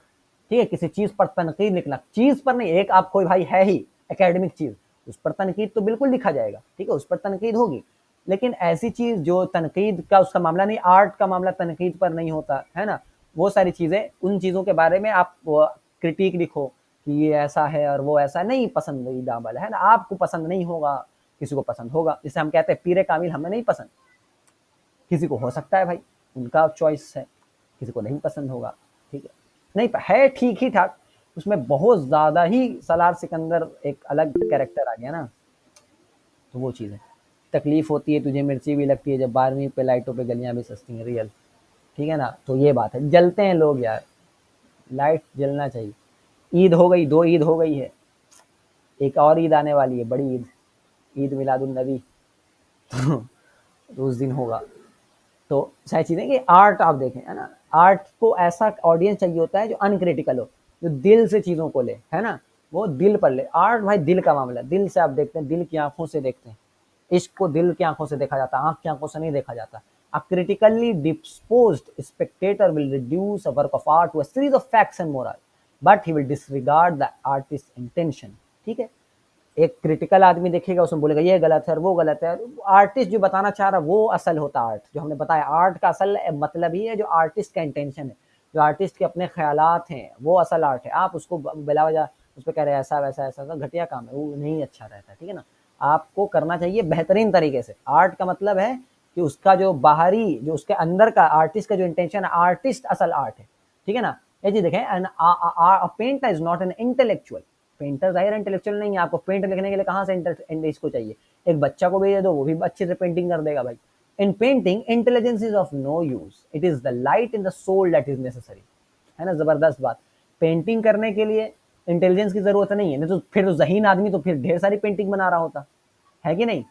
ठीक है। किसी चीज पर तनकीद लिखना, चीज पर नहीं, एक आप कोई भाई है ही एकेडमिक चीज, उस पर तनकीद तो बिल्कुल लिखा जाएगा, ठीक है, उस पर तनकीद होगी, लेकिन ऐसी चीज जो तनकीद का उसका मामला नहीं, आर्ट का मामला तनकीद पर नहीं होता है ना, वो सारी चीजें, उन चीजों के बारे में आप क्रिटिक लिखो कि ये ऐसा है और वो ऐसा नहीं, पसंदीदा वाला है ना, आपको पसंद नहीं होगा, किसी को पसंद होगा। जैसे हम कहते हैं पीरे कामिल हमें नहीं पसंद, किसी को हो सकता है भाई, उनका चॉइस है, किसी को नहीं पसंद होगा, ठीक है, नहीं है, ठीक ही ठाक। उसमें बहुत ज्यादा ही सलार सिकंदर एक अलग कैरेक्टर आ गया ना, तो वो चीज़ है। तकलीफ होती है तुझे, मिर्ची भी लगती है, जब 12वीं पे लाइटों पे गलियां भी सस्ती हैं, रियल, ठीक है ना। तो ये बात है, जलते हैं लोग यार, लाइट जलना चाहिए। ईद हो गई, 2 ईद हो गई है, एक और ईद आने वाली है, बड़ी ईद, ईद मिलादुन नबी। तो उस दिन होगा। तो सारी चीज़ें कि आर्ट आप देखें, है ना, आर्ट को ऐसा ऑडियंस चाहिए होता है जो अनक्रिटिकल हो, जो दिल से चीज़ों को ले, है ना, वो दिल पर ले। आर्ट भाई दिल का मामला है, दिल से आप देखते हैं, दिल की आंखों से देखते हैं। इश्क को दिल की आंखों से देखा जाता है, आंख की आंखों से नहीं देखा जाता। A critically disposed spectator will reduce a work of art to a series of facts and moral, but he will disregard the artist's intention, ठीक है। एक क्रिटिकल आदमी देखेगा, उसमें बोलेगा ये गलत है और वो गलत है। आर्टिस्ट जो बताना चाह रहा है वो असल होता है आर्ट। जो हमने बताया आर्ट का असल मतलब ही है जो आर्टिस्ट का इंटेंशन है, जो आर्टिस्ट के अपने ख्यालात हैं, वो असल आर्ट है। आप उसको बिला वजह उस पर कह रहे हैं ऐसा वैसा ऐसा, घटिया काम है, वो नहीं अच्छा रहता है, ठीक है ना। आपको करना चाहिए बेहतरीन तरीके से। आर्ट का मतलब है कि उसका जो बाहरी, जो उसके अंदर का आर्टिस्ट का जो इंटेंशन है, आर्टिस्ट असल आर्ट है, ठीक है ना। ये चीज देखें, and painter is not an intellectual. Painter जाहिर इंटेलेक्चुअल नहीं है, आपको पेंट लिखने के लिए कहाँ से इसको चाहिए, एक बच्चा को भेज दो, वो भी अच्छे से पेंटिंग कर देगा भाई। In painting intelligence is of no use, it is the light in the soul that is necessary, है ना। जबरदस्त बात। पेंटिंग करने के लिए इंटेलिजेंस की जरूरत नहीं है, नहीं तो फिर तो जहीन आदमी तो फिर ढेर सारी पेंटिंग बना रहा होता है कि नहीं।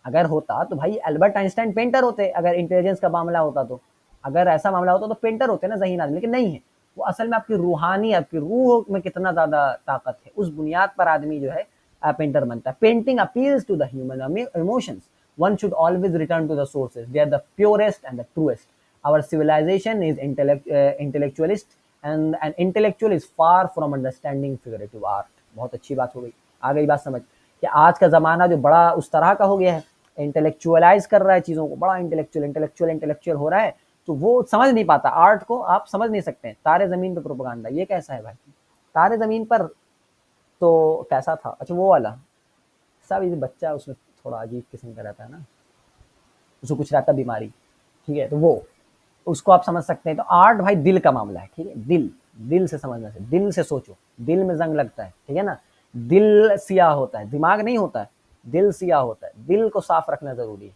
अगर होता तो भाई अल्बर्ट आइंस्टाइन पेंटर होते, अगर इंटेलिजेंस का मामला होता तो। अगर ऐसा मामला होता तो पेंटर होते ना जहीन आदमी, लेकिन नहीं है। वो असल में आपकी रूहानी, आपकी रूह में कितना ज्यादा ताकत है, उस बुनियाद पर आदमी जो है पेंटर बनता है। Painting appeals to the human emotions, one should always return to the sources, they are the purest and the truest. Our civilization is intellectualist, and an intellectual is far from understanding figurative art. बहुत अच्छी बात हो गई, आ गई बात समझ कि आज का जमाना जो बड़ा उस तरह का हो गया है, इंटेलेक्चुअलाइज कर रहा है चीजों को, बड़ा इंटेलेक्चुअल हो रहा है, तो वो समझ नहीं पाता आर्ट को। आप समझ नहीं सकते। तारे जमीन पे प्रोपेगेंडा, ये कैसा है भाई? तारे जमीन पर तो कैसा था, अच्छा वो वाला सब, ये बच्चा उसमें थोड़ा अजीब किस्म का रहता है ना, उसको कुछ रहता बीमारी, ठीक है, तो वो उसको आप समझ सकते हैं। तो आर्ट भाई दिल का मामला है, ठीक है। दिल, दिल से समझना से, दिल से सोचो, दिल में जंग लगता है, ठीक है ना। दिल सियाह होता है, दिमाग नहीं होता है, दिल सियाह होता है, दिल को साफ रखना जरूरी है,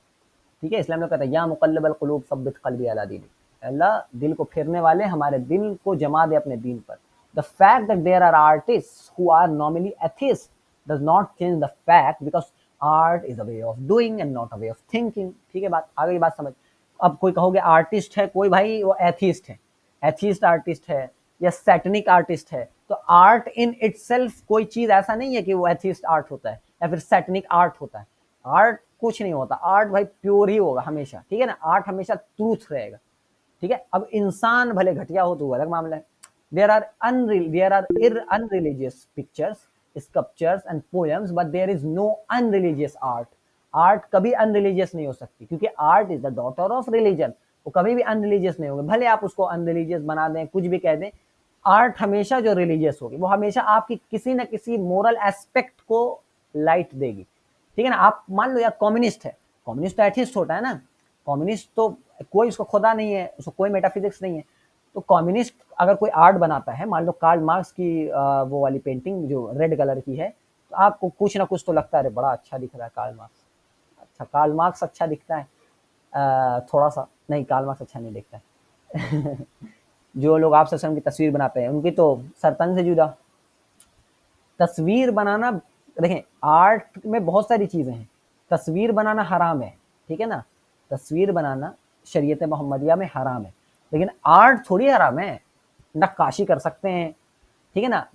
ठीक है। इस्लाम में कहता है या मुकल्लिबल कुलूब सब्बित कल्बी अला दीनिक, अल्लाह दिल को फेरने वाले हमारे दिल को जमा दे अपने दीन पर। The fact that there are artists who are normally atheist does not change the fact, because art is a way of doing and not a way of thinking, ठीक है। बात आगे, बात समझ। अब कोई कहोगे आर्टिस्ट है कोई भाई, वो एथिस्ट है, एथिस्ट आर्टिस्ट है या सैटनिक आर्टिस्ट है, तो आर्ट इन इटसेल्फ कोई चीज ऐसा नहीं है कि वो एथिस्ट आर्ट होता है या फिर सैटनिक आर्ट होता है। आर्ट कुछ नहीं होता, आर्ट भाई प्योर ही होगा हमेशा, ठीक है ना। आर्ट हमेशा ट्रूथ रहेगा, ठीक है। अब इंसान भले घटिया हो तो वो अलग मामला है। There are unreligious pictures, sculptures and poems, but there is no unreligious art. Art कभी अनरिलीजियस नहीं हो सकती, क्योंकि art is the daughter of religion. वो कभी भी अनरिलीजियस नहीं होगी, भले आप उसको अनरिलीजियस बना दें, कुछ भी कह दें। आर्ट हमेशा जो रिलीजियस होगी, वो हमेशा आपकी किसी न किसी मोरल एस्पेक्ट को लाइट देगी, ठीक है ना। आप मान लो यार कम्युनिस्ट है, कम्युनिस्ट तो एथिस्ट होता है ना। कम्युनिस्ट तो कोई उसको खुदा नहीं है, उसको कोई मेटाफिजिक्स नहीं है। तो कम्युनिस्ट अगर कोई आर्ट बनाता है, मान लो कार्ल मार्क्स की वो वाली पेंटिंग जो रेड कलर की है, तो आपको कुछ ना कुछ तो लगता है बड़ा अच्छा दिख रहा है कार्ल मार्क्स। अच्छा कार्ल मार्क्स अच्छा दिखता है, थोड़ा सा नहीं, कार्ल मार्क्स अच्छा नहीं दिखता है। जो लोग आपसे स्वयं की तस्वीर बनाते हैं उनकी तो सरतन से जुदा। तस्वीर बनाना, देखें आर्ट में बहुत सारी चीजें हैं। तस्वीर बनाना हराम है, ठीक है ना। तस्वीर बनाना शरीयत मोहम्मदिया में हराम है, लेकिन आर्ट थोड़ी हराम है। नक्काशी कर सकते हैं, ठीक है ना।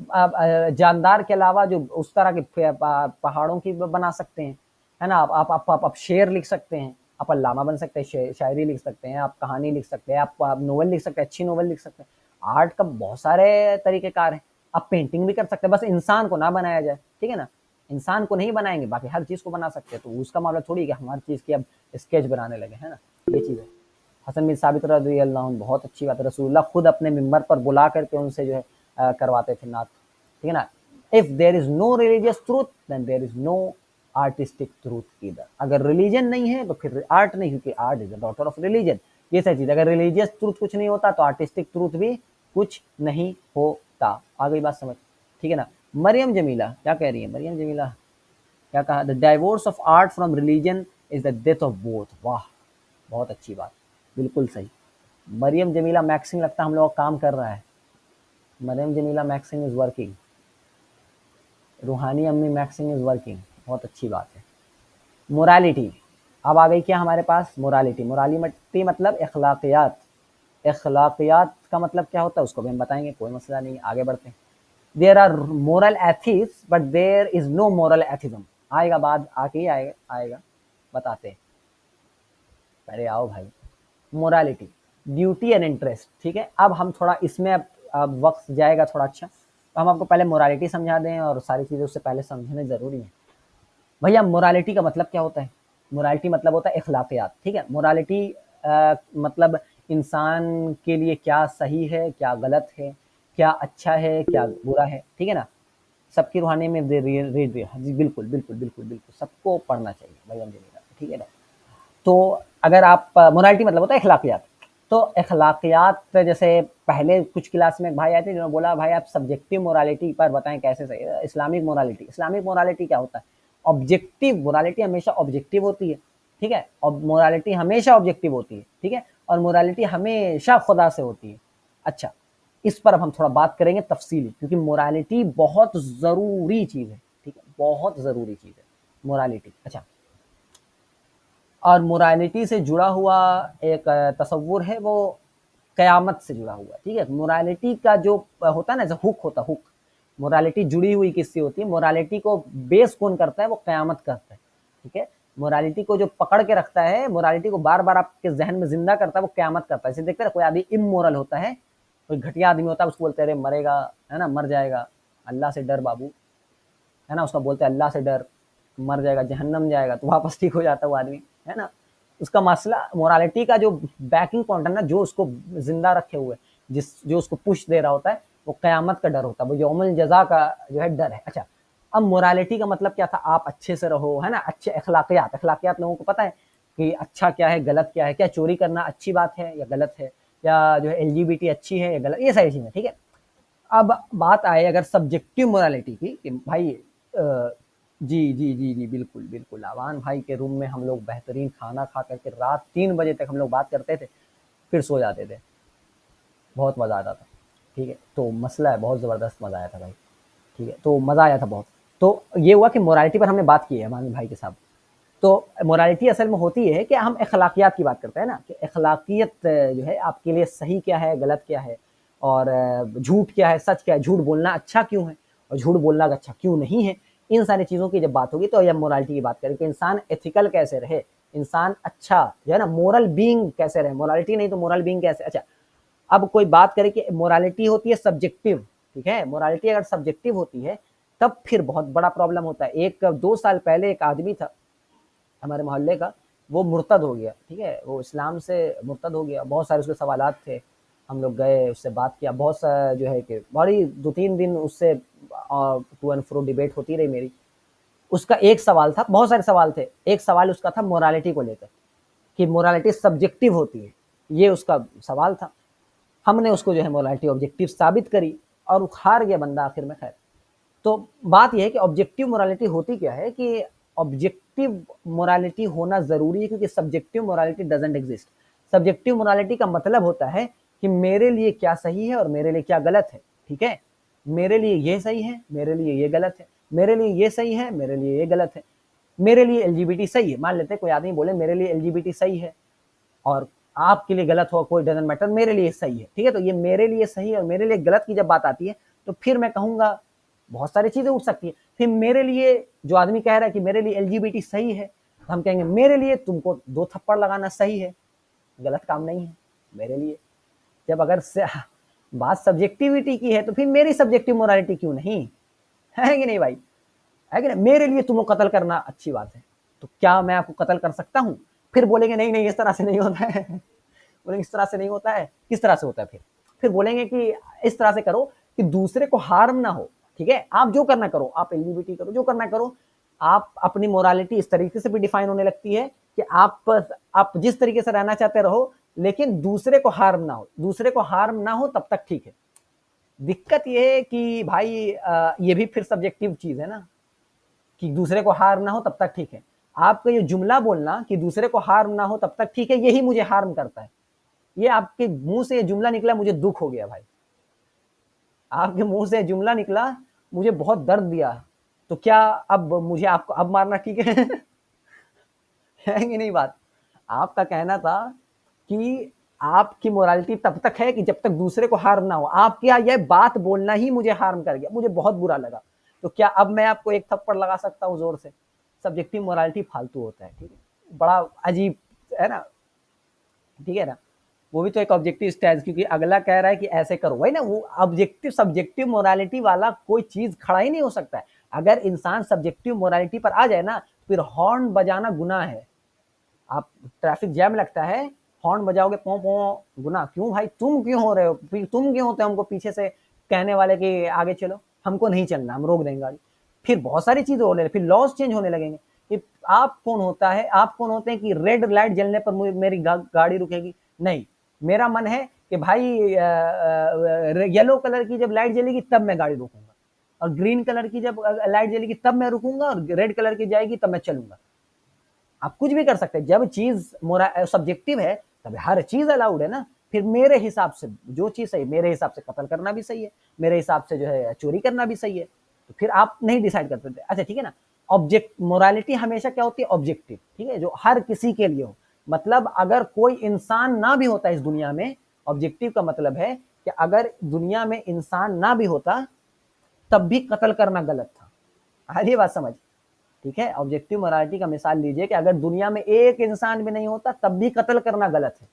जानदार के अलावा जो उस तरह के पहाड़ों की बना सकते हैं, है ना। आप शेर लिख सकते हैं, आप अल्लामा बन सकते हैं, शायरी लिख सकते हैं, आप कहानी लिख सकते हैं, आप नोवेल लिख सकते हैं, अच्छी नोवेल लिख सकते हैं। आर्ट का बहुत सारे तरीकेकार हैं। आप पेंटिंग भी कर सकते हैं, बस इंसान को ना बनाया जाए, ठीक है ना। इंसान को नहीं बनाएंगे, बाकी हर चीज को बना सकते हैं। तो उसका मामला थोड़ी कि हम हर चीज की अब स्केच बनाने लगे, है ना। ये चीज है। हसन बिन साबित रज़ी अल्लाह अन्हु, बहुत अच्छी बात है, रसूलुल्लाह खुद अपने मिंबर पर बुला करके उनसे जो है करवाते थे नात, ठीक है ना। If there is no religious truth then there is no artistic truth either. अगर रिलीजन नहीं है तो फिर आर्ट नहीं, क्योंकि art is the daughter of religion. ये सही चीज, अगर रिलीजियस ट्रूथ कुछ नहीं होता तो आर्टिस्टिक ट्रूथ भी कुछ नहीं होता। आ गई बात समझ, ठीक है ना। मरियम जमीला क्या कह रही है? मरियम जमीला क्या कहा? The divorce of art from religion is the death of both. वाह, बहुत अच्छी बात, बिल्कुल सही। मरियम जमीला मैक्सिंग लगता है हम लोग का काम कर रहा है। Maryam Jameela maxing is working, रूहानी अम्मी मैक्सिंग इज वर्किंग, बहुत अच्छी बात है। मोरालिटी, अब आ गई क्या हमारे पास? मोरालिटी। मोरालिटी मतलब अखलाकियात। अखलाकियात का मतलब क्या होता है उसको भी हम बताएंगे, कोई मसला नहीं, आगे बढ़ते हैं। There are moral ethics but there is no moral atheism. आएगा बाद, आके ही आएगा बताते हैं। अरे आओ भाई, मोरालिटी, ड्यूटी एंड इंटरेस्ट, ठीक है। अब हम थोड़ा इसमें अब वक्त जाएगा थोड़ा। अच्छा तो हम आपको पहले मोरालिटी समझा दें और सारी चीज़ें उससे पहले समझने ज़रूरी है। भैया मोरालिटी का मतलब क्या होता है? मोरालिटी मतलब होता है अखलाकियात, ठीक है? मोरालिटी मतलब इंसान के लिए क्या सही है, क्या गलत है, क्या अच्छा है, क्या बुरा है, ठीक है ना? सबकी रूहानी में रीड जी बिल्कुल, बिल्कुल, बिल्कुल, बिल्कुल, सबको पढ़ना चाहिए भाई अल्हम्दुलिल्लाह, ठीक है ना? तो अगर आप मोरालिटी मतलब होता है अखलाकियात, तो अखलाकियात जैसे पहले कुछ क्लास में एक भाई आए थे जिन्होंने बोला भाई आप सब्जेक्टिव मोरालिटी पर बताएं कैसे सही है। इस्लामिक मोरालिटी क्या होता है? ऑब्जेक्टिव मोरालिटी हमेशा ऑब्जेक्टिव होती है, ठीक है? और मोरालिटी हमेशा ऑब्जेक्टिव होती है, ठीक है? और मोरालिटी हमेशा खुदा से होती है। अच्छा, इस पर अब हम थोड़ा बात करेंगे तफसीली, क्योंकि मोरालिटी बहुत ज़रूरी चीज़ है, ठीक है? बहुत ज़रूरी चीज़ है मोरालिटी। अच्छा, और मोरालिटी से जुड़ा हुआ एक तसव्वुर है वो क़यामत से जुड़ा हुआ, ठीक है? मोरालिटी का जो होता है ना, जैसे हुक होता है, हुक, मोरालिटी जुड़ी हुई किससे होती है? मोरालिटी को बेस कौन करता है? वो क़यामत करता है, ठीक है? मोरालिटी को जो पकड़ के रखता है, मोरालिटी को बार-बार आपके ज़हन में ज़िंदा करता है, वो क़यामत करता है। जैसे देखते हैं ना, कोई आदमी इमोरल होता है, कोई घटिया आदमी होता है, उसको बोलते हैं अरे मरेगा, है ना? मर जाएगा, अल्लाह से डर बाबू, है ना? उसका बोलते हैं अल्लाह से डर, मर जाएगा, जहन्नम जाएगा, तो वापस ठीक हो जाता है वो आदमी, है ना? उसका मसला मोरालिटी का जो बैकिंग पॉइंट है ना, जो उसको जिंदा रखे हुए, जो उसको पुश दे रहा होता है, वो कयामत का डर होता है, वो यौमुल जजा का जो है डर है। अच्छा, अब मोरालिटी का मतलब क्या था? आप अच्छे से रहो, है ना? अच्छे अखलाकियात लोगों को पता है कि अच्छा क्या है, गलत क्या है, क्या चोरी करना अच्छी बात है या गलत है, या जो है एलजीबीटी अच्छी है या गलत, ये सारी चीजें, ठीक है? अब बात आए अगर सब्जेक्टिव मोरालिटी की कि भाई जी, जी, जी, जी, बिल्कुल, बिल्कुल। आवान भाई के रूम में हम लोग बेहतरीन खाना खा कर के रात 3 बजे तक हम लोग बात करते थे, फिर सो जाते थे। बहुत मज़ा आता था, ठीक है? तो मसला है, बहुत ज़बरदस्त मज़ा आया था भाई, ठीक है? तो मज़ा आया था बहुत। तो ये हुआ कि मोरालिटी पर हमने बात की है अमानी भाई के साथ। तो मोरालिटी असल में होती है कि हम अखलाकियात की बात करते हैं ना, कि अखलाकियत जो है आपके लिए सही क्या है, गलत क्या है, और झूठ क्या है, सच क्या है, झूठ बोलना अच्छा क्यों है और झूठ बोलना अच्छा क्यों नहीं है। इन सारी चीज़ों की जब बात होगी तो जब मोरालिटी की बात करें कि इंसान एथिकल कैसे रहे, इंसान अच्छा जो है ना, मोरल बीइंग कैसे रहे, मोरालिटी नहीं तो मोरल बीइंग कैसे। अच्छा, अब कोई बात करे कि मोरालिटी होती है सब्जेक्टिव, ठीक है? मोरालिटी अगर सब्जेक्टिव होती है तब फिर बहुत बड़ा प्रॉब्लम होता है। 1-2 साल पहले एक आदमी था हमारे मोहल्ले का, वो मुर्तद हो गया, ठीक है? वो इस्लाम से मुर्तद हो गया, बहुत सारे उसके सवालात थे, हम लोग गए, उससे बात किया, बहुत सा जो है कि बड़ी 2-3 दिन उससे टू एंड फ्रो डिबेट होती रही मेरी। उसका एक सवाल था, बहुत सारे सवाल थे, एक सवाल उसका था मोरालिटी को लेकर, कि मोरालिटी सब्जेक्टिव होती है, ये उसका सवाल था। हमने उसको जो है मोरालिटी ऑब्जेक्टिव साबित करी और हार गया बंदा आखिर में, खैर। तो बात यह है कि ऑब्जेक्टिव मोरालिटी होती क्या है, कि ऑब्जेक्टिव मोरालिटी होना ज़रूरी है, क्योंकि subjective morality doesn't exist. Subjective morality का मतलब होता है कि मेरे लिए क्या सही है और मेरे लिए क्या गलत है, ठीक है? मेरे लिए ये सही है, मेरे लिए ये गलत है, मेरे लिए ये सही है, मेरे लिए ये गलत है, मेरे लिए एलजीबीटी सही है। मान लेते हैं कोई आदमी बोले मेरे लिए एलजीबीटी सही है और आपके लिए गलत हो, कोई डजंट मैटर, मेरे लिए सही है, ठीक है? तो ये मेरे लिए सही और मेरे लिए गलत की जब बात आती है तो फिर मैं कहूंगा बहुत सारी चीजें उठ सकती है। फिर मेरे लिए जो आदमी कह रहा है कि मेरे लिए एलजीबीटी सही है, तो हम कहेंगे मेरे लिए तुमको 2 थप्पड़ लगाना सही है, गलत काम नहीं है मेरे लिए। जब अगर बात सब्जेक्टिविटी की है तो फिर मेरी सब्जेक्टिव मोरालिटी क्यों नहीं है कि नहीं भाई? है कि नहीं? मेरे लिए तुमको कत्ल करना अच्छी बात है, तो क्या मैं आपको कत्ल कर सकता हूं? फिर बोलेंगे नहीं नहीं इस तरह से नहीं होता है। बोलेंगे इस तरह से नहीं होता है, किस तरह से होता है? फिर बोलेंगे कि इस तरह से करो कि दूसरे को हार्म ना हो, ठीक है? आप जो करना करो, आप एलजीबीटी करो, जो करना करो, आप अपनी मोरालिटी इस तरीके से भी डिफाइन होने लगती है कि आप जिस तरीके से रहना चाहते रहो, लेकिन दूसरे को हार्म ना हो, दूसरे को हार्म ना हो तब तक ठीक है। दिक्कत ये है कि भाई ये भी फिर सब्जेक्टिव चीज है ना, कि दूसरे को हार्म ना हो तब तक ठीक है। आपका ये जुमला बोलना कि दूसरे को हार्म ना हो तब तक ठीक है, यही मुझे हार्म करता है। ये आपके मुंह से ये जुमला निकला, मुझे दुख हो गया भाई। आपके मुंह से जुमला निकला, मुझे बहुत दर्द दिया। तो क्या अब मुझे आपको अब मारना ठीक है? है कि नहीं बात? आपका कहना था कि आपकी मोरालिटी तब तक है कि जब तक दूसरे को हार्म ना हो। आपके यहाँ यह बात बोलना ही मुझे हार्म कर गया, मुझे बहुत बुरा लगा। तो क्या अब मैं आपको एक थप्पड़ लगा सकता हूँ जोर से? सब्जेक्टिव मोरालिटी फालतू होता है, ठीक है? बड़ा अजीब है ना, ठीक है ना? वो भी तो एक ऑब्जेक्टिव स्टैंड, क्योंकि अगला कह रहा है कि ऐसे करो, वही ना, वो ऑब्जेक्टिव सब्जेक्टिव मोरालिटी वाला कोई चीज खड़ा ही नहीं हो सकता है। अगर इंसान सब्जेक्टिव मोरालिटी पर आ जाए ना, फिर हॉर्न बजाना गुनाह है। आप ट्रैफिक जैम लगता है, हॉर्न बजाओगे, पो पो गुनाह। क्यों भाई, तुम क्यों हो रहे हो, फिर तुम क्यों होते हो हमको पीछे से कहने वाले कि आगे चलो, हमको नहीं चलना, हम रोक देंगे गाड़ी। फिर बहुत सारी चीजें होने, फिर लॉज चेंज होने लगेंगे कि आप कौन होता है, आप कौन होते हैं कि रेड लाइट जलने पर मेरी गाड़ी रुकेगी? नहीं, मेरा मन है कि भाई येलो कलर की जब लाइट जलेगी तब मैं गाड़ी रोकूंगा, और ग्रीन कलर की जब लाइट जलेगी तब मैं रुकूंगा, और रेड कलर की जाएगी तब मैं चलूंगा। आप कुछ भी कर सकते हैं। जब चीज सब्जेक्टिव है तब हर चीज अलाउड है ना। फिर मेरे हिसाब से जो चीज सही, मेरे हिसाब से कत्ल करना भी सही है, मेरे हिसाब से जो है चोरी करना भी सही है। तो फिर आप नहीं डिसाइड कर सकते। अच्छा ठीक है ना, ऑब्जेक्ट मोरालिटी हमेशा क्या होती है, ऑब्जेक्टिव, ठीक है, जो हर किसी के लिए हो। मतलब अगर कोई इंसान ना भी होता इस दुनिया में, ऑब्जेक्टिव का मतलब है कि अगर दुनिया में इंसान ना भी होता तब भी कत्ल करना गलत था। हर ये बात समझ, ठीक है। ऑब्जेक्टिव मोरालिटी का मिसाल लीजिए कि अगर दुनिया में एक इंसान भी नहीं होता तब भी कत्ल करना गलत है,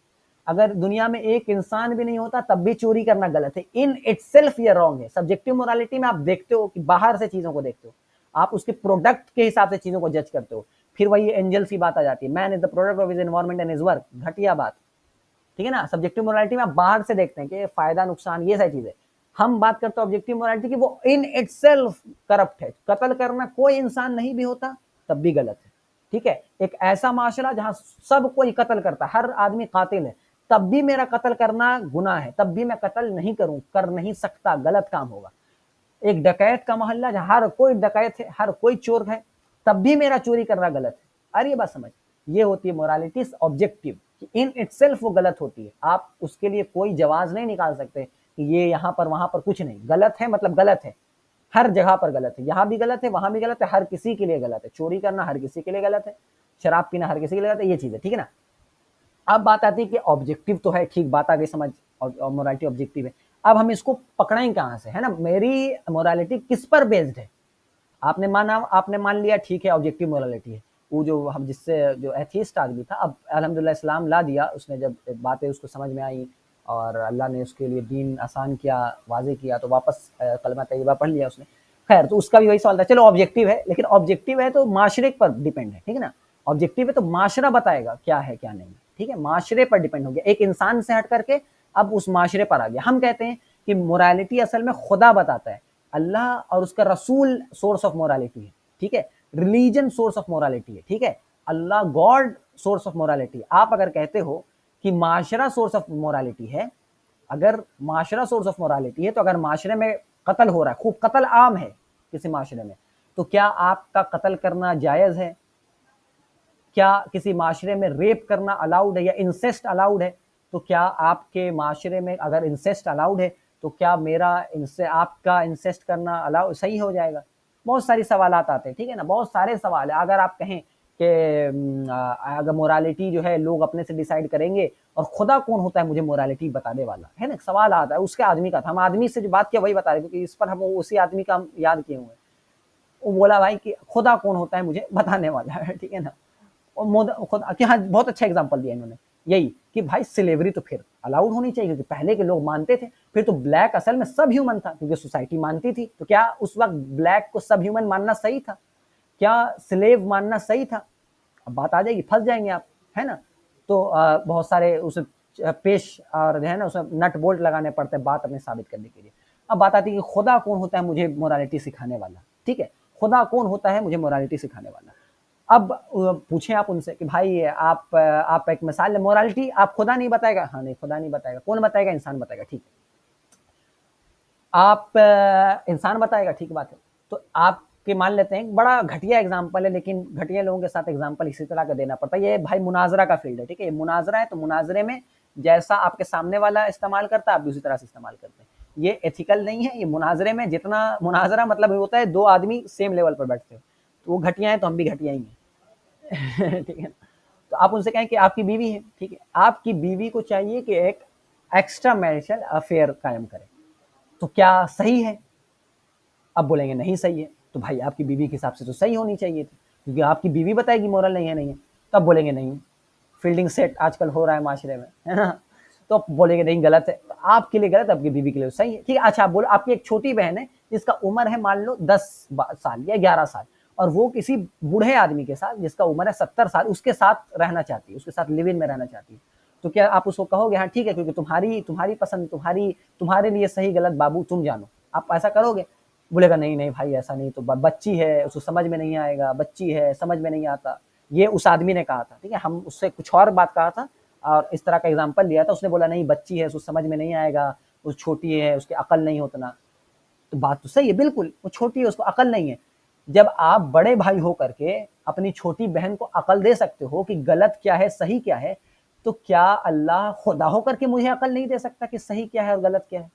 अगर दुनिया में एक इंसान भी नहीं होता तब भी चोरी करना गलत है। इन इटसेल्फ ये रॉन्ग है। सब्जेक्टिव मोरालिटी में आप देखते हो कि बाहर से चीजों को देखते हो, आप उसके प्रोडक्ट के हिसाब से चीजों को जज करते हो। फिर वही एंजल की बात आ जाती है, man is the product of his environment and his work, घटिया बात, ठीक है ना। सब्जेक्टिव मोरालिटी में आप बाहर से देखते हैं कि फायदा नुकसान ये सारी चीजें। हम बात करते हैं ऑब्जेक्टिव मोरालिटी की, वो इन इटसेल्फ करप्ट है। कत्ल करना कोई इंसान नहीं भी होता तब भी गलत है, ठीक है। एक ऐसा माशरा जहां सब कोई कत्ल करता है, हर आदमी कातिल है, तब भी मेरा कत्ल करना गुनाह है, तब भी मैं कत्ल नहीं करूं, कर नहीं सकता, गलत काम होगा। एक डकैत का मोहल्ला जहां हर कोई डकैत है, हर कोई चोर है, तब भी मेरा चोरी करना गलत है। अरे ये बात समझ, ये होती है मोरालिटी ऑब्जेक्टिव, इन इटसेल्फ वो गलत होती है। आप उसके लिए कोई जवाब नहीं निकाल सकते कि ये यहाँ पर वहां पर कुछ नहीं, गलत है मतलब गलत है, हर जगह पर गलत है, यहाँ भी गलत है, वहां भी गलत है, हर किसी के लिए गलत है। चोरी करना हर किसी के लिए गलत है, शराब पीना हर किसी के लिए गलत है, ये चीज है, ठीक है ना। अब बात आती है कि ऑब्जेक्टिव तो है, ठीक बात आ गई समझ, और मोरालिटी ऑब्जेक्टिव है। अब हम इसको पकड़ें कहाँ से, है ना, मेरी मोरालिटी किस पर बेस्ड है। आपने मान लिया ठीक है ऑब्जेक्टिव मोरालिटी है, वो जो हम जिससे जो एथीस्ट आदमी था, अब अल्हम्दुलिल्लाह इस्लाम ला दिया उसने, जब बातें उसको समझ में आई और अल्लाह ने उसके लिए दीन आसान किया, वाजे किया, तो वापस कलमा तैयबा पढ़ लिया उसने। खैर, तो उसका भी वही सवाल था। चलो ऑब्जेक्टिव है, लेकिन ऑब्जेक्टिव है तो माशरे पर डिपेंड है, ठीक है ना। ऑब्जेक्टिव है तो माशरा बताएगा क्या है क्या नहीं, ठीक है, माशरे पर डिपेंड हो गया, एक इंसान से हट करके अब उस माशरे पर आ गया। हम कहते हैं कि मोरालिटी असल में खुदा बताता है, अल्लाह और उसका रसूल सोर्स ऑफ मोरालिटी है, ठीक है। रिलीजन सोर्स ऑफ मोरालिटी है, ठीक है। अल्लाह गॉड सोर्स ऑफ मोरालिटी। आप अगर कहते हो कि माशरा सोर्स ऑफ मोरालिटी है, अगर माशरा सोर्स ऑफ मोरालिटी है, तो अगर माशरे में कत्ल हो रहा है, खूब कत्ल आम है किसी माशरे में, तो क्या आपका कत्ल करना जायज है? क्या किसी माशरे में रेप करना अलाउड है या इंसेस्ट अलाउड है? तो क्या आपके माशरे में अगर इंसेस्ट अलाउड है, तो क्या मेरा इनसे आपका इंसेस्ट करना अलाउ सही हो जाएगा? बहुत सारी सवालात आते हैं, ठीक है ना, बहुत सारे सवाल है। अगर आप कहें कि अगर मोरालिटी जो है लोग अपने से डिसाइड करेंगे, और खुदा कौन होता है मुझे मोरालिटी बताने वाला, है ना, सवाल आता है उसके आदमी का था। हम आदमी से जो बात किया वही बता रहे, क्योंकि इस पर हम उसी आदमी का हम याद किए हुए हैं। वो बोला भाई कि खुदा कौन होता है मुझे बताने वाला है, ठीक है ना। और खुद कि हाँ, बहुत अच्छा एग्जांपल दिया इन्होंने, यही कि भाई स्लेवरी तो फिर अलाउड होनी चाहिए, क्योंकि पहले के लोग मानते थे। फिर तो ब्लैक असल में सब ह्यूमन था, क्योंकि सोसाइटी मानती थी। तो क्या उस वक्त ब्लैक को सब ह्यूमन मानना सही था? क्या स्लेव मानना सही था? अब बात आ जाएगी, फंस जाएंगे आप, है ना। तो बहुत सारे उसे पेश और जो है ना उसमें नट बोल्ट लगाने पड़ते हैं बात अपने साबित करने के लिए। अब बात आती है कि खुदा कौन होता है मुझे मोरालिटी सिखाने वाला, ठीक है, खुदा कौन होता है मुझे मोरालिटी सिखाने वाला। अब पूछें आप उनसे कि भाई आप एक मिसाल है, मोरालिटी आप खुदा नहीं बताएगा, हाँ नहीं खुदा नहीं बताएगा, कौन बताएगा? इंसान बताएगा, ठीक है। आप इंसान बताएगा, ठीक बात है। तो आपके मान लेते हैं, बड़ा घटिया एग्जाम्पल है, लेकिन घटिया लोगों के साथ एग्जाम्पल इसी तरह का देना पड़ता है। ये भाई मुनाजरा का फील्ड है, ठीक है, ये मुनाजरा है, तो मुनाजरे में जैसा आपके सामने वाला इस्तेमाल करता है आप भी उसी तरह से इस्तेमाल करते हैं। ये एथिकल नहीं है। ये मुनाजरे में जितना मुनाजरा मतलब होता है दो आदमी सेम लेवल पर बैठते हो, तो वो घटिया है तो हम भी घटिया ही हैं ठीक है। तो आप उनसे कहें कि आपकी बीवी है, ठीक है, आपकी बीवी को चाहिए कि एक एक्स्ट्रा मैरिटल अफेयर कायम करे, तो क्या सही है? अब बोलेंगे नहीं सही है। तो भाई आपकी बीवी के हिसाब से तो सही होनी चाहिए थी, क्योंकि आपकी बीवी बताएगी मोरल नहीं है, नहीं है। तब बोलेंगे नहीं, फील्डिंग सेट आजकल हो रहा है माशरे में, है ना। तो आप बोलेंगे नहीं गलत है, तो आपके लिए गलत, आपकी बीवी के लिए सही है, ठीक है। अच्छा आप बोलो आपकी एक छोटी बहन है जिसका उम्र है मान लो 10 साल या 11 साल, और वो किसी बूढ़े आदमी के साथ जिसका उम्र है 70 साल उसके साथ रहना चाहती है, उसके साथ लिव इन में रहना चाहती है, तो क्या आप उसको कहोगे हाँ ठीक है क्योंकि तुम्हारी तुम्हारी पसंद, तुम्हारे लिए सही गलत बाबू तुम जानो, आप ऐसा करोगे? बोलेगा नहीं नहीं भाई ऐसा नहीं, तो बच्ची है उसको समझ में नहीं आएगा, बच्ची है समझ में नहीं आता, ये उस आदमी ने कहा था, ठीक है। हम उससे कुछ और बात कहा था और इस तरह का एग्जाम्पल लिया था, उसने बोला नहीं बच्ची है उसको समझ में नहीं आएगा, वो छोटी है उसकी अकल नहीं उतना, तो बात तो सही है बिल्कुल, वो छोटी है उसको अकल नहीं है। जब आप बड़े भाई हो करके अपनी छोटी बहन को अकल दे सकते हो कि गलत क्या है सही क्या है, तो क्या अल्लाह खुदा हो करके मुझे अकल नहीं दे सकता कि सही क्या है और गलत क्या है?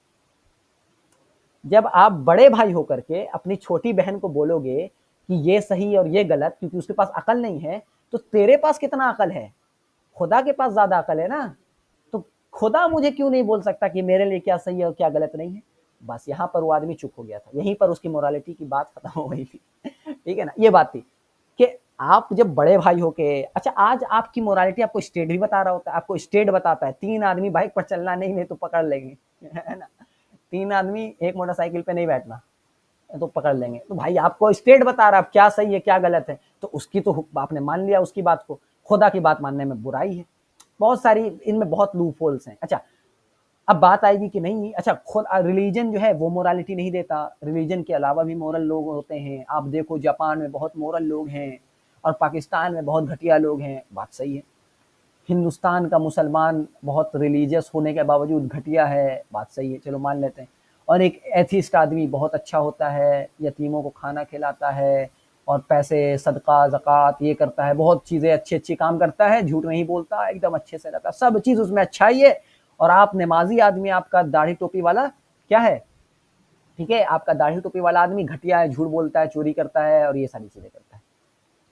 जब आप बड़े भाई होकर के अपनी छोटी बहन को बोलोगे कि ये सही और ये गलत क्योंकि उसके पास अकल नहीं है, तो तेरे पास कितना अकल है? खुदा के पास ज्यादा अकल है ना, तो खुदा मुझे क्यों नहीं बोल सकता कि मेरे लिए क्या सही है और क्या गलत नहीं है? बस यहाँ पर वो आदमी चुप हो गया था, यहीं पर उसकी मोरालिटी की बात खत्म हो गई थी। ठीक है ना, ये बात थी कि आप जब बड़े भाई हो के, अच्छा आज आपकी मोरालिटी आपको स्टेट भी बता रहा होता है, आपको स्टेट बताता है 3 आदमी बाइक पर चलना नहीं तो पकड़ लेंगे, है ना, 3 आदमी एक मोटरसाइकिल पे नहीं बैठना तो पकड़ लेंगे, तो भाई आपको स्टेट बता रहा है क्या सही है क्या गलत है, तो उसकी तो आपने मान लिया उसकी बात को, खुदा की बात मानने में बुराई है? बहुत सारी इनमें बहुत लूप होल्स हैं। अच्छा अब बात आएगी कि नहीं, अच्छा खुद रिलीजन जो है वो मोरालिटी नहीं देता, रिलीजन के अलावा भी मोरल लोग होते हैं, आप देखो जापान में बहुत मोरल लोग हैं और पाकिस्तान में बहुत घटिया लोग हैं, बात सही है। हिंदुस्तान का मुसलमान बहुत रिलीजियस होने के बावजूद घटिया है, बात सही है, चलो मान लेते हैं। और एक एथिस्ट आदमी बहुत अच्छा होता है, यतीमों को खाना खिलाता है और पैसे सदका ज़कात ये करता है, बहुत चीज़ें अच्छे अच्छे काम करता है, झूठ नहीं बोलता, एकदम अच्छे से रहता है, सब चीज़ उसमें अच्छाई है। और आप नमाजी आदमी, आपका दाढ़ी टोपी वाला क्या है, ठीक है, आपका दाढ़ी टोपी वाला आदमी घटिया है, झूठ बोलता है, चोरी करता है और ये सारी चीज़ें करता है।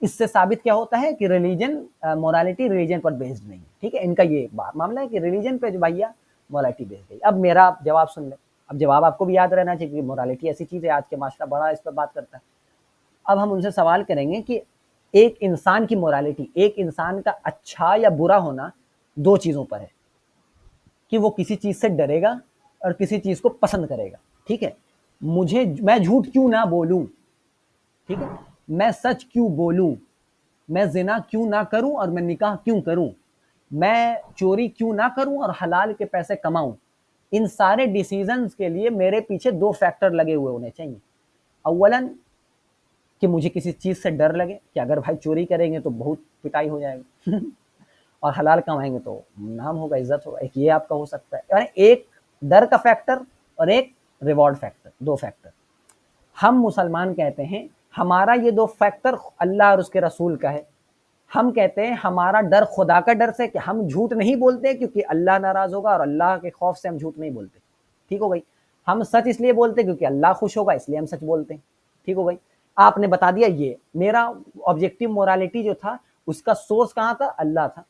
इससे साबित क्या होता है कि रिलीजन मोरालिटी रिलीजन पर बेस्ड नहीं है, ठीक है। इनका ये मामला है कि रिलीजन पे जो भैया मोरालिटी बेस्ड है। अब मेरा जवाब सुन ले, अब जवाब आपको भी याद रहना चाहिए कि मोरालिटी ऐसी चीज़ है, आज के माशरा बड़ा इस पर बात करता है। अब हम उनसे सवाल करेंगे कि एक इंसान की मोरालिटी, एक इंसान का अच्छा या बुरा होना 2 चीज़ों पर है, कि वो किसी चीज़ से डरेगा और किसी चीज़ को पसंद करेगा, ठीक है। मैं झूठ क्यों ना बोलूं, ठीक है, मैं सच क्यों बोलूं, मैं जिना क्यों ना करूं और मैं निकाह क्यों करूं, मैं चोरी क्यों ना करूं और हलाल के पैसे कमाऊं, इन सारे डिसीजंस के लिए मेरे पीछे 2 फैक्टर लगे हुए होने चाहिए। अव्वलन कि मुझे किसी चीज़ से डर लगे कि अगर भाई चोरी करेंगे तो बहुत पिटाई हो जाएगी और हलाल कमाएंगे तो नाम होगा, इज्जत होगा, एक ये आपका हो सकता है, यानी एक डर का फैक्टर और एक रिवॉर्ड फैक्टर, 2 फैक्टर। हम मुसलमान कहते हैं हमारा ये 2 फैक्टर अल्लाह और उसके रसूल का है। हम कहते हैं हमारा डर खुदा का डर से, कि हम झूठ नहीं बोलते क्योंकि अल्लाह नाराज होगा और अल्लाह के खौफ से हम झूठ नहीं बोलते, ठीक हो गई। हम सच इसलिए बोलते क्योंकि अल्लाह खुश होगा इसलिए हम सच बोलते हैं, ठीक हो गई। आपने बता दिया, ये मेरा ऑब्जेक्टिव मोरालिटी जो था उसका सोर्स कहाँ था, अल्लाह था।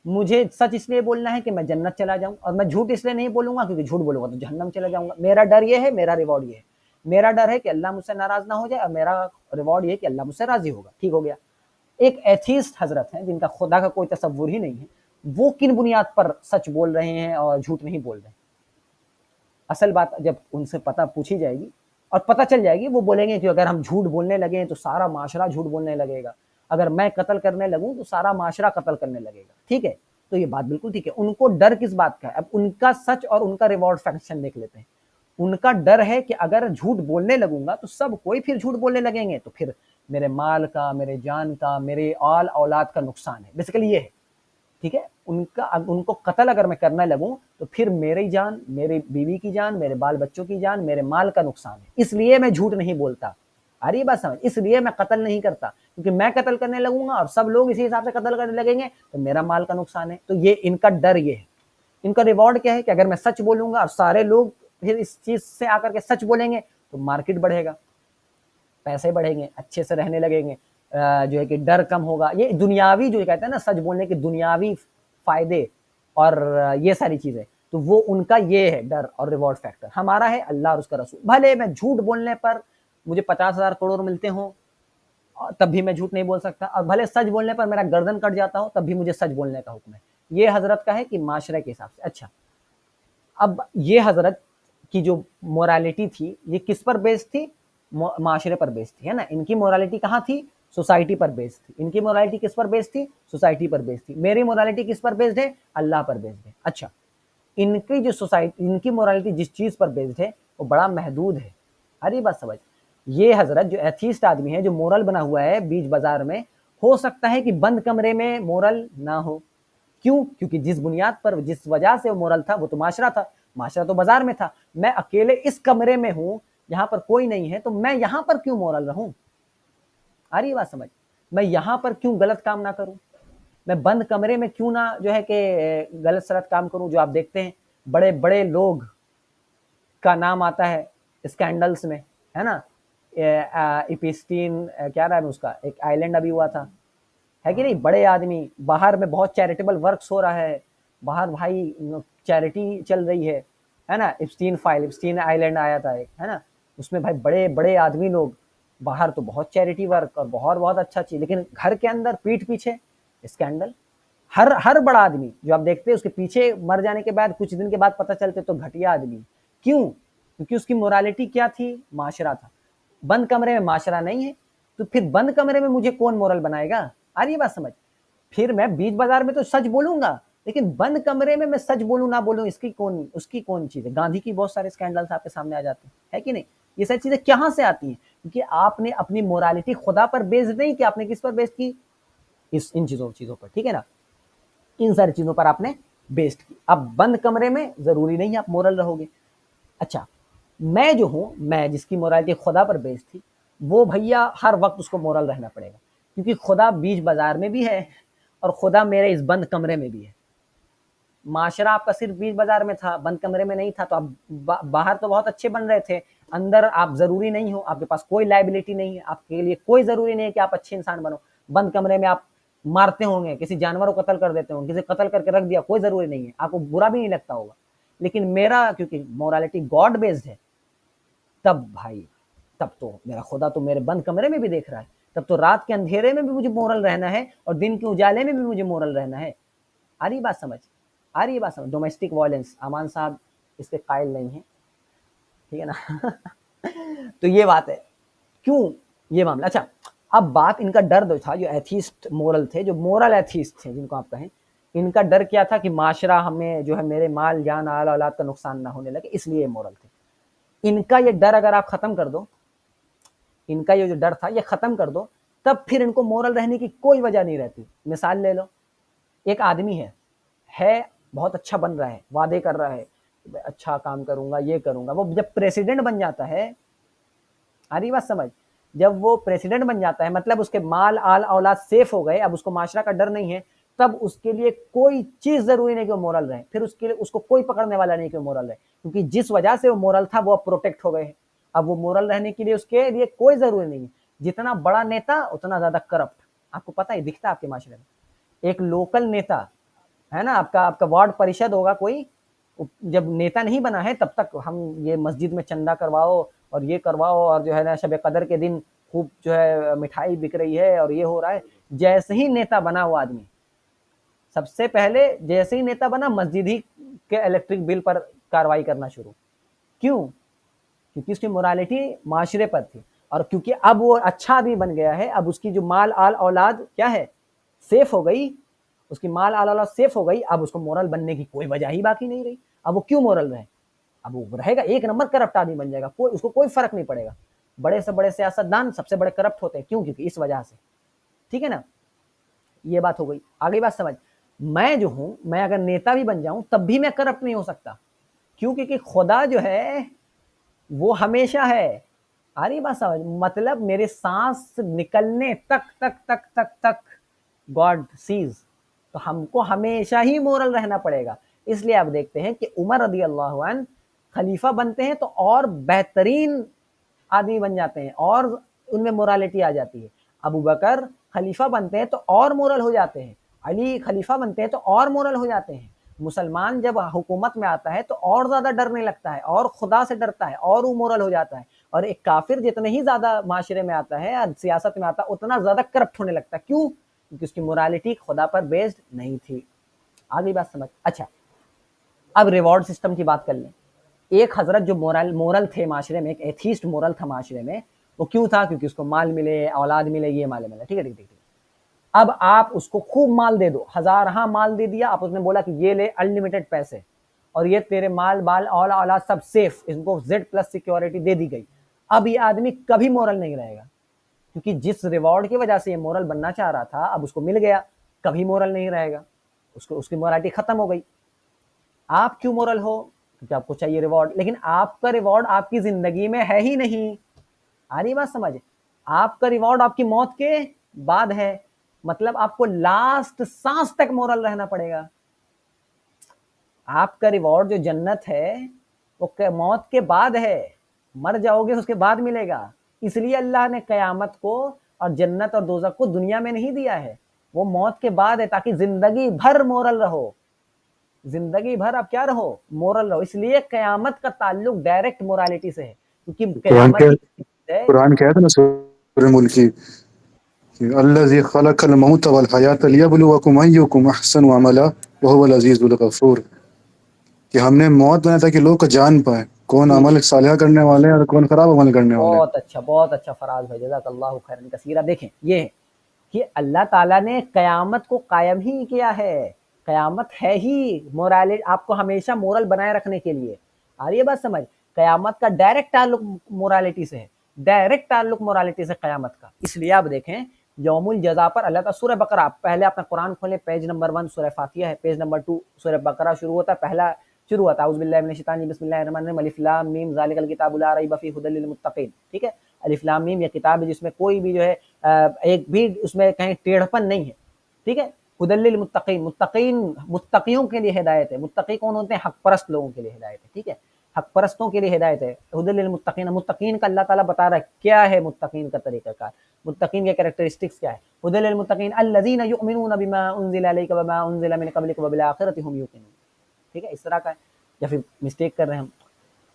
मुझे सच इसलिए बोलना है कि मैं जन्नत चला जाऊं, और मैं झूठ इसलिए नहीं बोलूंगा क्योंकि झूठ बोलूंगा तो जहन्नम चला जाऊंगा। मेरा डर ये है, मेरा रिवॉर्ड ये है। मेरा डर है कि अल्लाह मुझसे नाराज ना हो जाए और मेरा रिवॉर्ड ये है कि अल्लाह मुझसे राजी होगा, ठीक हो गया। एक एथीस्ट हजरत हैं जिनका खुदा का कोई तस्वुर ही नहीं है, वो किन बुनियाद पर सच बोल रहे हैं और झूठ नहीं बोल रहे? असल बात जब उनसे पता पूछी जाएगी और पता चल जाएगी, वो बोलेंगे कि अगर हम झूठ बोलने लगे तो सारा माशरा झूठ बोलने लगेगा, अगर मैं कत्ल करने लगूं तो सारा माशरा कत्ल करने लगेगा, ठीक है। तो ये बात बिल्कुल ठीक है। उनको डर किस बात का है? अब उनका सच और उनका रिवॉर्ड फंक्शन देख लेते हैं। उनका डर है कि अगर झूठ बोलने लगूंगा तो सब कोई फिर झूठ बोलने लगेंगे, तो फिर मेरे माल का, मेरे जान का, मेरे आल औलाद का नुकसान है, बेसिकली ये है, ठीक है। उनको कत्ल अगर मैं करने लगूं तो फिर मेरी जान, मेरी बीवी की जान, मेरे बाल बच्चों की जान, मेरे माल का नुकसान है, इसलिए मैं झूठ नहीं बोलता। आ रही बात समझ? इसलिए मैं कत्ल नहीं करता, क्योंकि मैं कत्ल करने लगूंगा और सब लोग इसी हिसाब से कत्ल करने लगेंगे तो मेरा माल का नुकसान है। तो ये इनका डर ये है। इनका रिवॉर्ड क्या है कि अगर मैं सच बोलूंगा और सारे लोग फिर इस चीज से आकर के सच बोलेंगे तो मार्केट बढ़ेगा, पैसे बढ़ेंगे, अच्छे से रहने लगेंगे, जो है कि डर कम होगा। ये दुनियावी जो कहते हैं ना सच बोलने के दुनियावी फायदे और ये सारी चीजें, तो वो उनका ये है डर और रिवॉर्ड फैक्टर। हमारा है अल्लाह और उसका रसूल। भले मैं झूठ बोलने पर मुझे 50,000 करोड़ मिलते हों तब भी मैं झूठ नहीं बोल सकता, और भले सच बोलने पर मेरा गर्दन कट जाता हो तब भी मुझे सच बोलने का हुक्म है। ये हजरत का है कि माशरे के हिसाब से। अच्छा अब ये हजरत की जो मोरालिटी थी ये किस पर बेस्ड थी? माशरे पर बेस्ड थी, है ना। इनकी मोरालिटी कहाँ थी? सोसाइटी पर बेस्ड थी। इनकी मोरालिटी किस पर बेस्ड थी? सोसाइटी पर बेस्ड थी। मेरी मोरालिटी किस पर बेस्ड है? अल्लाह पर बेस्ड है। अच्छा, इनकी जो सोसाइटी, इनकी मोरालिटी जिस चीज पर बेस्ड है वो बड़ा महदूद है। हरी बात समझ। ये हजरत जो एथीस्ट आदमी है, जो मोरल बना हुआ है बीच बाजार में, हो सकता है कि बंद कमरे में मोरल ना हो। क्यों? क्योंकि जिस बुनियाद पर, जिस वजह से वो मोरल था वो तो माशरा था, माशरा तो बाजार में था। मैं अकेले इस कमरे में हूं, यहाँ पर कोई नहीं है, तो मैं यहाँ पर क्यों मोरल रहूं? आ रही बात समझ। मैं यहाँ पर क्यों गलत काम ना करूं? मैं बंद कमरे में क्यों ना जो है कि गलत सलत काम करूं? जो आप देखते हैं बड़े बड़े लोग का नाम आता है स्कैंडल्स में, है ना। इपिस्टीन, क्या नाम है उसका, एक आइलैंड अभी हुआ था, है कि नहीं। बड़े आदमी, बाहर में बहुत चैरिटेबल वर्क्स हो रहा है, बाहर भाई चैरिटी चल रही है ना। इप्स्टीन फाइल, इप्स्टीन आइलैंड आया था एक, है ना। उसमें भाई बड़े बड़े आदमी लोग, बाहर तो बहुत चैरिटी वर्क और बहुत बहुत अच्छा चीज, लेकिन घर के अंदर पीठ पीछे स्कैंडल। हर हर बड़ा आदमी जो आप देखते हैं उसके पीछे मर जाने के बाद कुछ दिन के बाद पता चलते तो घटिया आदमी। क्यों? क्योंकि उसकी मोरालिटी क्या थी? माशरा था। बंद कमरे में माशरा नहीं है, तो फिर बंद कमरे में मुझे कौन मोरल बनाएगा? आ रही है बात समझ। फिर मैं बीच बाजार में तो सच बोलूंगा, लेकिन बंद कमरे में मैं सच बोलूं ना बोलूं, इसकी कौन, उसकी कौन चीज है? गांधी की बहुत सारे स्कैंडल्स आपके सामने आ जाते हैं, है कि नहीं। ये सारी चीजें कहां से आती हैं? क्योंकि आपने अपनी मोरालिटी खुदा पर बेस्ड नहीं की, आपने किस पर बेस्ड की? इस इन चीजों चीजों पर, ठीक है ना। इन सारी चीजों पर आपने बेस्ड की। अब बंद कमरे में जरूरी नहीं आप मोरल रहोगे। अच्छा, मैं जो हूं, मैं जिसकी मोरालिटी खुदा पर बेस्ड थी, वो भैया हर वक्त उसको मोरल रहना पड़ेगा, क्योंकि खुदा बीच बाजार में भी है और खुदा मेरे इस बंद कमरे में भी है। माशरा आपका सिर्फ बीच बाजार में था, बंद कमरे में नहीं था, तो आप बाहर तो बहुत अच्छे बन रहे थे, अंदर आप जरूरी नहीं हो, आपके पास कोई लाइबिलिटी नहीं है, आपके लिए कोई जरूरी नहीं है कि आप अच्छे इंसान बनो। बंद कमरे में आप मारते होंगे, किसी जानवर को कत्ल कर देते होंगे, किसी कत्ल करके रख दिया, कोई जरूरी नहीं है, आपको बुरा भी नहीं लगता होगा। लेकिन मेरा क्योंकि मोरालिटी गॉड बेस्ड है, तब भाई, तब तो मेरा खुदा तो मेरे बंद कमरे में भी देख रहा है, तब तो रात के अंधेरे में भी मुझे मोरल रहना है और दिन के उजाले में भी मुझे मोरल रहना है। आ रही बात समझ? आ रही बात समझ। डोमेस्टिक वायलेंस, अमान साहब इसके कायल नहीं है, ठीक है ना। तो ये बात है, क्यों ये मामला। अच्छा, अब बात इनका डर जो था, जो एथीस्ट मोरल थे, जो मोरल एथीस्ट थे जिनको आप कहें, इनका डर क्या था? कि माशरा हमें जो है, मेरे माल जान आल औलाद का नुकसान ना होने लगे, इसलिए मोरल थे। इनका ये डर अगर आप खत्म कर दो, इनका ये जो डर था ये खत्म कर दो, तब फिर इनको मोरल रहने की कोई वजह नहीं रहती। मिसाल ले लो, एक आदमी है बहुत अच्छा बन रहा है, वादे कर रहा है, अच्छा काम करूंगा, ये करूंगा। वो जब प्रेसिडेंट बन जाता है, आ रही बात समझ, जब वो प्रेसिडेंट बन जाता है, मतलब उसके माल आल औलाद सेफ हो गए, अब उसको माशरा का डर नहीं है, तब उसके लिए कोई चीज जरूरी नहीं कि वो मोरल रहे, फिर उसके लिए उसको कोई पकड़ने वाला नहीं कि वो मोरल रहे, क्योंकि जिस वजह से वो मोरल था वो अब प्रोटेक्ट हो गए हैं। अब वो मोरल रहने के लिए उसके लिए कोई जरूरी नहीं है। जितना बड़ा नेता उतना ज्यादा करप्ट, आपको पता है, दिखता है आपके माशरे में। एक लोकल नेता है ना, आपका आपका वार्ड परिषद होगा कोई, जब नेता नहीं बना है तब तक हम ये मस्जिद में चंदा करवाओ और ये करवाओ, और जो है ना शब कदर के दिन खूब जो है मिठाई बिक रही है और ये हो रहा है। जैसे ही नेता बना वो आदमी, सबसे पहले जैसे ही नेता बना, मस्जिद ही के इलेक्ट्रिक बिल पर कार्रवाई करना शुरू। क्यों? क्योंकि उसकी मोरालिटी माशरे पर थी, और क्योंकि अब वो अच्छा आदमी बन गया है, अब उसकी जो माल आल औलाद क्या है, सेफ हो गई, उसकी माल आल औलाद सेफ हो गई, अब उसको मोरल बनने की कोई वजह ही बाकी नहीं रही। अब वो क्यों मोरल रहे? अब वो रहेगा एक नंबर करप्ट आदमी बन जाएगा, कोई उसको कोई फर्क नहीं पड़ेगा। बड़े से बड़े सियासतदान सबसे बड़े करप्ट होते हैं, क्यों? क्योंकि इस वजह से, ठीक है ना। ये बात हो गई, आगे बात समझ। मैं जो हूं, मैं अगर नेता भी बन जाऊं तब भी मैं करप्ट नहीं हो सकता। क्यों? क्योंकि खुदा जो है वो हमेशा है। आ रही बात समझ, मतलब मेरे सांस निकलने तक तक तक तक तक गॉड सीज, तो हमको हमेशा ही मोरल रहना पड़ेगा। इसलिए आप देखते हैं कि उमर रदी अल्लाह अन्हु खलीफा बनते हैं तो और बेहतरीन आदमी बन जाते हैं और उनमें मोरालिटी आ जाती है। अबू बकर खलीफा बनते हैं तो और मोरल हो जाते हैं, अली खलीफा बनते हैं तो और मोरल हो जाते हैं। मुसलमान जब हुकूमत में आता है तो और ज्यादा डरने लगता है और खुदा से डरता है और वो मोरल हो जाता है। और एक काफिर जितने ही ज्यादा माशरे में आता है, सियासत में आता है, उतना ज्यादा करप्ट होने लगता है। क्यों? क्योंकि उसकी मोरालिटी खुदा पर बेस्ड नहीं थी। आगे बात समझ। अच्छा, अब रिवॉर्ड सिस्टम की बात कर लें। एक हजरत जो मोरल थे माशरे में, एक एथीस्ट मोरल था माशरे में, वो क्यों था? क्योंकि उसको माल मिले, औलाद मिले, ये माल मिले। ठीक है, ठीक है, ठीक है। अब आप उसको खूब माल दे दो, हजारहा माल दे दिया, आप उसने बोला कि ये ले अनलिमिटेड पैसे, और ये तेरे माल बाल और औलाद सब सेफ, इनको Z+ सिक्योरिटी दे दी गई। अब ये आदमी कभी मोरल नहीं रहेगा, क्योंकि जिस रिवॉर्ड की वजह से ये मोरल बनना चाह रहा था, अब उसको मिल गया, कभी मोरल नहीं रहेगा, उसको उसकी मोरालिटी खत्म हो गई। आप क्यों मोरल हो? क्योंकि आपको चाहिए रिवॉर्ड, लेकिन आपका रिवॉर्ड आपकी जिंदगी में है ही नहीं। आ रही बात समझ? आपका रिवॉर्ड आपकी मौत के बाद है, मतलब आपको लास्ट सांस तक मोरल रहना पड़ेगा। आपका रिवॉर्ड जो जन्नत है वो मौत के बाद है, मर जाओगे उसके बाद मिलेगा। इसलिए अल्लाह ने कयामत को और जन्नत और दोज़ख को दुनिया में नहीं दिया है, वो मौत के बाद है, ताकि जिंदगी भर मोरल रहो, जिंदगी भर आप क्या रहो? मोरल रहो। इसलिए कयामत का ताल्लुक डायरेक्ट मोरालिटी से है, क्योंकि कुरान कयामत के ही है। कुरान कहता है ना सूरह मुल्क की अल्लज़ी खलक़ल मौत वल हयात लियब्लुवकुम अय्युकुम अहसनु अमला व हुवल अज़ीज़ुल गफ़ूर, कि हमने मौत बनाया ताकि लोग को जान पाए कौन जी, अमल सालिहा करने वाले हैं और कौन खराब अमल करने वाले हैं। बहुत अच्छा फराज भाई, जज़ाकल्लाहु खैरन कसीरा। देखें ये है कि अल्लाह ताला ने कयामत को कायम ही किया है, कयामत है ही मोरालिटी, आपको हमेशा मोरल बनाए रखने के लिए। आ रही है बात समझ? कयामत का डायरेक्ट ताल्लुक मोरालिटी से है, डायरेक्ट ताल्लुक मोरालिटी से कयामत का। इसलिए आप देखें यौमुल जज़ा पर अल्लाह ताला सूरह बकरा, पहले अपना कुरान खोलें, पेज नंबर 1 सूरह फातिहा है, पेज नंबर 2 सूरह बकरा शुरू होता है। पहला शुरू होता है औज़ु बिल्लाहि मिनश शैतानिर रजीम बिस्मिल्लाहिर रहमानिर रहीम अलिफ लाम मीम ज़ालिकल किताबु ला रैब फीहि हुदल लिल मुत्तक़ीन। ठीक है, अलिफ लाम मीम, ये किताब है जिसमें कोई भी जो है एक भी उसमें कहीं टेढ़पन नहीं है। ठीक है, हुदल लिल मुत्तक़ीन, मुत्तक़ीन मुत्तक़ियों के लिए हिदायत है। मुत्तक़ी कौन होते हैं? हक परस्त लोगों के लिए हिदायत है। ठीक है, हक परस्तों के लिए हिदायत है। हुदल लिल मुत्तक़ीन, मुत्तक़ीन का अल्लाह ताला बता रहा है क्या है मुत्तक़ीन का तरीक़ाकार, मुत्तक़ीन के कैरेक्टरिस्टिक्स क्या है। हुदल लिल मुत्तक़ीन अल्लज़ीना युमिनूना बिमा उनज़िला इलैका व मा उनज़िला मिन क़ब्लिका व बिल आखिरति हुम यूक़िनून। ठीक है, इस तरह का है। या फिर मिस्टेक कर रहे हैं हम,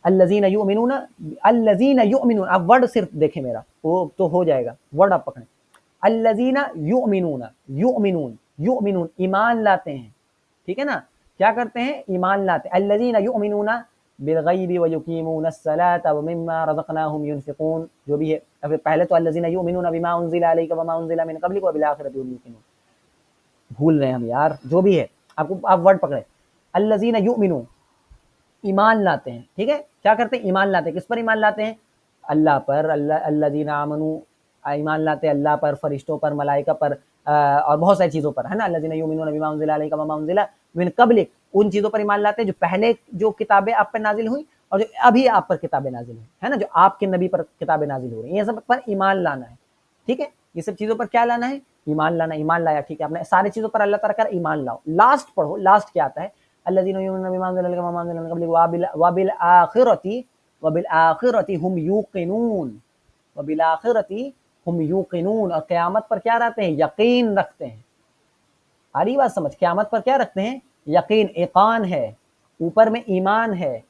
अल्लज़ीना युमिनूना, अल्लज़ीना युमिनून, आप वर्ड सिर्फ देखें मेरा, वो तो हो जाएगा, वर्ड आप पकड़ें। अल्लज़ीना युमिनूना, युमिनून, युमिनून ईमान लाते हैं। ठीक है ना, क्या करते हैं? ईमान लाते हैं। अल्लज़ीना युमिनूना बिलग़ैबि व युक़ीमूनस्सलाता व मिम्मा रज़क़नाहुम युनफ़िक़ून, जो भी है। अब पहले तो अल्लज़ीना युमिनूना बिमा उनज़िला इलैका व मा उनज़िला मिन क़ब्लिका व बिल आखिरति हुम यूक़िनून, भूल रहे हैं हम यार, जो भी है, आपको आप वर्ड पकड़े। अल्लज़ीना युमिनून, ईमान लाते हैं। ठीक है, क्या करते हैं? ईमान लाते हैं। किस पर ईमान लाते हैं? अल्लाह पर, अल्लज़ीना आमनू, ईमान लाते हैं अल्लाह पर, फरिश्तों पर, मलाइका पर, और बहुत सारी चीज़ों पर, है ना। अल्लज़ीना युमिनूना बिमा उनज़िला इलैका व मा उनज़िला मिन क़ब्लिक, उन चीज़ों पर ईमान लाते हैं जो पहले जो किताबें आप पर नाज़िल हुई और जो अभी आप पर किताबें नाज़िल हुई, है ना, जो आपके नबी पर किताबें नाज़िल हो रही हैं, ये सब पर ईमान लाना है। ठीक है, ये सब चीज़ों पर क्या लाना है? ईमान लाना। ईमान लाया, ठीक है, आपने सारी चीज़ों पर अल्लाह ताला कह रहा है ईमान लाओ। लास्ट पढ़ो, लास्ट क्या आता है? अल्लज़ीना युमिनूना बिमा उनज़िला इलैका व मा उनज़िला मिन क़ब्लिक व बिल आखिरति हुम यूक़िनून, व बिल आखिरति हुम यूक़िनून, और क़यामत पर क्या रखते हैं? यकीन रखते हैं। आ रही बात समझ? क़यामत पर क्या रखते हैं? यकीन, ईक़ान है, ऊपर में ईमान है,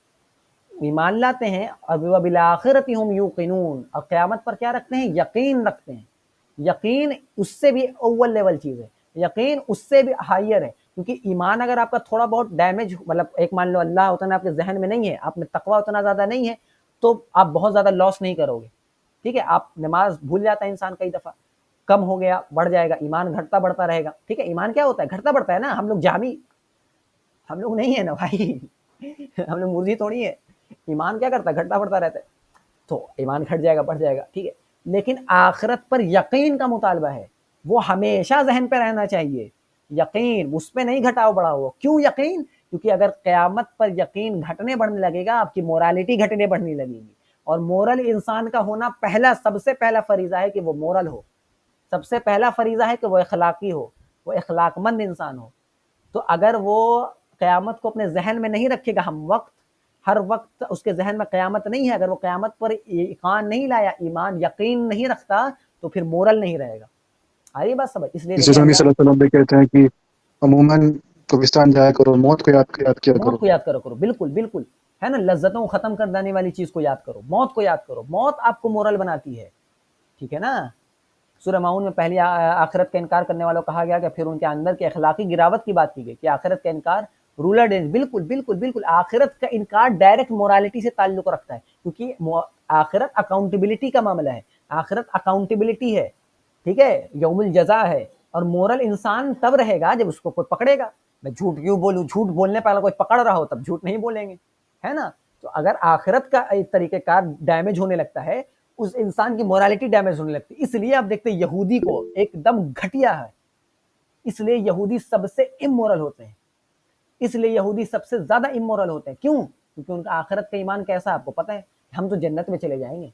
ईमान लाते हैं। और व बिल आखिरति हुम यूक़िनून, और क़यामत पर क्या रखते हैं? यकीन रखते हैं। यकीन उससे भी अव्वल लेवल चीज़ है, यकीन उससे भी हायर है, क्योंकि ईमान अगर आपका थोड़ा बहुत डैमेज, मतलब एक मान लो अल्लाह उतना आपके ज़हन में नहीं है, आप में तक़वा उतना ज़्यादा नहीं है, तो आप बहुत ज़्यादा लॉस नहीं करोगे। ठीक है, आप नमाज़ भूल जाता है इंसान कई दफ़ा, कम हो गया, बढ़ जाएगा, ईमान घटता बढ़ता रहेगा। ठीक है, ईमान क्या होता है? घटता बढ़ता है ना, हम लोग जामी, हम लोग नहीं है ना भाई हम लोग मुर्गी थोड़ी है। ईमान क्या करता है? घटता बढ़ता रहता है। तो ईमान घट जाएगा, बढ़ जाएगा, ठीक है। लेकिन आखिरत पर यकीन का मुतालबा है, वो हमेशा ज़हन पे रहना चाहिए। यकीन, उस पे नहीं घटाओ बढ़ाओ। वो क्यों यकीन? क्योंकि अगर क़यामत पर यकीन घटने बढ़ने लगेगा, आपकी मोरालिटी घटने बढ़ने लगेगी, और मोरल इंसान का होना पहला, सबसे पहला फ़रीज़ा है कि वो मोरल हो। सबसे पहला फ़रीज़ा है कि वो अखलाकी हो, वो अखलाकमंद इंसान हो। तो अगर वो क़यामत को अपने ज़हन में नहीं रखेगा, हम वक़्त, हर वक़्त उसके ज़हन में क़यामत नहीं है, अगर वो क़यामत पर ईकान नहीं लाया, ईमान यकीन नहीं रखता, तो फिर मोरल नहीं रहेगा। आ रही है बात समझ? इसलिए जैसे देखें नबी अल्लाह, सल्लल्लाहु अलैहि वसल्लम भी कहते हैं कि अमूमन कब्रिस्तान जाया करो, मौत को याद किया मौत करो। को याद करो, बिल्कुल, बिल्कुल, है ना, लज़्ज़तों को ख़त्म कर देने वाली चीज़ को याद करो, मौत को याद करो, मौत आपको मोरल बनाती है, ठीक है ना। सूरह माऊन में पहली आखिरत का इनकार करने वालों को कहा गया कि फिर उनके अंदर की अखलाकी गिरावट की बात की गई कि आखिरत का इनकार रूलर डेंजर, बिल्कुल बिल्कुल बिल्कुल। आखिरत का इनकार डायरेक्ट मोरालिटी से ताल्लुक रखता है, क्योंकि आखिरत अकाउंटेबिलिटी का मामला है, आखिरत अकाउंटेबिलिटी है, ठीक है, यौमुल जजा है। और मोरल इंसान तब रहेगा जब उसको कोई पकड़ेगा। मैं झूठ क्यों बोलूं, झूठ बोलने पर कोई पकड़ रहा हो तब झूठ नहीं बोलेंगे, है ना। तो अगर आखिरत का एक तरीके का डैमेज होने लगता है, उस इंसान की मोरालिटी डैमेज होने लगती है। इसलिए आप देखते हैं यहूदी को एकदम घटिया है, इसलिए यहूदी सबसे इमोरल होते हैं, इसलिए यहूदी सबसे ज्यादा इमोरल होते हैं। क्यों? क्योंकि उनका आखिरत का ईमान कैसा है आपको पता है। हम तो जन्नत में चले जाएंगे,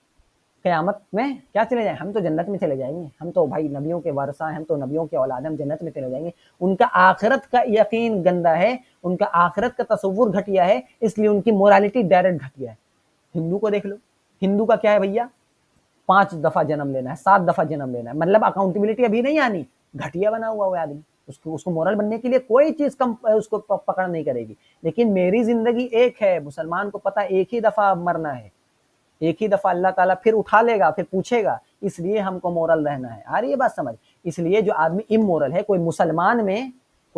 क़यामत में क्या चले जाएंगे, हम तो जन्नत में चले जाएंगे, हम तो भाई नबियों के वारसा हैं, हम तो नबियों के औलाद हैं, हम जन्नत में चले जाएंगे। उनका आखिरत का यकीन गंदा है, उनका आखिरत का तसव्वुर घटिया है, इसलिए उनकी मोरालिटी डायरेक्ट घटिया है। हिंदू को देख लो, हिंदू का क्या है भैया, 5 दफा जन्म लेना है, 7 दफा जन्म लेना है, मतलब अकाउंटेबिलिटी अभी नहीं आनी, घटिया बना हुआ है आदमी। उसको मोरल बनने के लिए कोई चीज कम उसको पकड़ नहीं करेगी। लेकिन मेरी जिंदगी एक है, मुसलमान को पता एक ही दफा मरना है, एक ही दफा अल्लाह ताला फिर उठा लेगा, फिर पूछेगा, इसलिए हमको मोरल रहना है। आ रही है बात समझ। इसलिए जो आदमी इमोरल है, कोई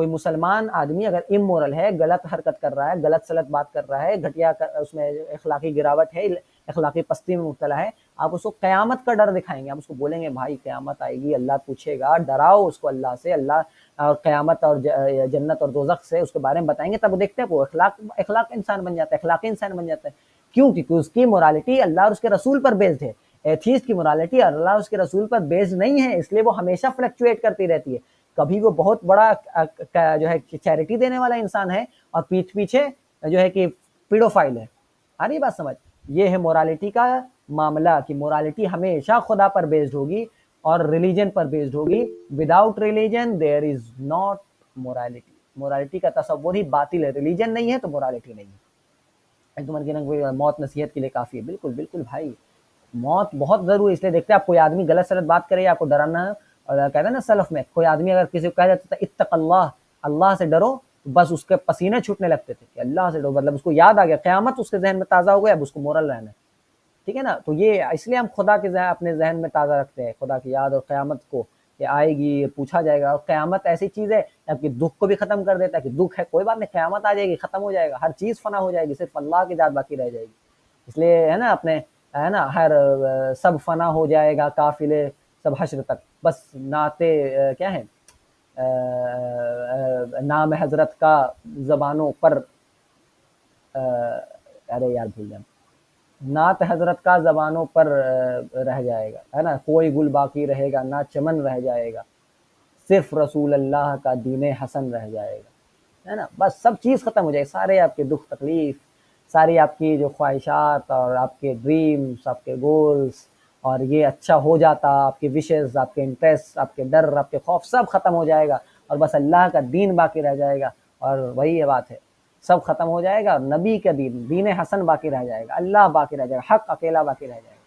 मुसलमान आदमी अगर इमोरल है, गलत हरकत कर रहा है, गलत सलत बात कर रहा है, घटिया उसमें अखलाकी गिरावट है, अखलाकी पस्ती में मुब्तला है, आप उसको कयामत का डर दिखाएंगे, आप उसको बोलेंगे भाई कयामत आएगी, अल्लाह पूछेगा, डराओ उसको अल्लाह से, अल्लाह और कयामत और जन्नत और दोजख से उसके बारे में बताएंगे, तब देखते हैं वो अखलाक इंसान बन जाता है, अखलाकी इंसान बन जाता है। क्यों? क्योंकि उसकी मोरालिटी अल्लाह और उसके रसूल पर बेस्ड है। एथीस्ट की मोरालिटी अल्लाह और उसके रसूल पर बेस्ड नहीं है, इसलिए वो हमेशा फ्लक्चुएट करती रहती है। कभी वो बहुत बड़ा जो है चैरिटी देने वाला इंसान है, और पीठ पीछे जो है कि पीडोफाइल है। आ रही बात समझ। ये है मोरालिटी का मामला, कि मोरालिटी हमेशा खुदा पर बेस्ड होगी और रिलीजन पर बेस्ड होगी। Without religion there is not morality. Morality का तस्वुर ही बातिल है, रिलीजन नहीं है तो मोरालिटी नहीं है। तुम्हारे कहना मौत नसीहत के लिए काफी है, बिल्कुल बिल्कुल भाई, मौत बहुत जरूरी है। इसलिए देखते हैं आप कोई आदमी गलत सलत बात करे, आपको डराना है, और कहते हैं ना सलफ में, कोई आदमी अगर किसी को कह जाता था इत्तक़ल्लाह, अल्लाह से डरो, बस उसके पसीने छूटने लगते थे कि अल्लाह से डरो, मतलब उसको याद आ गया, क़यामत उसके जहन में ताज़ा हो गया, अब उसको मोरल रहना है, ठीक है ना। तो ये इसलिए हम खुदा के अपने जहन में ताज़ा रखते हैं, खुदा की याद और क़यामत को, कि आएगी, पूछा जाएगा। और क़यामत ऐसी चीज़ है आपके दुख को भी ख़त्म कर देता है, कि दुख है कोई बात नहीं, क़यामत आ जाएगी, ख़त्म हो जाएगा, हर चीज़ फ़ना हो जाएगी, सिर्फ अल्लाह की ज़ात बाकी रह जाएगी। इसलिए है ना अपने, है ना, हर सब फना हो जाएगा, काफिले सब हश्र तक, बस नाते क्या है, नाम हजरत का जबानों पर, अरे यार भूल गया, नात हजरत का जबानों पर रह जाएगा, है ना, कोई गुल बाकी रहेगा ना चमन रह जाएगा, सिर्फ रसूल अल्लाह का दीन हसन रह जाएगा, है ना। बस सब चीज़ ख़त्म हो जाएगी, सारे आपके दुख तकलीफ, सारी आपकी जो ख्वाहिशात और आपके ड्रीम्स, आपके गोल्स, और ये अच्छा हो जाता, आपके विशेज़, आपके इंटरेस्ट, आपके डर, आपके खौफ, सब ख़त्म हो जाएगा, और बस अल्लाह का दीन बाकी रह जाएगा। और वही ये बात है, सब ख़त्म हो जाएगा, नबी का दीन, दीन हसन बाकी रह जाएगा, अल्लाह बाकी रह जाएगा, हक़ अकेला बाकी रह जाएगा,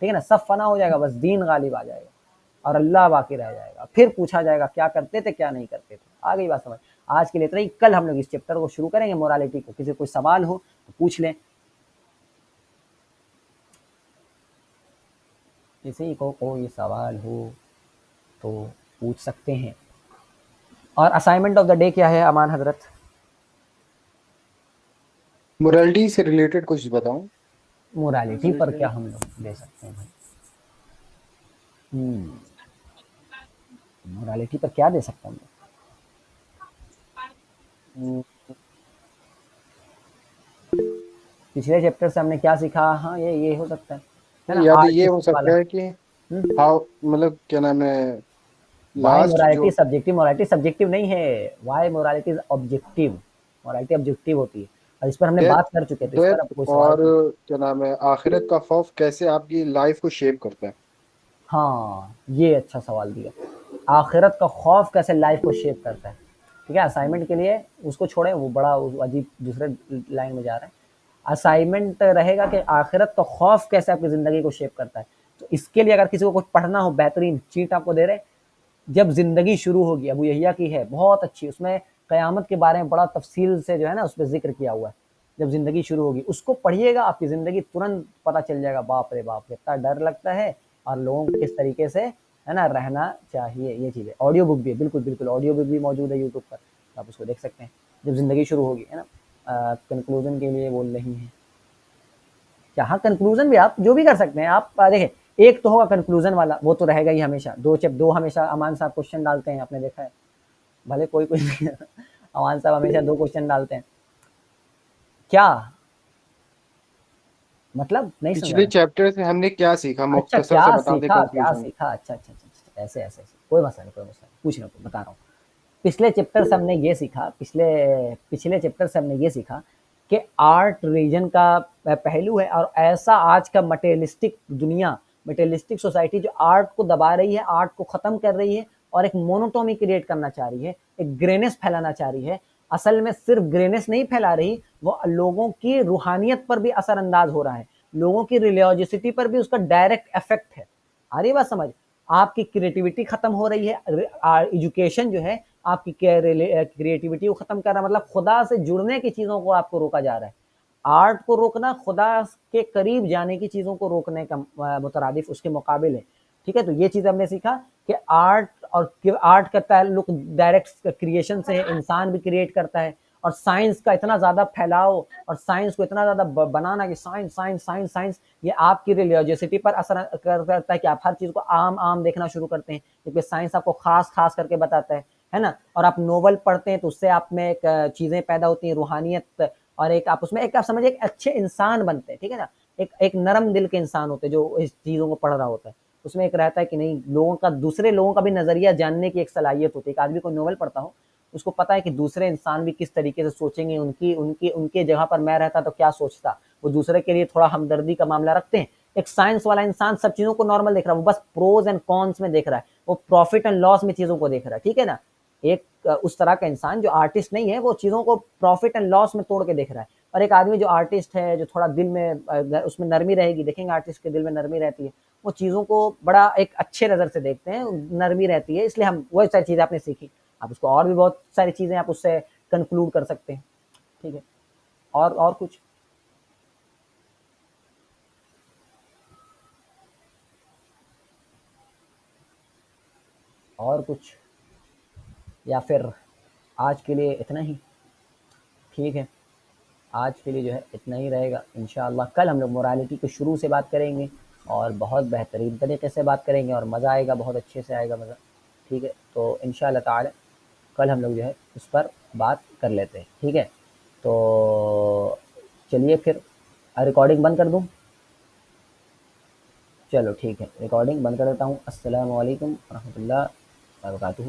ठीक है ना। सब फना हो जाएगा, बस दीन गालिब आ जाएगा और अल्लाह बाकी रह जाएगा। फिर पूछा जाएगा क्या करते थे क्या नहीं करते थे। आ गई बात समझ। आज के लिए इतना ही, कल हम लोग इस चैप्टर को शुरू करेंगे, मोरालिटी को। किसी कोई सवाल हो तो पूछ लें, किसी को कोई सवाल हो तो पूछ सकते हैं। और असाइनमेंट ऑफ द डे क्या है अमान हजरत? मोरालिटी से रिलेटेड कुछ बताऊं? मोरालिटी पर क्या हम लोग दे सकते हैं भाई? मोरालिटी पर क्या दे सकते हैं हम लोग? हम्म, पिछले चैप्टर से हमने क्या सीखा? हाँ ये हो सकता है ना, या तो ये हो आर्टिस्ट वाला। सकता है कि हाउ, मतलब क्या नाम है, वाई लास्ट मोरालिटी जो सब्जेक्टिव, मोरालिटी सब्जेक्टिव नहीं है, why morality is objective. Morality objective होती है, और इस पर हमने डेथ बात कर चुके हैं, तो इस पर डेथ अब कोई सवाल और पूछ। क्या नाम है, आखिरत का खौफ कैसे आपकी लाइफ को शेप करता है। हाँ ये अच्छा सवाल दिया, आखिरत का खौफ कैसे लाइफ को शेप करता है। ठीक है, असाइनमेंट के लिए उसको छोड़े, वो बड़ा अजीब दूसरे लाइन में जा रहा है। असाइनमेंट रहेगा कि आखिरत का खौफ कैसे आपकी ज़िंदगी को शेप करता है। तो इसके लिए अगर किसी को कुछ पढ़ना हो, बेहतरीन चीट आपको दे रहे हैं, जब ज़िंदगी शुरू होगी, अबू यहिया की है, बहुत अच्छी, उसमें क़यामत के बारे में बड़ा तफसील से जो है ना उसमें ज़िक्र किया हुआ है। जब ज़िंदगी शुरू होगी उसको पढ़िएगा, आपकी ज़िंदगी तुरंत पता चल जाएगा, बाप रे बाप कितना डर लगता है और लोगों को किस तरीके से, है ना, रहना चाहिए। ये चीज़ है। ऑडियो बुक भी है, बिल्कुल बिल्कुल, ऑडियो बुक भी मौजूद है यूट्यूब पर, आप उसको देख सकते हैं। जब ज़िंदगी शुरू होगी, है ना। कंक्लूज़न के लिए बोल रही हैं क्या? हाँ, कंक्लूज़न भी आप जो भी कर सकते हैं आप। देखिए, एक तो होगा कंक्लूज़न वाला, वो तो रहेगा ही हमेशा। 2 हमेशा अमान साहब क्वेश्चन डालते हैं, आपने देखा है। भले कोई अमान साहब हमेशा 2 क्वेश्चन डालते हैं। क्या? मतलब नहीं समझा पिछले मैं। चैप्टर से हमने क्या सीखा, अच्छा, मुख्तसर क्या से बता दे सीखा? क्या कंक्लूजन। सीखा? अच्छा, ऐसे। कोई मसला नहीं, पूछ रहा हूँ, बता रहा हूँ। पिछले चैप्टर से हमने ये सीखा, पिछले चैप्टर से हमने ये सीखा कि आर्ट रीजन का पहलू है, और ऐसा आज का मटेरियलिस्टिक दुनिया, मटेरियलिस्टिक सोसाइटी जो आर्ट को दबा रही है, आर्ट को खत्म कर रही है और एक मोनोटोमी क्रिएट करना चाह रही है, एक ग्रेनेस फैलाना चाह रही है। असल में सिर्फ ग्रेनेस नहीं फैला रही, वो लोगों की रूहानियत पर भी असरअंदाज हो रहा है, लोगों की रिलीजियोसिटी पर भी उसका डायरेक्ट इफेक्ट है। आ रही बात समझ? आपकी क्रिएटिविटी खत्म हो रही है। एजुकेशन जो है आपकी क्रिएटिविटी को खत्म कर रहा है, मतलब खुदा से जुड़ने की चीजों को आपको रोका जा रहा है। आर्ट को रोकना खुदा के करीब जाने की चीजों को रोकने का मुतरादिफ उसके मुकाबिल है। ठीक है, तो ये चीज हमने सीखा कि आर्ट का ताल्लुक डायरेक्ट क्रिएशन से है, इंसान भी क्रिएट करता है। और साइंस का इतना ज्यादा फैलाव और साइंस को इतना ज्यादा बनाना कि साइंस साइंस साइंस साइंस, ये आपकी रिलीजियोसिटी पर असर करता है कि आप हर चीज को आम आम देखना शुरू करते हैं, क्योंकि साइंस आपको खास खास करके बताता है ना। और आप नोवेल पढ़ते हैं तो उससे आप में एक चीजें पैदा होती हैं, रूहानियत, और एक आप उसमें एक आप समझिए एक अच्छे इंसान बनते हैं, ठीक है ना। एक नरम दिल के इंसान होते हैं जो इस चीजों को पढ़ रहा होता है। उसमें एक रहता है कि नहीं, लोगों का, दूसरे लोगों का भी नजरिया जानने की एक सलाहियत होती है। एक आदमी को नोवेल पढ़ता हो, उसको पता है कि दूसरे इंसान भी किस तरीके से सोचेंगे, उनकी उनकी उनके जगह पर मैं रहता तो क्या सोचता, वो दूसरे के लिए थोड़ा हमदर्दी का मामला रखते हैं। एक साइंस वाला इंसान सब चीजों को नॉर्मल देख रहा है, वो बस प्रोज एंड कॉन्स में देख रहा है, वो प्रॉफिट एंड लॉस में चीजों को देख रहा है, ठीक है ना। एक उस तरह का इंसान जो आर्टिस्ट नहीं है, वो चीजों को प्रॉफिट एंड लॉस में तोड़ के देख रहा है। और एक आदमी जो आर्टिस्ट है, जो थोड़ा दिल में उसमें नरमी रहेगी, देखेंगे आर्टिस्ट के दिल में नरमी रहती है, वो चीजों को बड़ा एक अच्छे नजर से देखते हैं, नरमी रहती है। इसलिए हम वही सारी चीजें आपने सीखी, आप उसको और भी बहुत सारी चीजें आप उससे कंक्लूड कर सकते हैं, ठीक है। और कुछ? और कुछ? या फिर आज के लिए इतना ही? ठीक है, आज के लिए जो है इतना ही रहेगा। इंशाअल्लाह कल हम लोग मोरालिटी के शुरू से बात करेंगे और बहुत बेहतरीन तरीके से बात करेंगे और मज़ा आएगा, बहुत अच्छे से आएगा मज़ा। ठीक है, तो इंशाअल्लाह ताला कल हम लोग जो है उस पर बात कर लेते हैं, ठीक है। तो चलिए फिर रिकॉर्डिंग बंद कर दूँ? चलो ठीक है, रिकॉर्डिंग बंद कर देता हूँ। अस्सलामु अलैकुम रहमतुल्लाह व बरकातुहू।